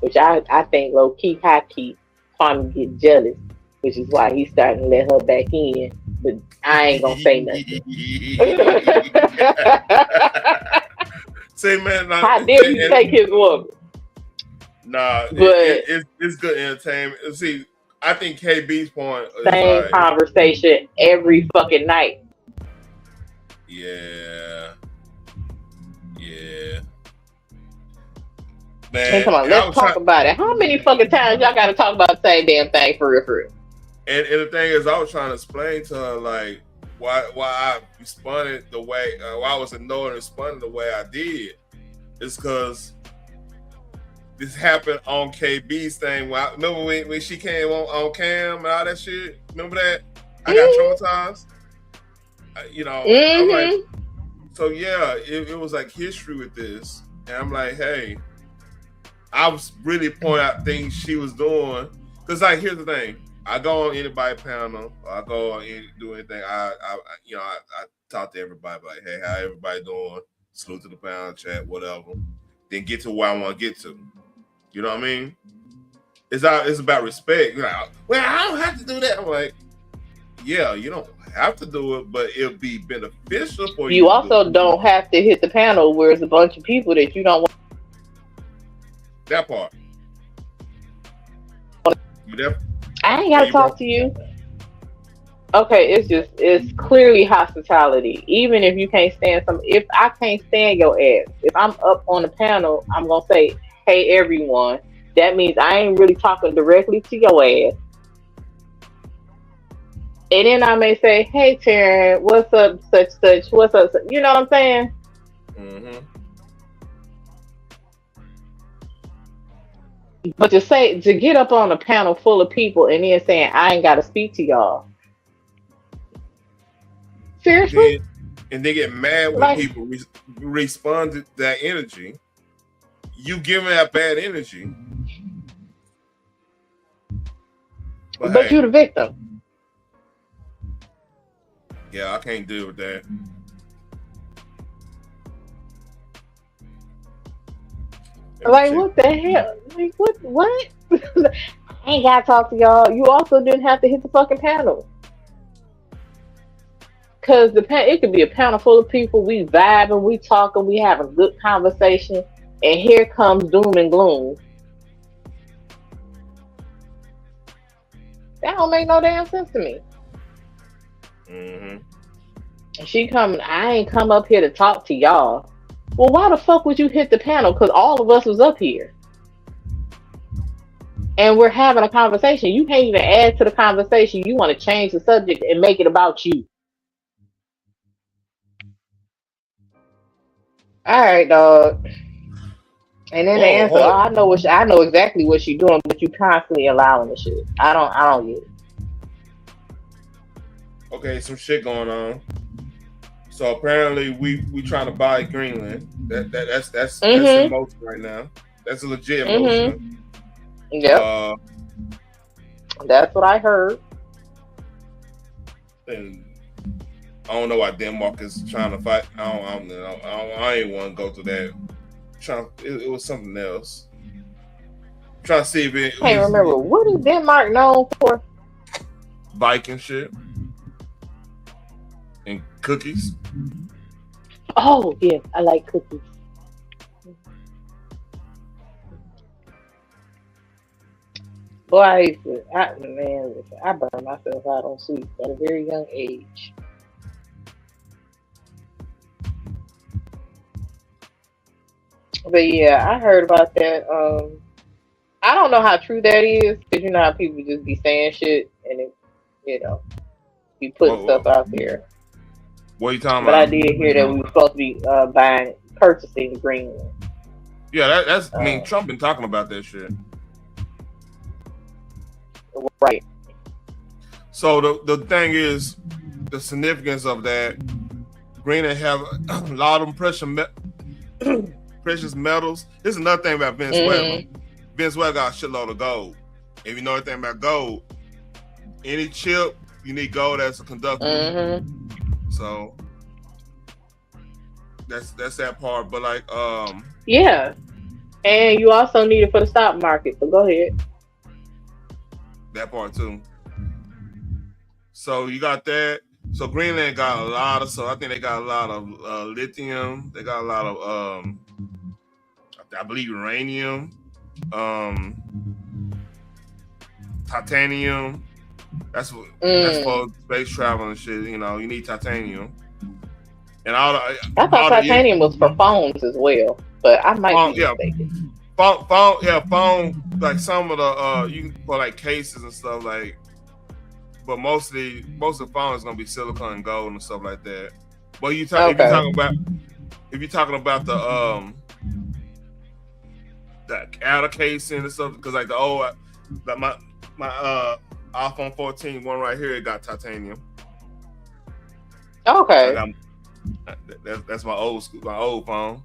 [SPEAKER 21] which I think low-key, high-key, Kwame get jealous, which is why he's starting to let her back in. But I ain't gonna say nothing.
[SPEAKER 7] Say, man,
[SPEAKER 21] how dare you take his woman?
[SPEAKER 7] Nah,
[SPEAKER 21] but
[SPEAKER 7] it's good entertainment. See, I think KB's point is
[SPEAKER 21] same
[SPEAKER 7] like,
[SPEAKER 21] conversation every fucking night.
[SPEAKER 7] Yeah.
[SPEAKER 21] Man,
[SPEAKER 7] Man,
[SPEAKER 21] come on, let's talk about it. How many fucking times y'all gotta talk about the same damn thing for real?
[SPEAKER 7] And the thing is, I was trying to explain to her like why I responded the way why I was annoyed and responding the way I did. It's because this happened on KB's thing. Remember when she came on cam and all that shit? Remember that? I got traumatized. You know, I'm like, so yeah, it was like history with this, and I'm like, hey, I was really pointing out things she was doing because, like, here's the thing: I go on anybody panel, or I go on do anything. I talk to everybody, like, hey, how everybody doing? Salute to the panel, chat, whatever. Then get to where I want to get to. You know what I mean? It's about respect. You're like, well, I don't have to do that. I'm like, yeah, you don't have to do it, but it'll be beneficial for you.
[SPEAKER 21] You also don't have to hit the panel where it's a bunch of people that you don't want.
[SPEAKER 7] That part.
[SPEAKER 21] I ain't gotta talk to you. Okay, it's clearly hospitality. Even if you can't stand if I can't stand your ass, if I'm up on the panel, I'm gonna say, hey everyone. That means I ain't really talking directly to your ass. And then I may say, hey Taryn, what's up, such, what's up, such? You know what I'm saying?
[SPEAKER 7] Mm-hmm.
[SPEAKER 21] But to get up on a panel full of people and then saying, I ain't got to speak to y'all. Seriously?
[SPEAKER 7] And they get mad when people respond to that energy. You giving that bad energy.
[SPEAKER 21] But
[SPEAKER 7] hey,
[SPEAKER 21] you're the victim.
[SPEAKER 7] Yeah, I can't deal with that.
[SPEAKER 21] Like, what the hell? Like, what? I ain't got to talk to y'all. You also didn't have to hit the fucking panel. Because it could be a panel full of people. We vibing, we talking, we having good conversation. And here comes doom and gloom. That don't make no damn sense to me.
[SPEAKER 7] Mm-hmm.
[SPEAKER 21] She coming, I ain't come up here to talk to y'all. Well, why the fuck would you hit the panel? Because all of us was up here. And we're having a conversation. You can't even add to the conversation. You want to change the subject and make it about you. All right, dog. And then the answer, I know exactly what you're doing, but you constantly allowing the shit. I don't get it.
[SPEAKER 7] Okay, some shit going on. So apparently we trying to buy Greenland. That's in motion right now. That's a legit motion.
[SPEAKER 21] Yep. That's what I heard.
[SPEAKER 7] And I don't know why Denmark is trying to fight. I ain't want to go through that. It was something else. Trying to see if it.
[SPEAKER 21] I can't remember. What is Denmark known for?
[SPEAKER 7] Viking shit and cookies.
[SPEAKER 21] Oh yeah, I like cookies. Boy, I burned myself out on sweets at a very young age. But yeah, I heard about that. I don't know how true that is, because you know how people just be saying shit and it, be putting stuff out there.
[SPEAKER 7] What are you talking
[SPEAKER 21] but
[SPEAKER 7] about?
[SPEAKER 21] I did hear that we were supposed to be purchasing Greenland.
[SPEAKER 7] Yeah, that's. I mean, Trump been talking about that shit.
[SPEAKER 21] Right.
[SPEAKER 7] So the thing is, the significance of that, Greenland have a lot of them precious metals. This is another thing about Venezuela. Venezuela got a shitload of gold. If you know anything about gold, any chip, you need gold as a conductor. So that's that part. But like,
[SPEAKER 21] yeah, and you also need it for the stock market. So go ahead.
[SPEAKER 7] That part too. So you got that. So Greenland got a lot of. So I think they got a lot of lithium. They got a lot of I believe uranium, titanium. That's for space travel and shit. You know, you need titanium. And all the,
[SPEAKER 21] I thought titanium was for phones as well, but I might be mistaken.
[SPEAKER 7] Phone. Like some of the you can for like cases and stuff like. But most of the phone is gonna be silicone and gold and stuff like that. But if you're talking about the outer casing and stuff, because like the old, like my iPhone 14 one right here, it got titanium.
[SPEAKER 21] Okay.
[SPEAKER 7] Like that's my old phone.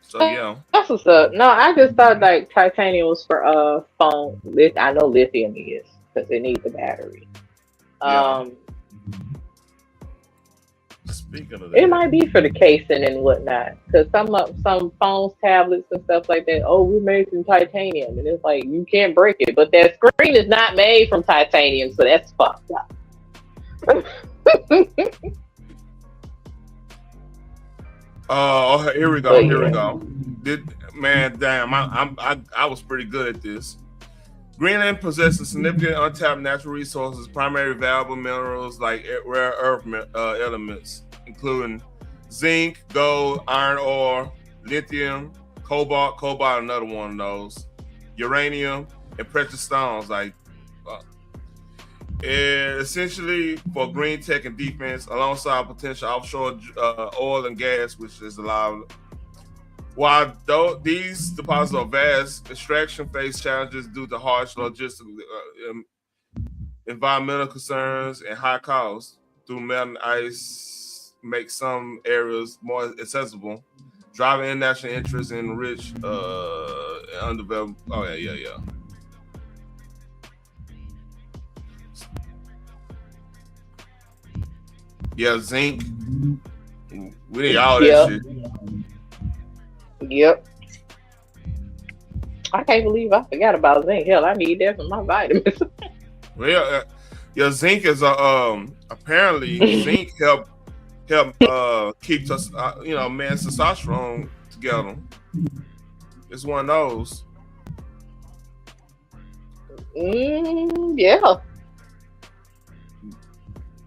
[SPEAKER 7] So yeah.
[SPEAKER 21] That's what's up. No, I just thought like titanium was for phone. I know lithium is because it needs a battery.
[SPEAKER 7] Speaking of that,
[SPEAKER 21] it might be for the casing and whatnot. Because some phones, tablets, and stuff like that. Oh, we made from titanium, and it's like you can't break it. But that screen is not made from titanium, so that's fucked up.
[SPEAKER 7] Here we go. Here we go. I was pretty good at this. Greenland possesses significant untapped natural resources, primary valuable minerals like rare earth elements, including zinc, gold, iron ore, lithium, cobalt, another one of those, uranium, and precious stones like. Essentially for green tech and defense, alongside potential offshore oil and gas, which is allowed. While these deposits are vast, extraction face challenges due to harsh logistical, environmental concerns, and high costs. Through melting ice, make some areas more accessible, driving international interest in rich, undeveloped. Oh yeah. Yeah, zinc. We need all that shit.
[SPEAKER 21] Yep. I can't believe I forgot about zinc. Hell, I need that for my vitamins.
[SPEAKER 7] Well, zinc is apparently zinc help keep us man's testosterone together. It's one of those.
[SPEAKER 21] Yeah.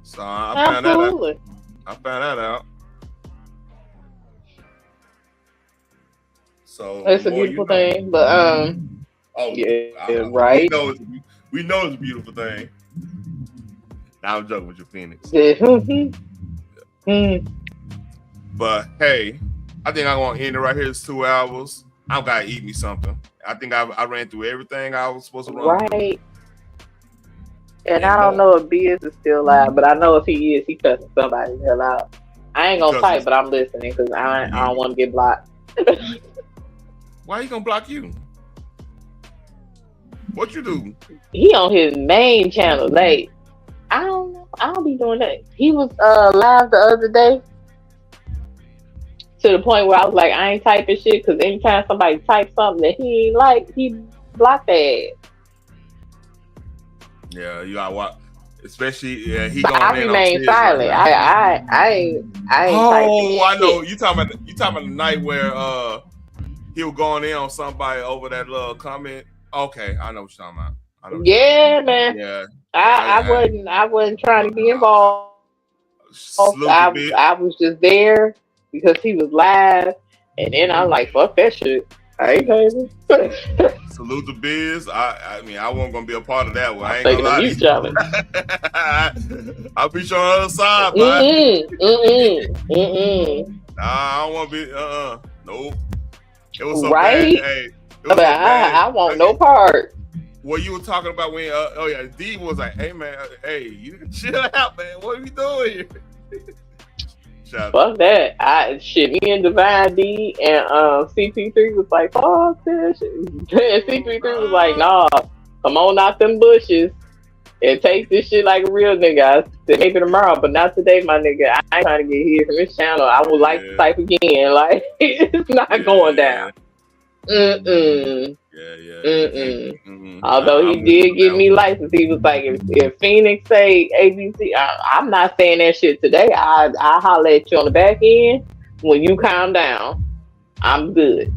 [SPEAKER 7] So I found that out. So
[SPEAKER 21] it's a beautiful thing, but right.
[SPEAKER 7] We know it's a beautiful thing. Now I'm joking with your Phoenix. But hey, I think I'm gonna end it right here. It's 2 hours. I gotta eat me something. I think I ran through everything I was supposed to run through.
[SPEAKER 21] Right. And I don't know if Biz is still live, but I know if he is, he cussing somebody the hell out. I ain't gonna type, but I'm listening because I don't want to get blocked.
[SPEAKER 7] Why he gonna block you? What you do?
[SPEAKER 21] He on his main channel. Like, I don't know. I don't be doing that. He was live the other day to the point where I was like, I ain't typing shit because anytime somebody types something that he ain't like, he blocked that.
[SPEAKER 7] Yeah, you gotta watch. Especially, he
[SPEAKER 21] But
[SPEAKER 7] going
[SPEAKER 21] I
[SPEAKER 7] in
[SPEAKER 21] remain
[SPEAKER 7] on
[SPEAKER 21] silent. I ain't typing
[SPEAKER 7] I know.
[SPEAKER 21] shit.
[SPEAKER 7] You talking about the night where he was going in on somebody over that little comment. Okay, I know what you're talking about.
[SPEAKER 21] Yeah, man.
[SPEAKER 7] Yeah.
[SPEAKER 21] I wasn't trying to be involved. I was just there because he was live, and then I'm like, fuck that shit. I ain't crazy.
[SPEAKER 7] Salute to Biz. I mean, I wasn't gonna be a part of that one. I ain't
[SPEAKER 21] Taking
[SPEAKER 7] gonna lie.
[SPEAKER 21] a mute challenge.
[SPEAKER 7] I'll be sure on the other side, Nah, I don't want to be. Nope. It was so
[SPEAKER 21] Right?
[SPEAKER 7] bad. Hey, it was
[SPEAKER 21] But
[SPEAKER 7] so bad.
[SPEAKER 21] I want no part.
[SPEAKER 7] What you were talking about when? D was like, "Hey man, hey, you can chill out, man. What are you doing here?"
[SPEAKER 21] Fuck that. Me and Divine D and CP3 was like, fuck this shit. And CP3 was like, nah, come on out them bushes and take this shit like a real nigga. I said maybe tomorrow, but not today, my nigga. I ain't trying to get here from this channel. I would like to type again. Like, it's not going down. Although he did give me license, he was like, if Phoenix say ABC, I'm not saying that shit today. I'll holler at you on the back end when you calm down. I'm good.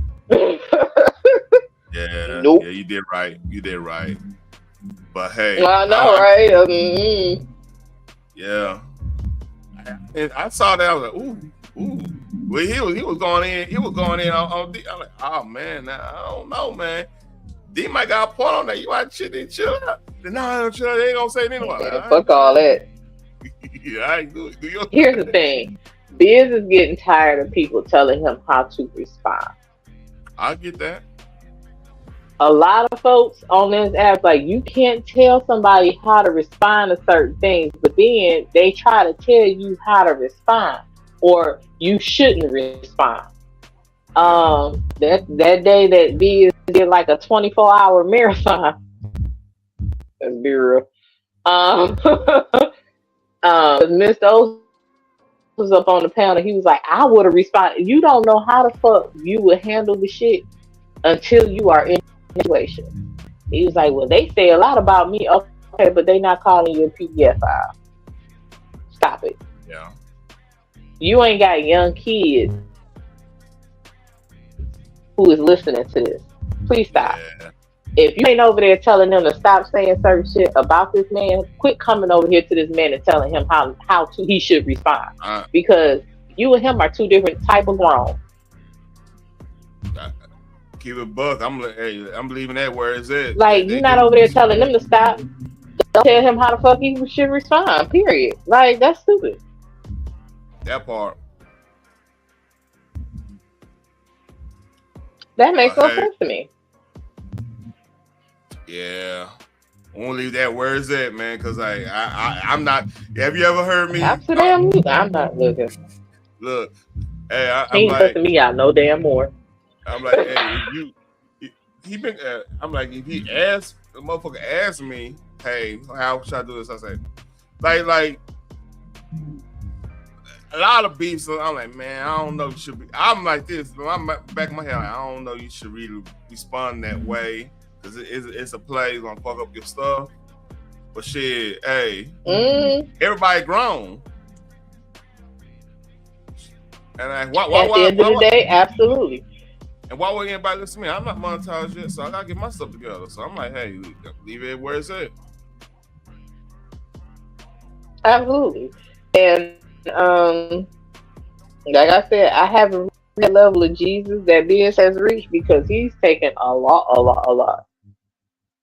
[SPEAKER 7] Yeah,
[SPEAKER 21] Nope.
[SPEAKER 7] yeah, you did right. You did right. But hey,
[SPEAKER 21] I know, right?
[SPEAKER 7] Yeah. And I saw that. I was like, ooh. Well, he was going in. He was going in on D. I'm like, oh man, now I don't know, man. D might got a point on that. You want shit and chill out. No, chill out. They ain't gonna say it anyway.
[SPEAKER 21] Yeah, fuck all that.
[SPEAKER 7] Yeah, I ain't do your
[SPEAKER 21] Here's the thing. Biz is getting tired of people telling him how to respond.
[SPEAKER 7] I get that.
[SPEAKER 21] A lot of folks on this app, like, you can't tell somebody how to respond to certain things, but then they try to tell you how to respond, or you shouldn't respond. That day that B did like a 24-hour marathon. Let's be real. Mr. O was up on the panel. He was like, I would have responded. You don't know how the fuck you would handle the shit until you are in the situation. He was like, well, they say a lot about me. Okay, but they not calling you a PDF file. Stop it.
[SPEAKER 7] Yeah.
[SPEAKER 21] You ain't got young kids who is listening to this. Please stop.
[SPEAKER 7] Yeah.
[SPEAKER 21] If you ain't over there telling them to stop saying certain shit about this man, quit coming over here to this man and telling him how he should respond. Because you and him are two different type of grown.
[SPEAKER 7] Keep it buck. I'm leaving that where it's at.
[SPEAKER 21] Like, you're not over there telling them to stop. Don't tell him how the fuck he should respond. Period. Like, that's stupid.
[SPEAKER 7] That part.
[SPEAKER 21] That makes no sense to me.
[SPEAKER 7] Yeah. I won't leave that where it's at, man, because I'm not. Have you ever heard me?
[SPEAKER 21] Absolutely. I'm not looking.
[SPEAKER 7] Look, hey,
[SPEAKER 21] He ain't cussing me out no damn more.
[SPEAKER 7] I'm like, hey, he been. I'm like, if he asked, the motherfucker asked me, hey, how should I do this? I say, like, a lot of beefs. So I'm like, man, I don't know. You should be. I'm like this. I'm back in my head. I don't know. You should really respond that way because it's a play. It's gonna fuck up your stuff. But shit, hey, everybody grown. And at the end of the day,
[SPEAKER 21] absolutely.
[SPEAKER 7] And why would anybody listen to me? I'm not monetized yet, so I gotta get my stuff together. So I'm like, hey, leave it where it's at.
[SPEAKER 21] Absolutely. And like I said, I haven't reached the level of Jesus that Biz has reached because he's taken a lot.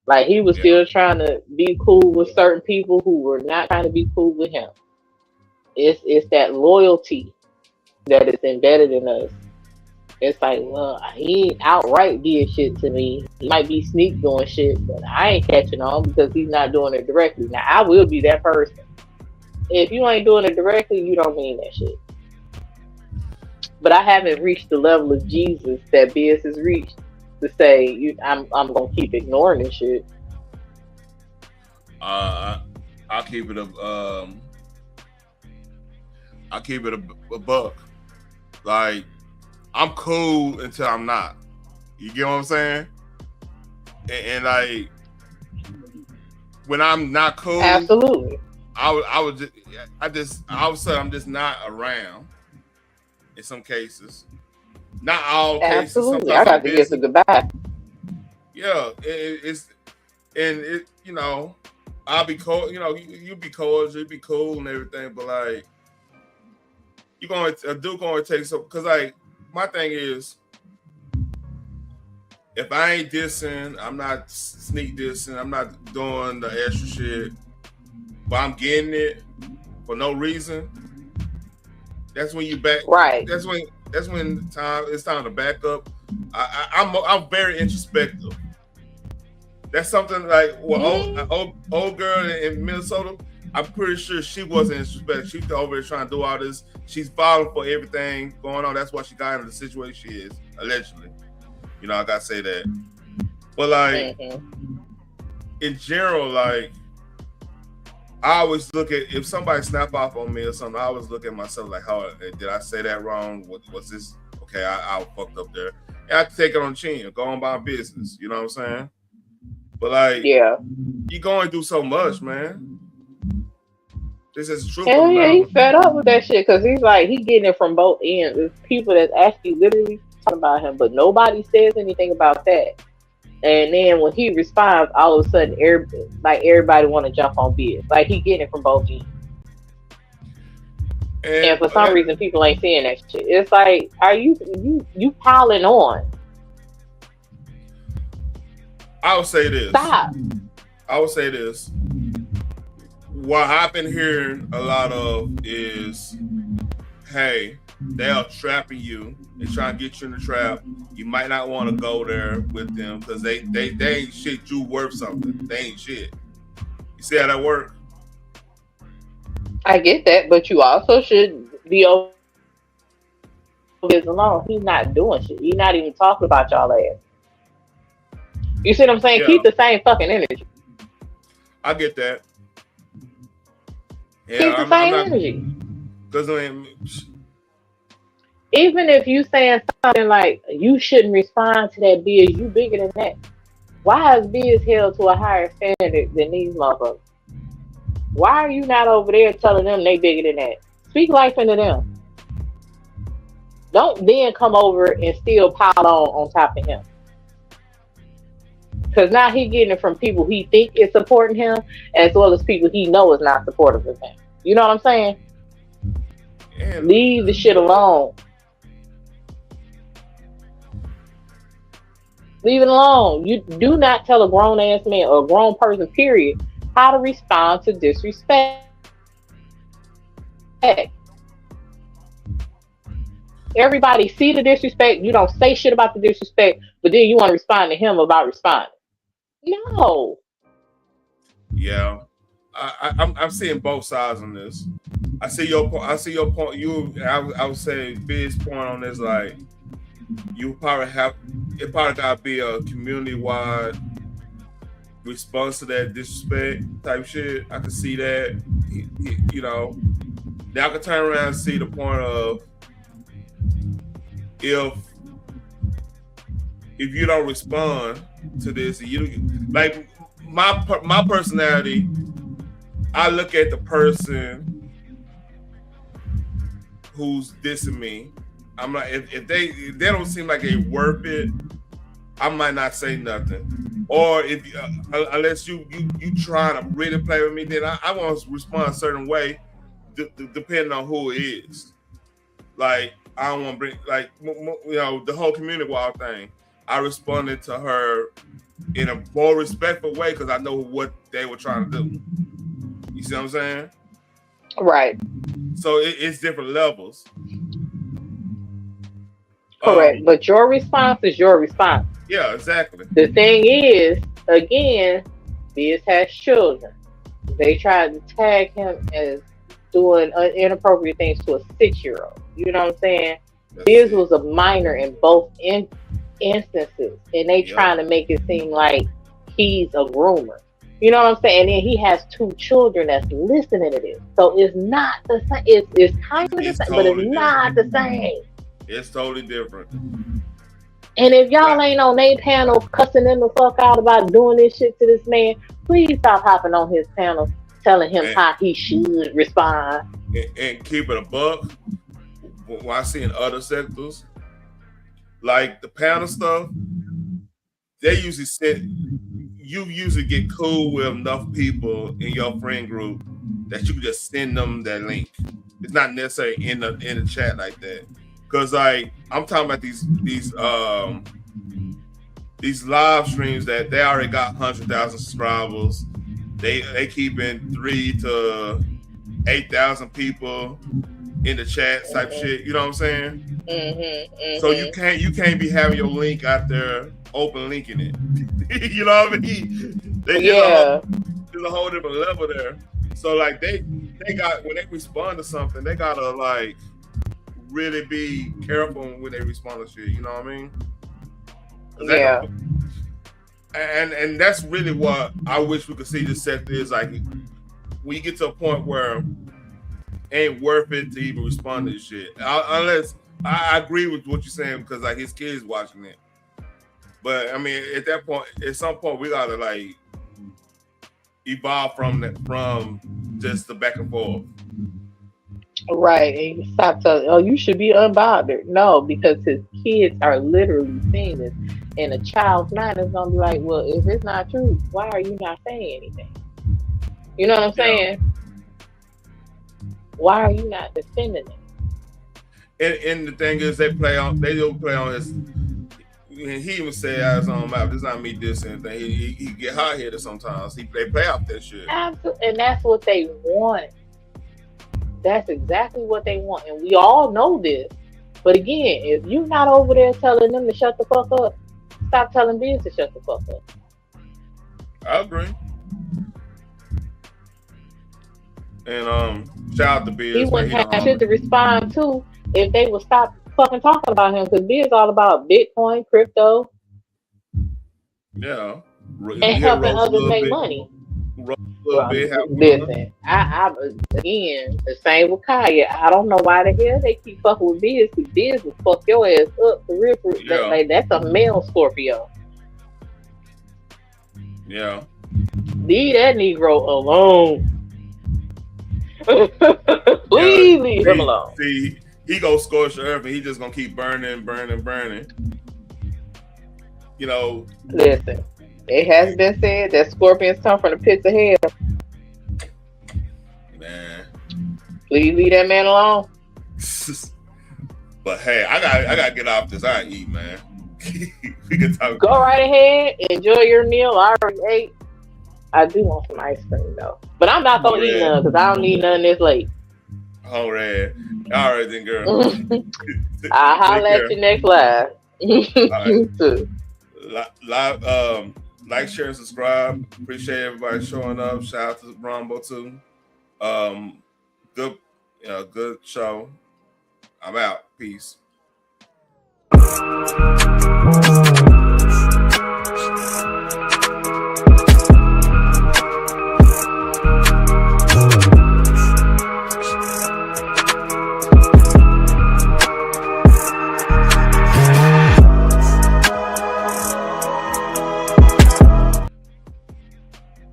[SPEAKER 21] Like, he was still trying to be cool with certain people who were not trying to be cool with him. It's that loyalty that is embedded in us It's like, well, he ain't outright did shit to me. He might be sneak doing shit, but I ain't catching on because he's not doing it directly. Now, I will be that person. If you ain't doing it directly, you don't mean that shit. But I haven't reached the level of Jesus that Biz has reached to say, I'm gonna keep ignoring this shit.
[SPEAKER 7] I'll keep it a buck. Like, I'm cool until I'm not. You get what I'm saying? And like, when I'm not cool,
[SPEAKER 21] absolutely,
[SPEAKER 7] I would say I'm just not around. In some cases, not all cases.
[SPEAKER 21] Absolutely, I got to give a goodbye.
[SPEAKER 7] Yeah, it's you know, I'll be cold. You know, you be cordial, you be cool and everything, but like, a dude going to take some. Because like, my thing is, if I ain't dissing, I'm not sneak dissing, I'm not doing the extra shit, but I'm getting it for no reason. That's when you back. Right. That's when it's time to back up. I'm very introspective. That's something like old girl in Minnesota. I'm pretty sure she wasn't introspective. She's over there trying to do all this. She's falling for everything going on. That's why she got into the situation she is, allegedly. You know, I gotta say that. But like, in general, like, I always look at, if somebody snap off on me or something, I always look at myself like, how did I say that wrong? Was this okay? I fucked up there. And I have to take it on the chin, go on by business. You know what I'm saying? But like, yeah, you going through so much, man. This is true.
[SPEAKER 21] Hell yeah, he's fed up with that shit because he's like, he getting it from both ends. There's people that's actually literally talking about him, but nobody says anything about that. And then when he responds, all of a sudden, everybody want to jump on Biz. Like, he getting it from both ends. And for some reason, people ain't seeing that shit. It's like, are you piling on?
[SPEAKER 7] I would say this.
[SPEAKER 21] Stop.
[SPEAKER 7] I would say this. What I've been hearing a lot of is, hey, they are trapping you. They're trying to get you in the trap. You might not want to go there with them because they ain't shit. You worth something. They ain't shit. You see how that work?
[SPEAKER 21] I get that, but you also should be over his alone. He's not doing shit. He's not even talking about y'all ass. You see what I'm saying? Yeah. Keep the same fucking energy.
[SPEAKER 7] I get that. Yeah,
[SPEAKER 21] keep the same energy.
[SPEAKER 7] Because
[SPEAKER 21] even if you saying something like, you shouldn't respond to that, Biz, you bigger than that. Why is Biz held to a higher standard than these motherfuckers? Why are you not over there telling them they bigger than that? Speak life into them. Don't then come over and still pile on top of him. Because now he getting it from people he think is supporting him, as well as people he know is not supportive of him. You know what I'm saying?
[SPEAKER 7] Yeah.
[SPEAKER 21] Leave the shit alone. Leave it alone. You do not tell a grown ass man or a grown person, period, how to respond to disrespect. Everybody see the disrespect. You don't say shit about the disrespect, but then you want to respond to him about responding. No.
[SPEAKER 7] Yeah, I'm seeing both sides on this. I see your point. I would say Biz's point on this, like, it probably gotta be a community-wide response to that disrespect type shit. I can see that. You know, now I can turn around and see the point of, if you don't respond to this, you like my personality, I look at the person who's dissing me. I'm like, if they don't seem like they worth it, I might not say nothing. Or if unless you trying to really play with me, then I want to respond a certain way, depending on who it is. Like, I don't want to bring, like, you know, the whole community wall thing. I responded to her in a more respectful way because I know what they were trying to do. You see what I'm saying?
[SPEAKER 21] Right.
[SPEAKER 7] So it's different levels.
[SPEAKER 21] Correct. But your response is your response.
[SPEAKER 7] Yeah, exactly.
[SPEAKER 21] The thing is, again, Biz has children. They tried to tag him as doing inappropriate things to a 6-year-old. You know what I'm saying? Biz was a minor in both instances, and they trying to make it seem like he's a groomer. You know what I'm saying? And then he has 2 children that's listening to this. So it's not the same. It's kind of the same, but it's not the same.
[SPEAKER 7] It's totally different.
[SPEAKER 21] And if y'all ain't on their panel cussing them the fuck out about doing this shit to this man, please stop hopping on his panel telling him how he should respond.
[SPEAKER 7] And keep it a buck. When I see in other sectors, like the panel stuff, they usually you usually get cool with enough people in your friend group that you can just send them that link. It's not necessarily in the chat like that. Cause like I'm talking about these live streams that they already got 100,000 subscribers. They keeping 3,000 to 8,000 people in the chat type shit. You know what I'm saying? So you can't be having your link out there open linking it. You know what I mean? There's a whole different level there. So like they got, when they respond to something, they gotta like really be careful when they respond to shit. You know what I mean?
[SPEAKER 21] Yeah.
[SPEAKER 7] And that's really what I wish we could see this sector is like. When you get to a point where it ain't worth it to even respond to this shit, unless I agree with what you're saying because like his kids watching it. But I mean, at that point, at some point, we gotta like evolve from just the back and forth.
[SPEAKER 21] Right, and you stop telling, oh, you should be unbothered. No, because his kids are literally seeing this, and a child's mind is gonna be like, well, if it's not true, why are you not saying anything? You know what I'm saying? Why are you not defending it?
[SPEAKER 7] And the thing is, they do play on his. He even said out his own mouth, "This not me dissing anything." He get hot headed sometimes. They play off that shit.
[SPEAKER 21] Absolutely, and that's what they want. That's exactly what they want, and we all know this. But again, if you're not over there telling them to shut the fuck up, stop telling Biz to shut the fuck up.
[SPEAKER 7] I agree. And shout out to Biz.
[SPEAKER 21] He wouldn't have shit to respond to if they would stop fucking talking about him, because Biz all about Bitcoin, crypto,
[SPEAKER 7] and
[SPEAKER 21] helping others make money. Listen, I again, the same with Kaya. I don't know why the hell they keep fucking with Biz, because Biz will fuck your ass up for real. That's a male Scorpio.
[SPEAKER 7] Yeah.
[SPEAKER 21] Leave that Negro alone. Please leave him alone.
[SPEAKER 7] See, he go scorch the earth and he just gonna keep burning. You know.
[SPEAKER 21] Listen, it has been said that scorpions come from the pits of hell.
[SPEAKER 7] Man.
[SPEAKER 21] Please leave that man alone.
[SPEAKER 7] But hey, I gotta get off this. I eat, man. We can talk.
[SPEAKER 21] Go right ahead, enjoy your meal. I already ate. I do want some ice cream though, but I'm not gonna eat none because I don't need none this late.
[SPEAKER 7] All right then, girl.
[SPEAKER 21] I'll holler at you next live.
[SPEAKER 7] Live, like, share, and subscribe. Appreciate everybody showing up. Shout out to Brombo too. Good show. I'm out. Peace.